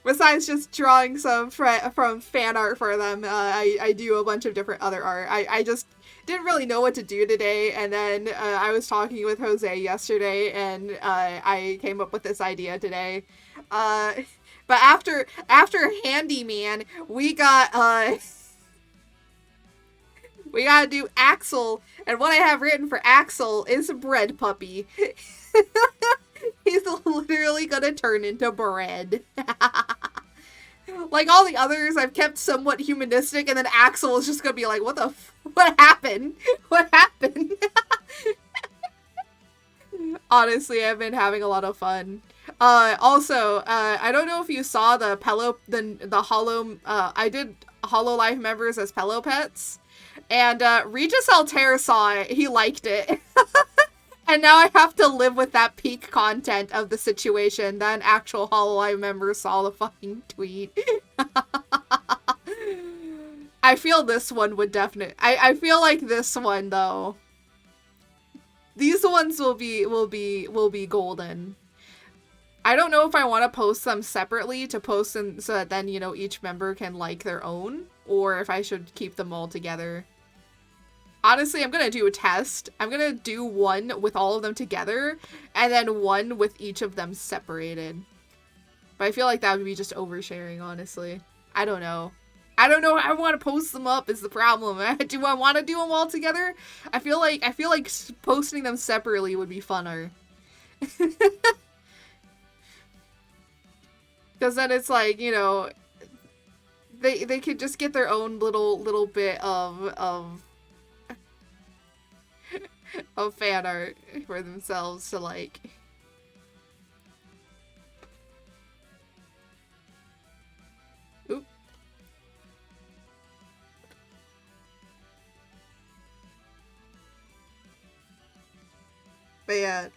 Besides just drawing some from fan art for them, I do a bunch of different other art. I just didn't really know what to do today, and then I was talking with Jose yesterday, and I came up with this idea today. But after Handyman, we gotta do Axel, and what I have written for Axel is Bread Puppy. He's literally gonna turn into bread. Like all the others, I've kept somewhat humanistic, and then Axel is just gonna be like, what happened? What happened? Honestly, I've been having a lot of fun. Also, I don't know if you saw the Holo, I did Holo Life members as Pillow Pets, and Regis Altair saw it, he liked it. And now I have to live with that peak content of the situation that an actual Hololive member saw the fucking tweet. I feel this one would definitely... I feel like this one, though. These ones will be golden. I don't know if I want to post them separately to post them so that then, you know, each member can like their own, or if I should keep them all together. Honestly, I'm gonna do a test. I'm gonna do one with all of them together, and then one with each of them separated. But I feel like that would be just oversharing, honestly. I don't know. I don't know how I want to post them up is the problem. Do I want to do them all together? I feel like posting them separately would be funner. Because then it's like, you know, they could just get their own little bit of fan art for themselves to like. Oop. But yeah,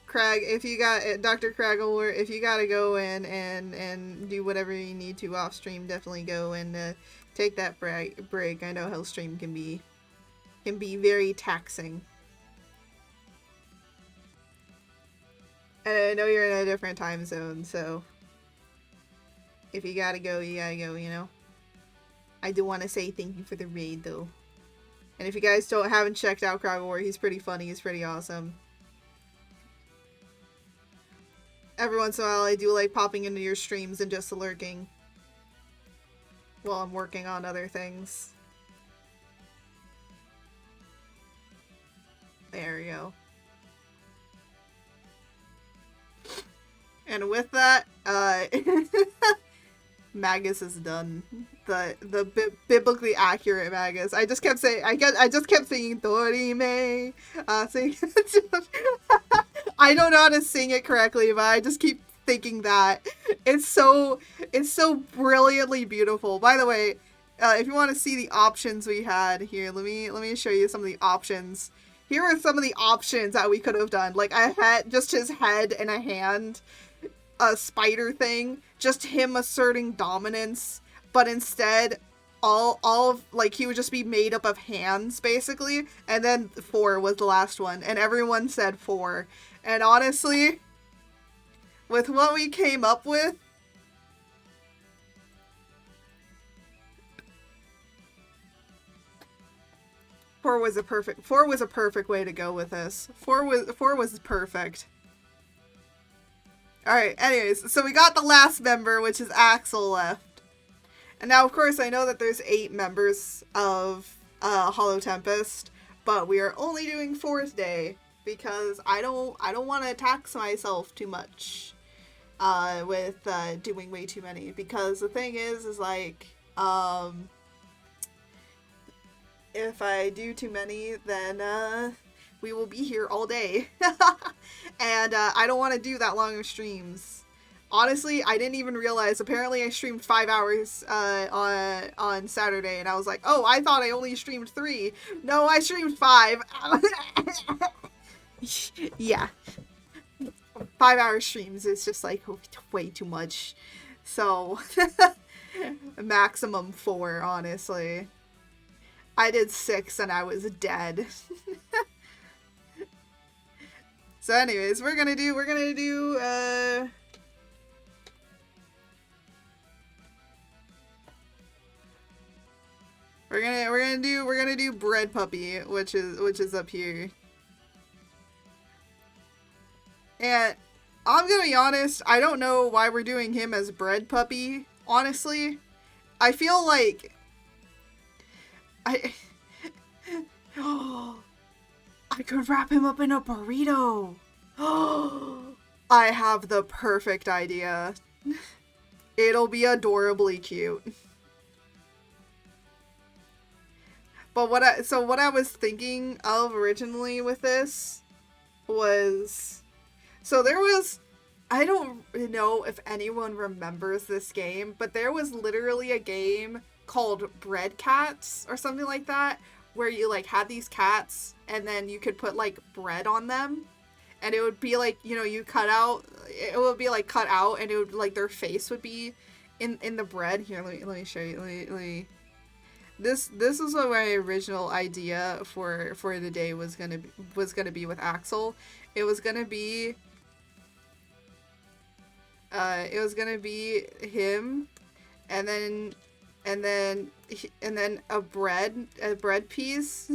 Crag, if you got Dr. Craggle, if you gotta go in and do whatever you need to off stream, definitely go and take that break. I know how stream can be very taxing. And I know you're in a different time zone, so if you gotta go, you gotta go, you know? I do want to say thank you for the raid, though. And if you guys haven't checked out Crowd War, he's pretty funny, he's pretty awesome. Every once in a while, I do like popping into your streams and just lurking while I'm working on other things. There we go. And with that, Magus is done. The biblically accurate Magus. I just kept saying Dorime. I don't know how to sing it correctly, but I just keep thinking that it's so brilliantly beautiful. By the way, if you want to see the options we had here, let me show you some of the options. Here are some of the options that we could have done. Like I had just his head and a hand, a spider thing, just him asserting dominance, but instead all of like he would just be made up of hands basically, and then 4 was the last one, and everyone said 4. And honestly, with what we came up with, four was a perfect way to go with this. Four was perfect. Alright, anyways, so we got the last member, which is Axel, left. And now, of course, I know that there's 8 members of Holo Tempus, but we are only doing 4 today because I don't want to tax myself too much with doing way too many. Because the thing is like, if I do too many, then we will be here all day. And I don't want to do that long of streams. Honestly, I didn't even realize. Apparently, I streamed 5 hours on Saturday, and I was like, oh, I thought I only streamed 3. No, I streamed 5. Yeah. 5-hour streams is just like way too much. So, maximum 4, honestly. I did 6 and I was dead. So anyways, we're gonna do Bread Puppy, which is up here. And I'm gonna be honest, I don't know why we're doing him as Bread Puppy, honestly. I feel like I could wrap him up in a burrito. I have the perfect idea. It'll be adorably cute. But what I was thinking of originally with this was, so there was, I don't know if anyone remembers this game, but there was literally a game called Bread Cats or something like that, where you like had these cats and then you could put like bread on them, and it would be like, you know, you cut out, it would be like cut out, and it would like their face would be in the bread. Here, let me show you. Let me. This is what my original idea for the day was gonna be with Axel. It was gonna be him, and then a bread piece.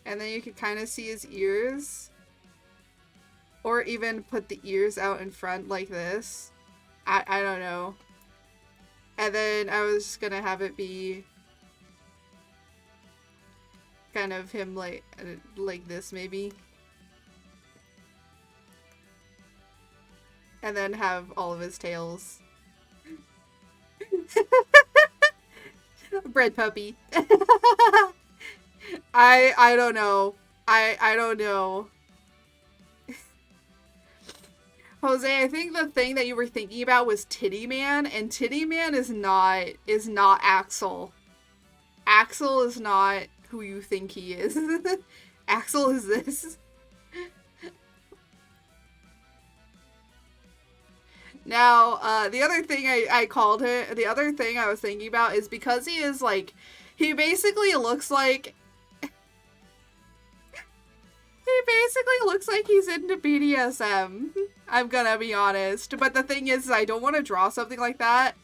And then you could kind of see his ears. Or even put the ears out in front like this. I don't know. And then I was just gonna have it be kind of him like this maybe. And then have all of his tails. Bread Puppy. I don't know. I don't know. Jose, I think the thing that you were thinking about was Titty Man, and Titty Man is not Axel. Axel is not who you think he is. Axel is this. Now, the other thing I called it, the other thing I was thinking about is because he is like, he basically looks like he's into BDSM. I'm gonna be honest. But the thing is, I don't want to draw something like that.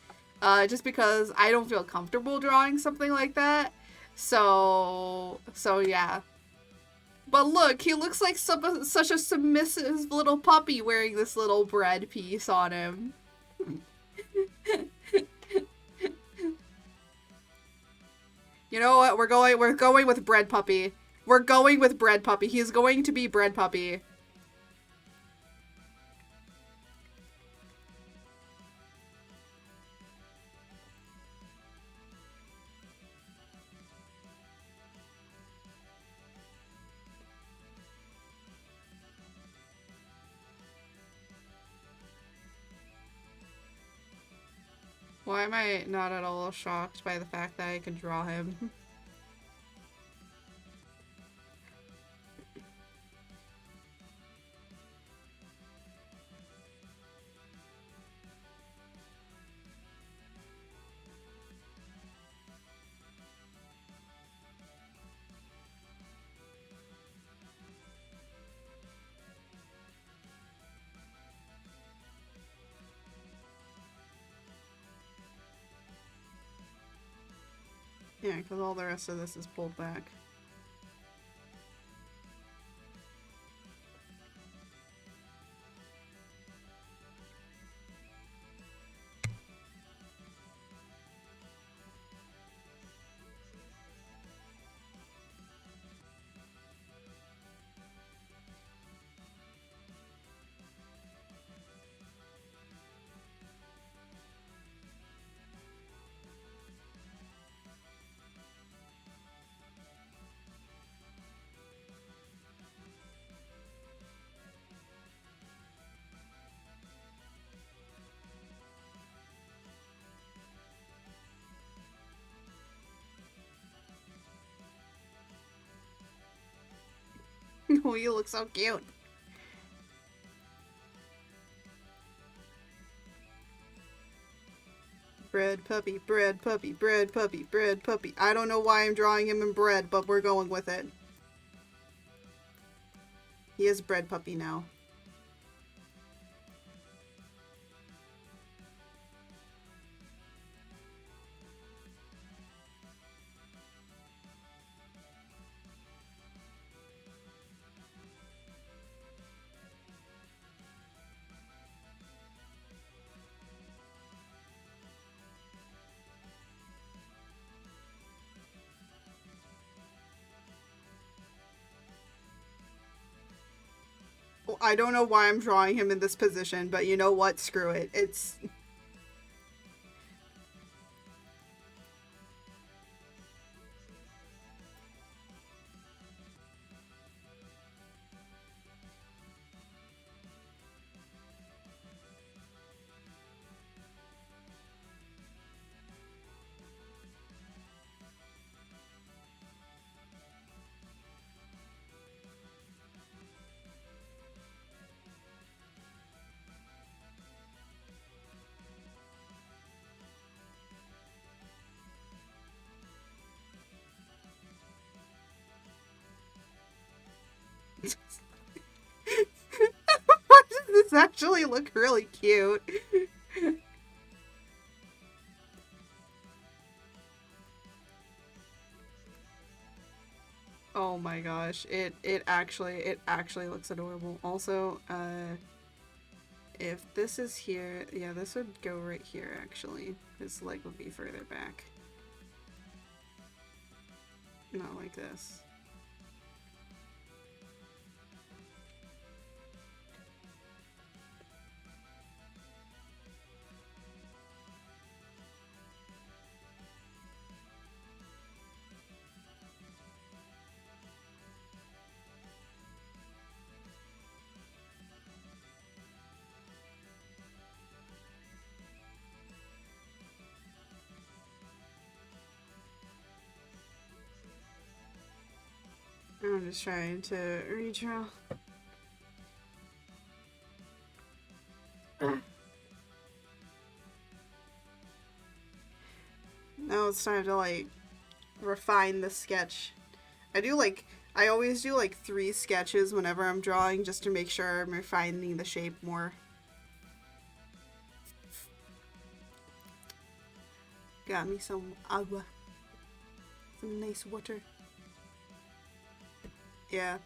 Just because I don't feel comfortable drawing something like that. So yeah. But look, he looks like such a submissive little puppy wearing this little bread piece on him. You know what? We're going with Bread Puppy. We're going with Bread Puppy. He's going to be Bread Puppy. Why am I not at all shocked by the fact that I can draw him? Yeah, because all the rest of this is pulled back. Oh, you look so cute. Bread puppy, bread puppy, bread puppy, bread puppy. I don't know why I'm drawing him in bread, but we're going with it. He is bread puppy now. I don't know why I'm drawing him in this position, but you know what? Screw it. It's... Why does this actually look really cute? Oh my gosh, it actually looks adorable. Also, if this is here, yeah, this would go right here actually. His leg would be further back. Not like this. I'm just trying to redraw. Now it's time to like refine the sketch. I always do like 3 sketches whenever I'm drawing just to make sure I'm refining the shape more. Got me some agua. Some nice water. Yeah.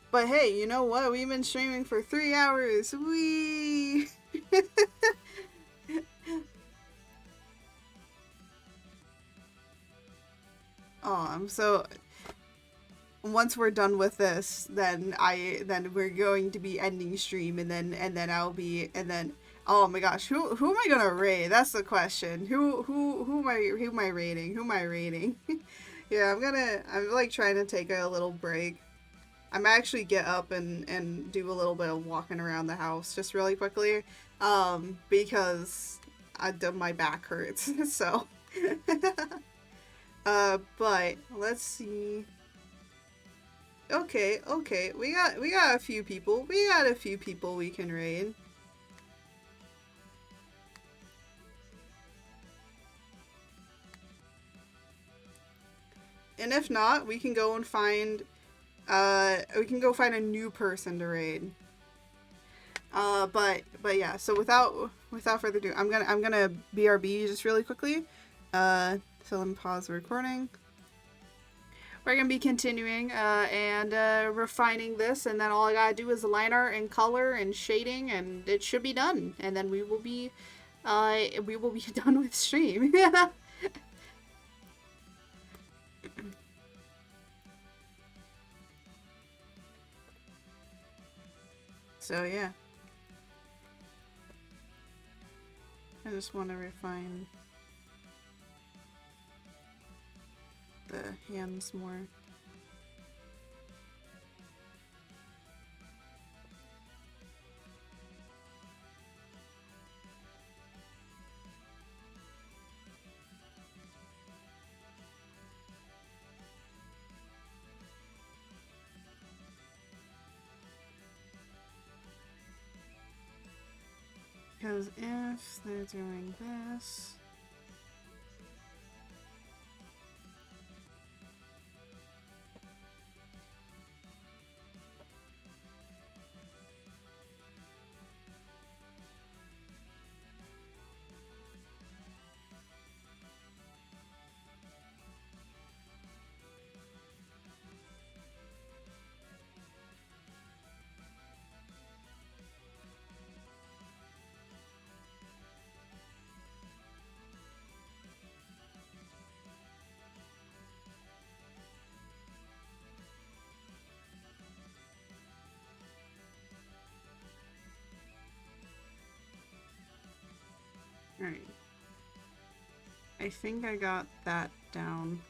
But hey, you know what? We've been streaming for 3 hours. Whee! So once we're done with this, then we're going to be ending stream, and then I'll be, and then oh my gosh, who am I gonna raid? That's the question. Who am I raiding? Who am I raiding? Yeah, I'm like trying to take a little break. I'm actually get up and do a little bit of walking around the house just really quickly, because my back hurts. So, but let's see. Okay, we got a few people. We got a few people we can raid. And if not, we can go and find a new person to raid. But yeah, so without further ado, I'm gonna BRB just really quickly. So let me pause the recording. We're gonna be continuing and refining this, and then all I gotta do is line art and color and shading, and it should be done. And then we will be done with stream. So yeah, I just want to refine the hands more. Because if they're doing this... Alright. I think I got that down.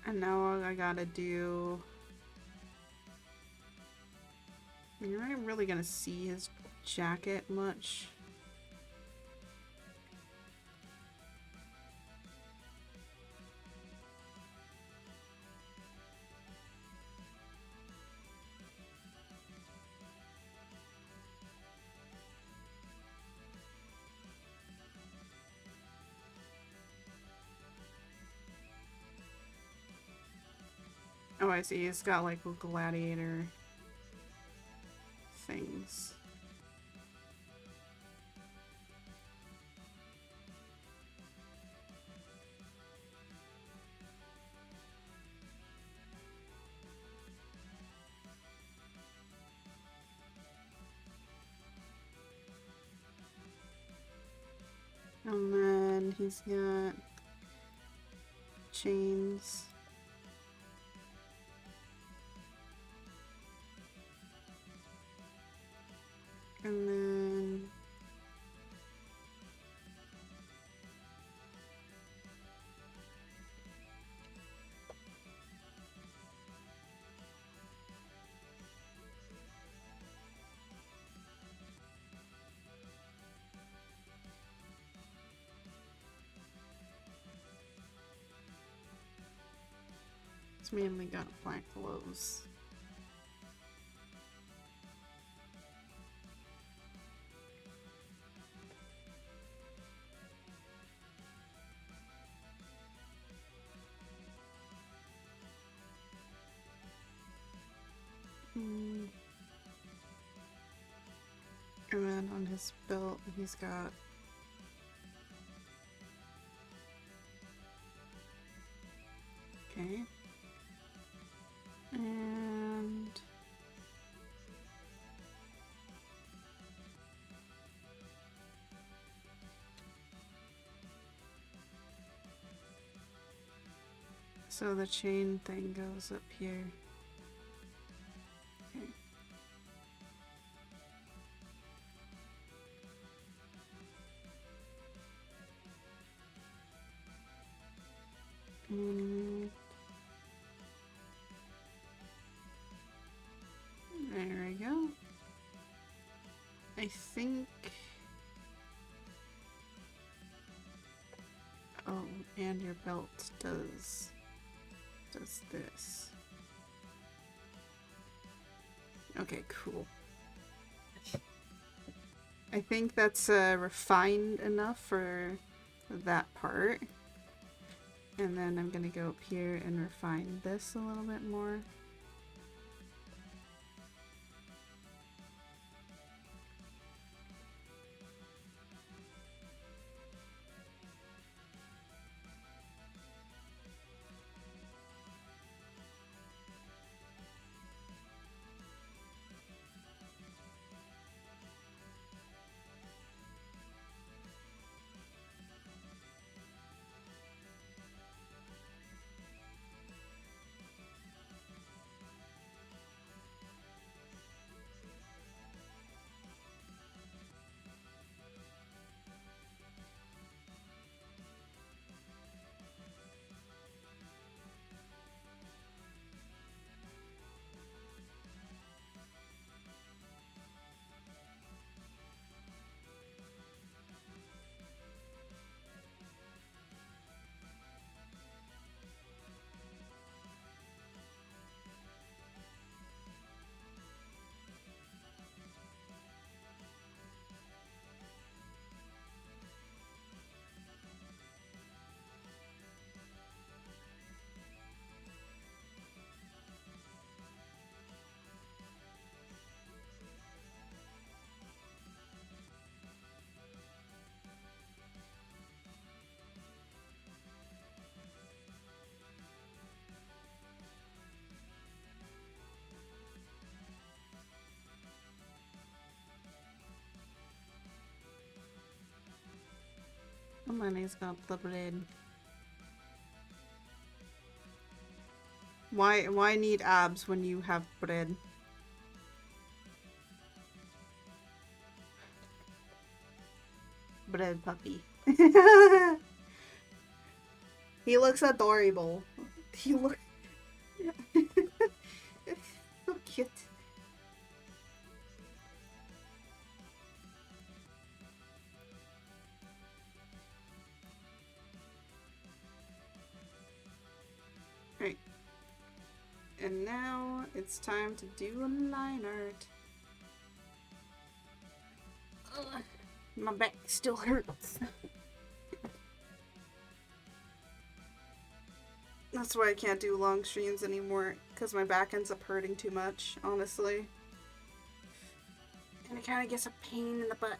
And now all I gotta do... You're not really gonna see his jacket much. Oh, I see. It's got like gladiator things. And then he's got chains. And then it's mainly got black clothes. And then on his belt, he's got okay. And so the chain thing goes up here. Okay. Mm. There we go. I think... Oh, and your belt does this. Okay, cool. I think that's refined enough for that part. And then I'm gonna go up here and refine this a little bit more. Come on, he's got the bread. Why need abs when you have bread? Bread puppy. He looks adorable. He look so cute. Right. And now it's time to do a line art. Ugh, my back still hurts. That's why I can't do long streams anymore, because my back ends up hurting too much, honestly. And it kind of gets a pain in the butt.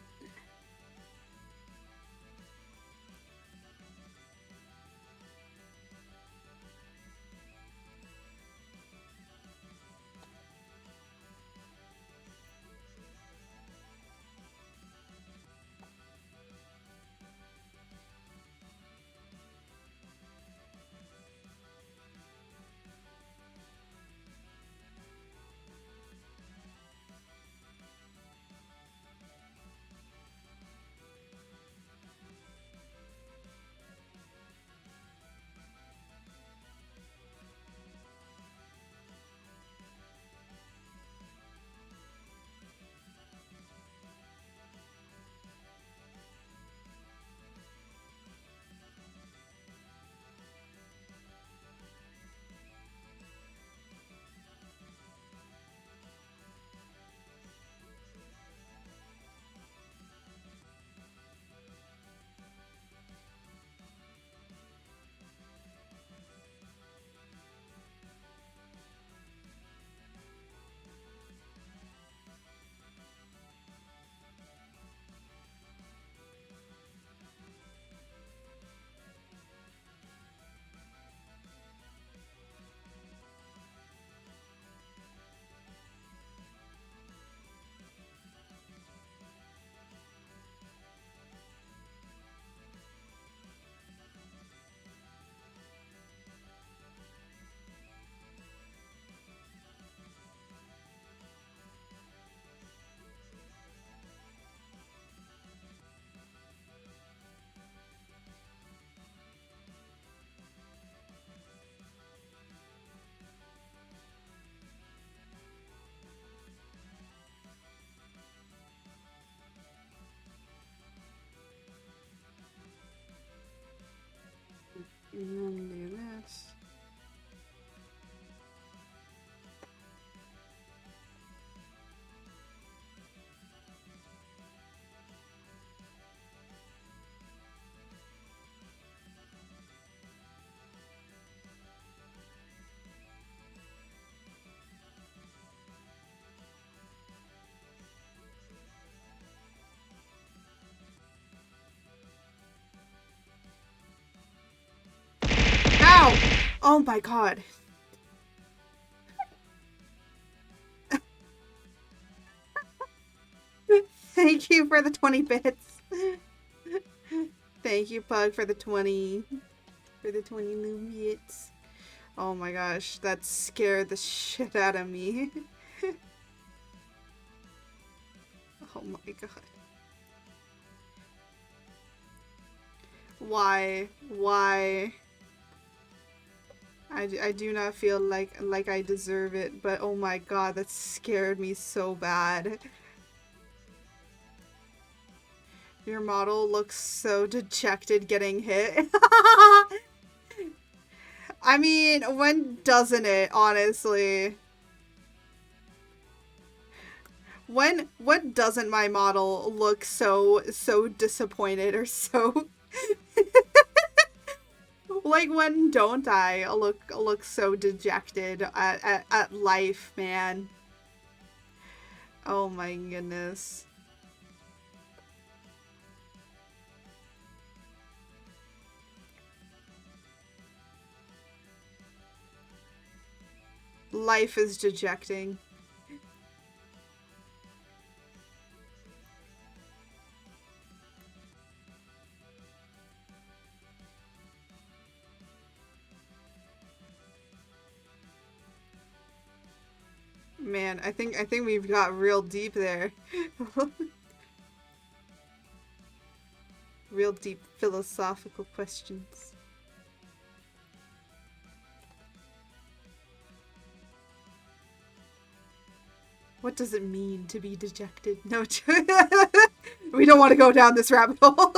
Do this. Ow! Oh my god. Thank you for the 20 bits. Thank you, Pug, for the 20. For the 20 new bits. Oh my gosh, that scared the shit out of me. Oh my god. Why? Why? I do not feel like I deserve it, but oh my god, that scared me so bad. Your model looks so dejected getting hit. I mean, when doesn't it, honestly? When doesn't my model look so disappointed or so like when don't I look so dejected at life, man? Oh my goodness. Life is dejecting. Man, I think we've got real deep there. Real deep philosophical questions. What does it mean to be dejected? No, we don't want to go down this rabbit hole.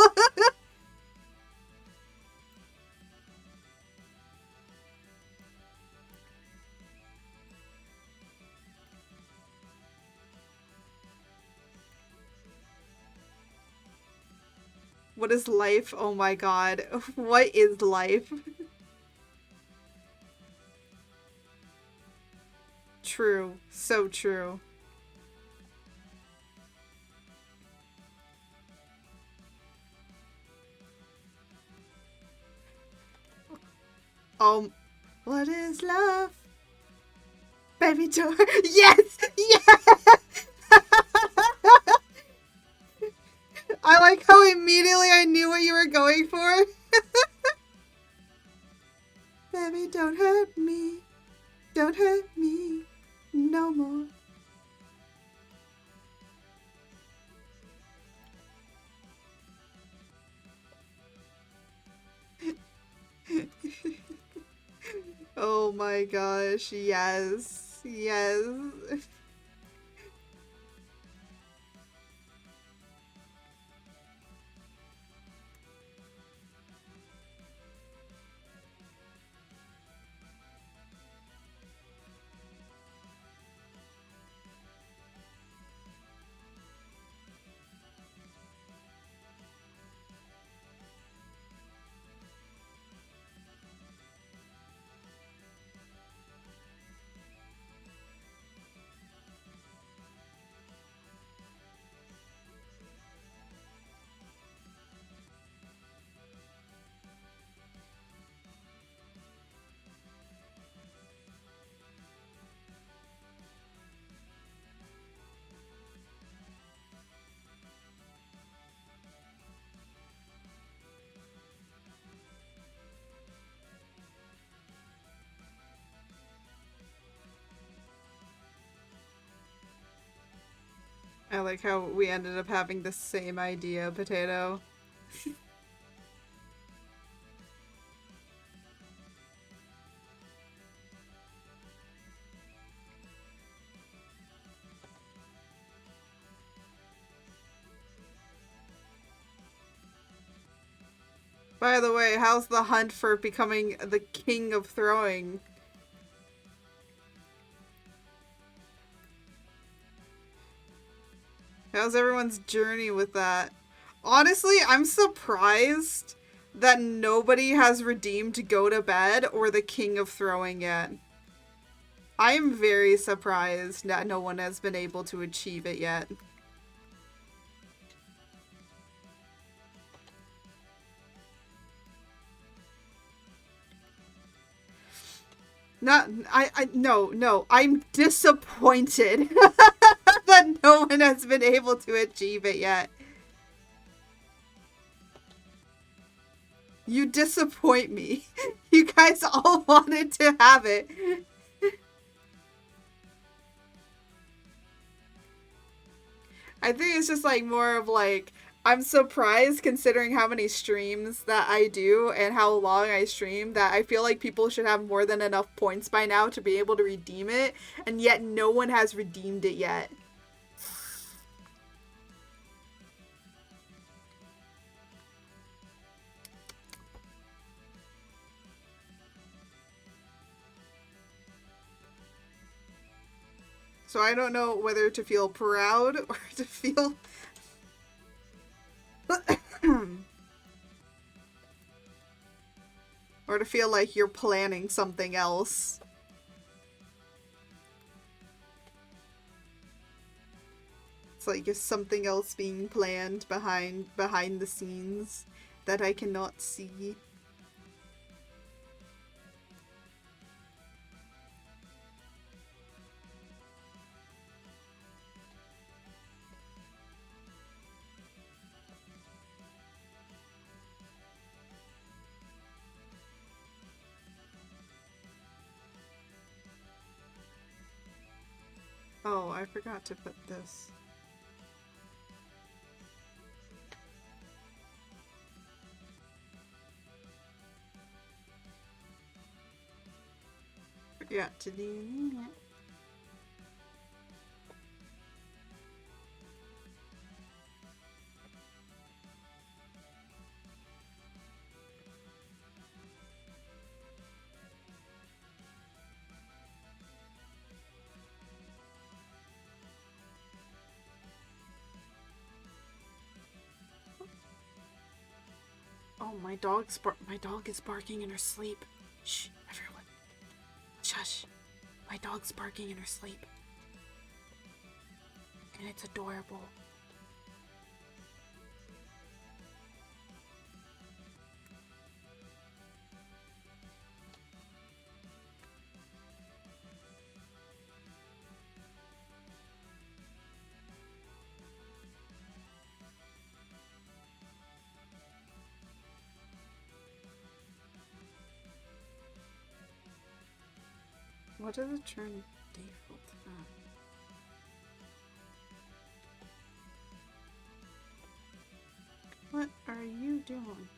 What is life? Oh my god. What is life? True. So true. What is love? Baby door. Yes! Yes! I like how immediately I knew what you were going for. Baby, don't hurt me. Don't hurt me no more. Oh my gosh, yes. Yes. I like how we ended up having the same idea, Potato. By the way, how's the hunt for becoming the king of throwing? How's everyone's journey with that? Honestly, I'm surprised that nobody has redeemed Go to Bed or the King of Throwing yet. I am very surprised that no one has been able to achieve it yet. No, I'm disappointed that no one has been able to achieve it yet. You disappoint me. You guys all wanted to have it. I think it's just like more of like, I'm surprised considering how many streams that I do and how long I stream that I feel like people should have more than enough points by now to be able to redeem it, and yet no one has redeemed it yet. So I don't know whether to feel proud or to feel... or to feel like you're planning something else. It's like there's something else being planned behind the scenes that I cannot see. Oh, I forgot to put this. Forgot to do that. Oh, my dog is barking in her sleep. Shh, everyone. Shush. My dog's barking in her sleep. And it's adorable. What does it turn default to that? What are you doing?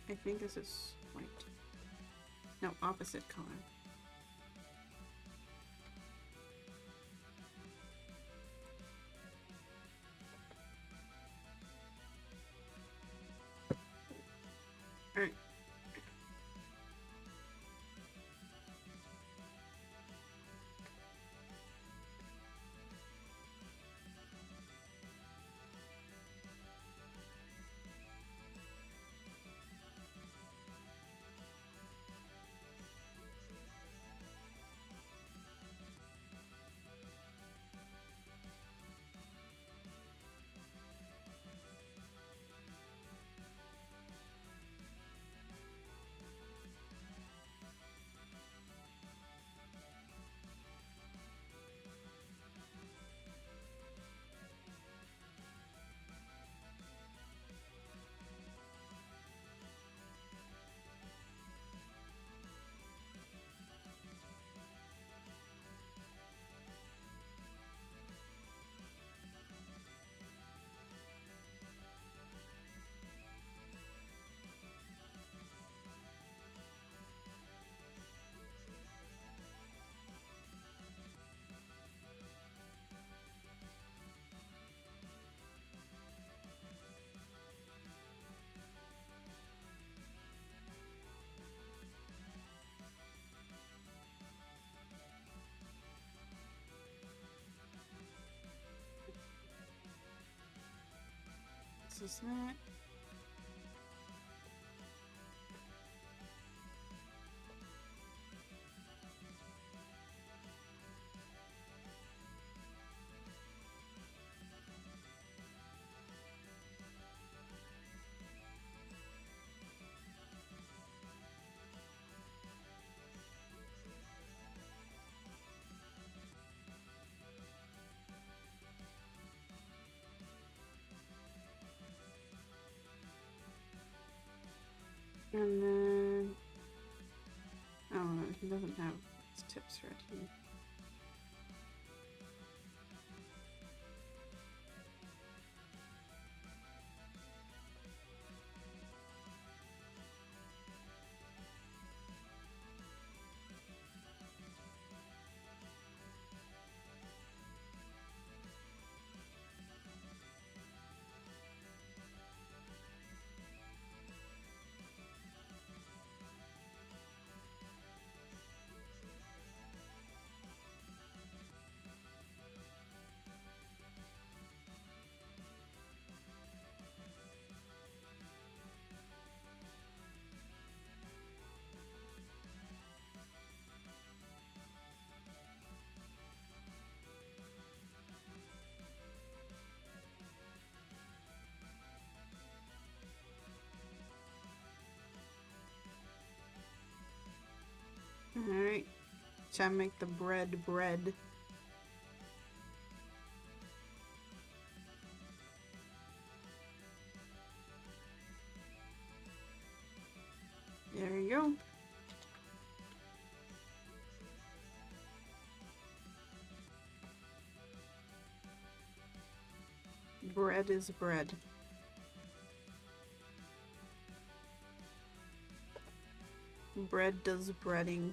I think this is white. No, opposite color. Alright. this is that. And then, oh, he doesn't have his tips ready. Alright. Time to make the bread. There you go. Bread is bread. Bread does breading.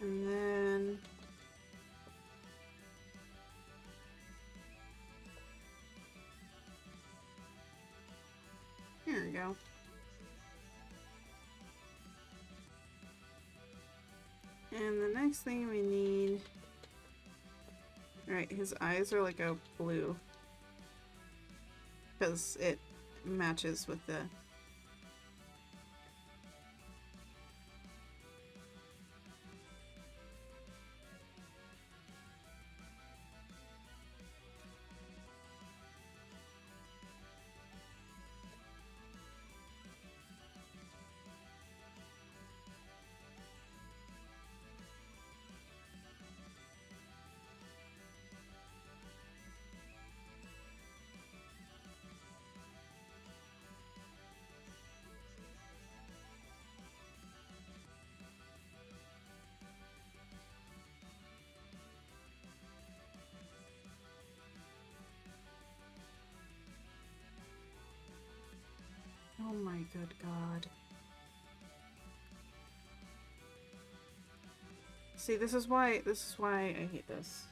And then here we go. And the next thing we need, right, his eyes are like a blue because it matches with the oh my good god. See, this is why I hate this.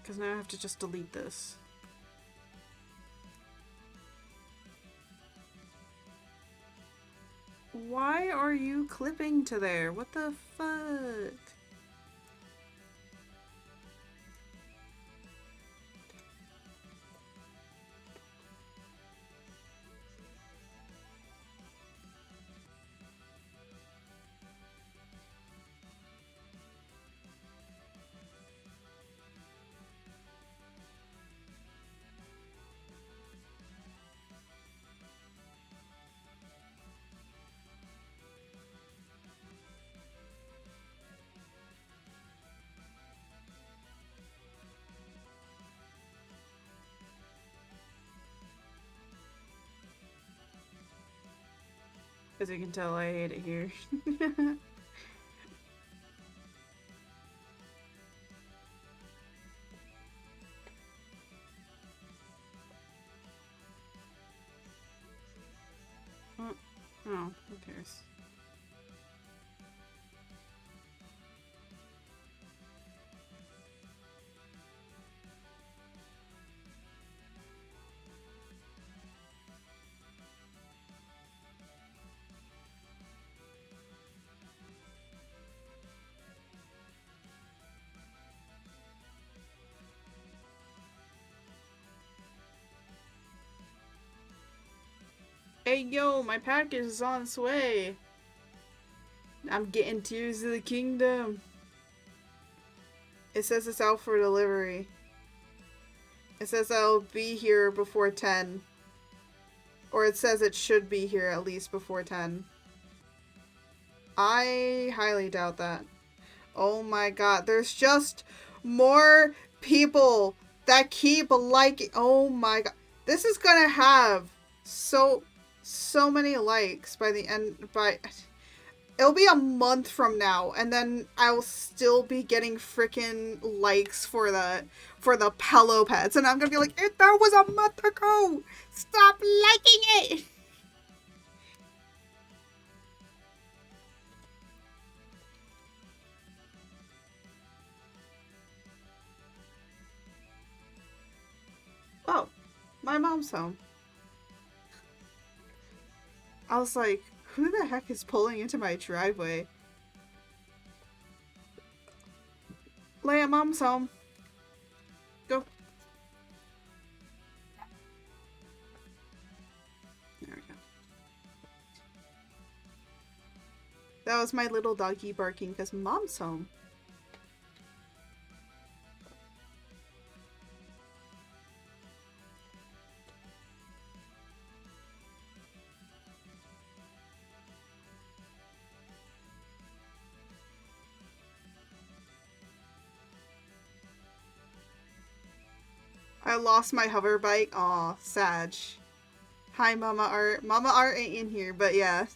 Because now I have to just delete this. Why are you clipping to there? What the fuck? As you can tell, I hate it here. Oh, who cares? Hey yo, my package is on its way. I'm getting Tears of the Kingdom. It says it's out for delivery. It says I'll be here before 10. Or it says it should be here at least before 10. I highly doubt that. Oh my god, there's just more people that keep liking. Oh my god. This is gonna have so many likes by the end. It'll be a month from now, and then I'll still be getting freaking likes for the pillow pets, and I'm gonna be like, that was a month ago. Stop liking it. Oh, my mom's home. I was like, who the heck is pulling into my driveway? Leia, mom's home. Go. There we go. That was my little doggy barking because mom's home. I lost my hover bike. Aw, Sag. Hi, Mama Art. Mama Art ain't in here, but yeah.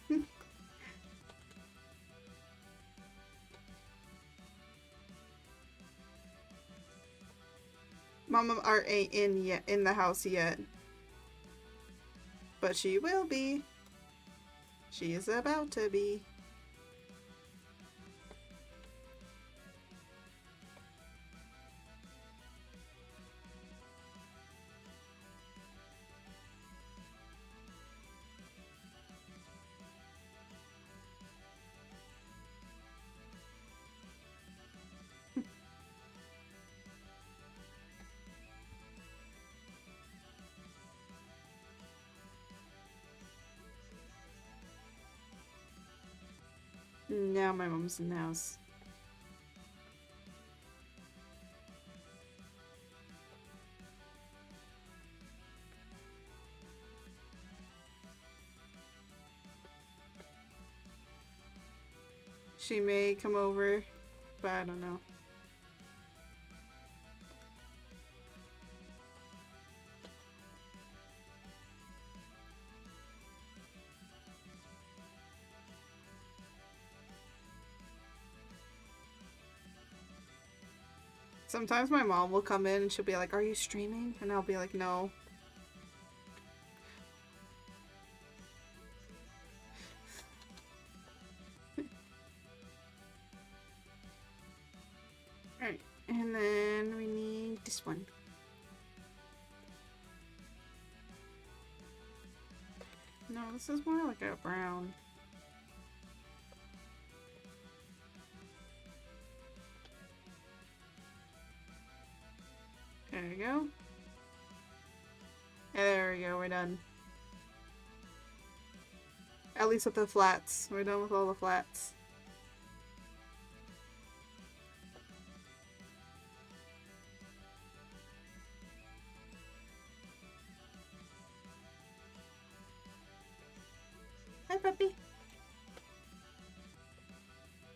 Mama Art ain't in the house yet. But she will be. She is about to be. Now my mom's in the house. She may come over, but I don't know. Sometimes my mom will come in and she'll be like, "Are you streaming?" And I'll be like, "No." Alright, and then we need this one. No, this is more like a brown. There we go. There we go, we're done. At least with the flats. We're done with all the flats. Hi, puppy.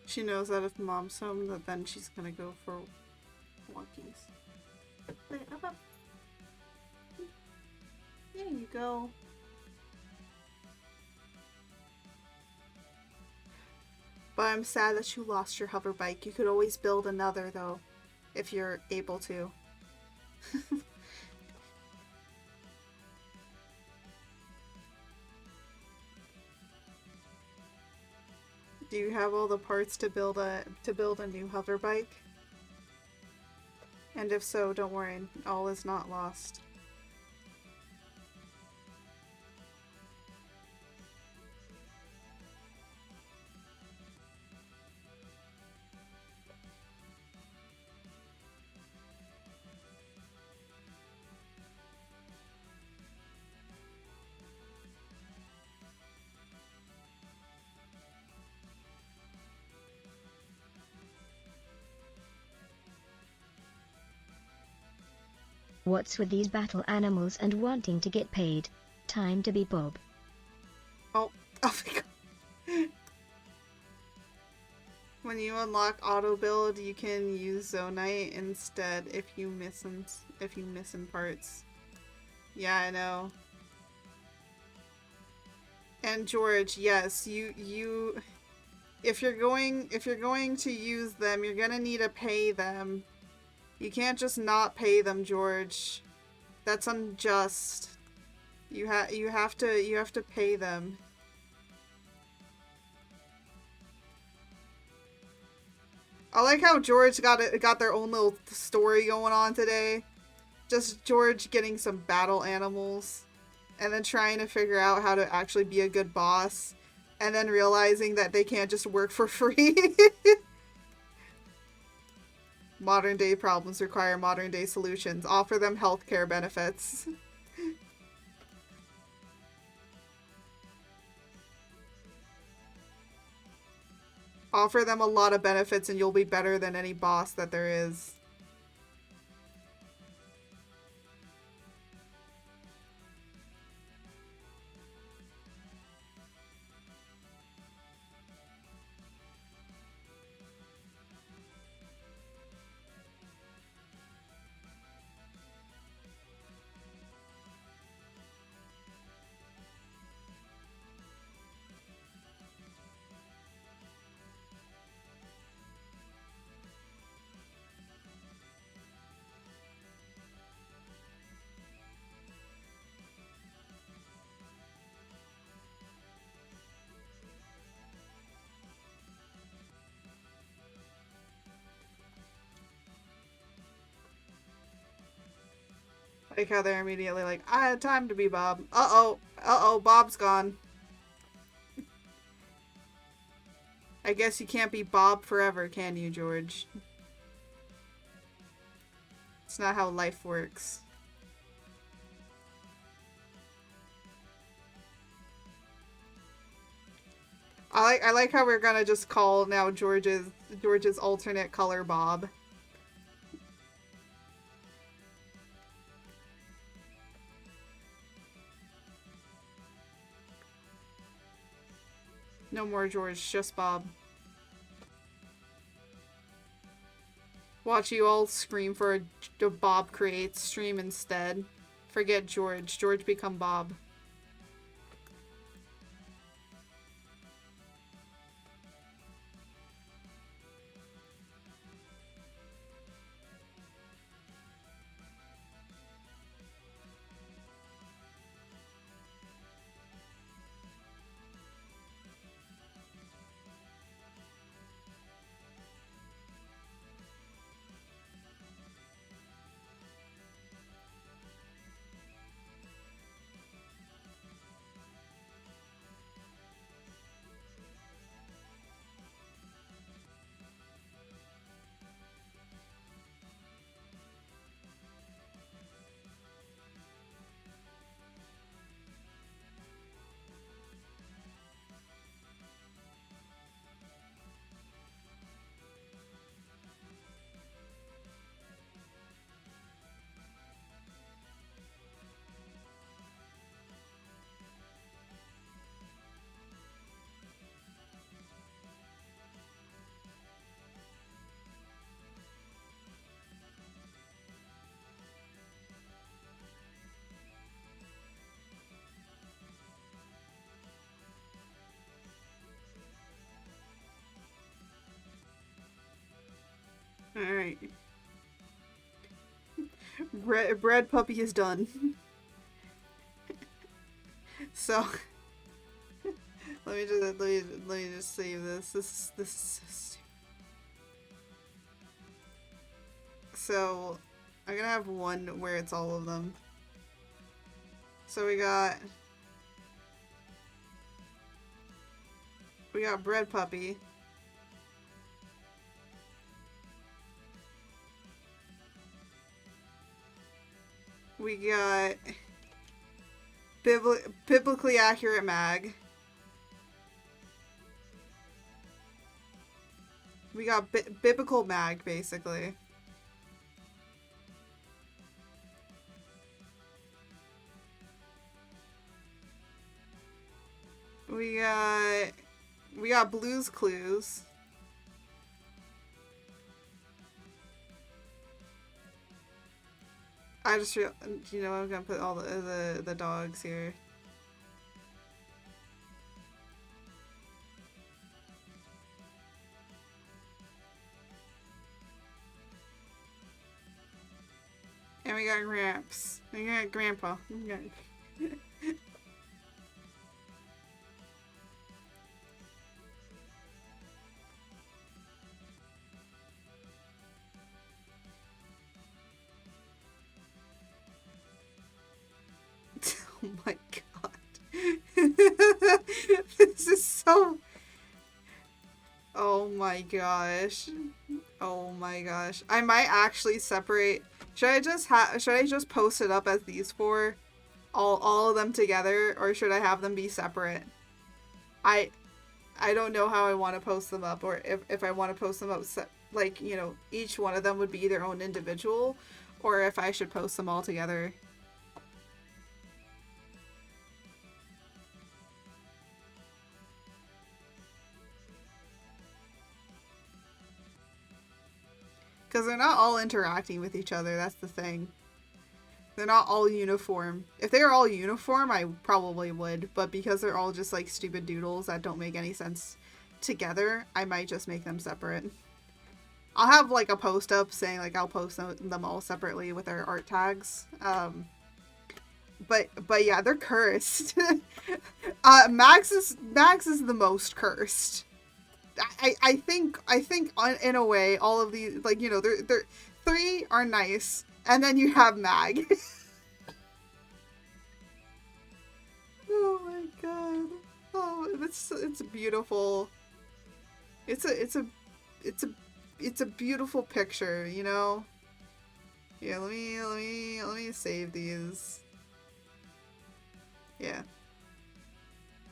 She knows that if mom's home, that then she's gonna go for walkies. Up, up. There you go. But I'm sad that you lost your hover bike. You could always build another, though, if you're able to. Do you have all the parts to build a new hover bike? And if so, don't worry, all is not lost. What's with these battle animals and wanting to get paid? Time to be Bob. Oh my god. When you unlock auto build, you can use Zonite instead if you miss in parts. Yeah, I know. And George, yes, you if you're going to use them, you're gonna need to pay them. You can't just not pay them, George. That's unjust. You have to pay them. I like how George got their own little story going on today. Just George getting some battle animals and then trying to figure out how to actually be a good boss and then realizing that they can't just work for free. Modern day problems require modern day solutions. Offer them healthcare benefits. Offer them a lot of benefits and you'll be better than any boss that there is. Like how they're immediately like, I had time to be Bob. Uh-oh, Bob's gone. I guess you can't be Bob forever, can you, George? It's not how life works. I like how we're gonna just call now George's alternate color Bob. No more George, just Bob. Watch you all scream for a Bob Creates stream instead. Forget George. George become Bob. Alright. Bread puppy is done. So let me just save this. This is so stupid. So I'm gonna have one where it's all of them. So we got bread puppy. We got biblically accurate mag. We got biblical mag, basically. got Blue's Clues. I just feel, you know, I'm gonna put all the dogs here. And we got Gramps. We got Grandpa. We got... Oh my god. This is so... Oh my gosh. Oh my gosh. I might actually separate... Should I just post it up as these four? All of them together? Or should I have them be separate? I don't know how I want to post them up, or if I want to post them up, like, you know, each one of them would be their own individual, or if I should post them all together. Because they're not all interacting with each other, that's the thing. They're not all uniform. If they were all uniform, I probably would, but because they're all just like stupid doodles that don't make any sense together, I might just make them separate. I'll have like a post up saying like I'll post them all separately with our art tags. But yeah, they're cursed. Max is the most cursed. I think in a way all of these, like, you know, they're three are nice, and then you have Mag. Oh my god. Oh, it's beautiful. It's a beautiful picture, you know? Yeah, let me save these. Yeah.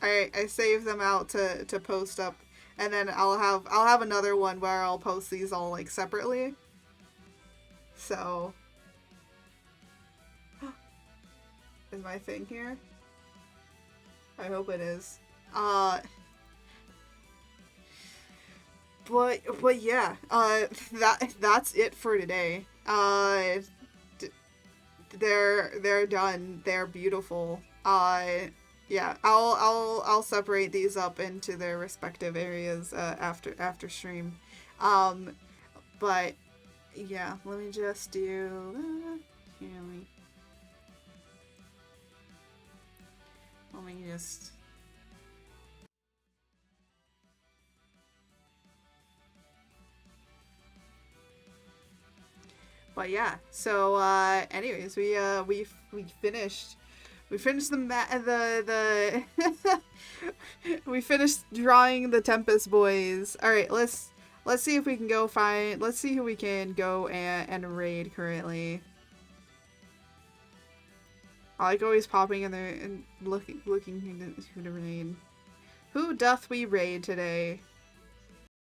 Alright, I saved them out to post up, and then I'll have another one where I'll post these all like separately. So is my thing here? I hope it is. But yeah, that's it for today. They're done. They're beautiful. Yeah, I'll separate these up into their respective areas after stream. But yeah, let me just do. Here, let me just. But yeah, so anyways, we finished we finished the we finished drawing the Tempest boys. All right, let's see if we can go find. Let's see who we can go and raid currently. I like always popping in there and looking who to raid. Who doth we raid today?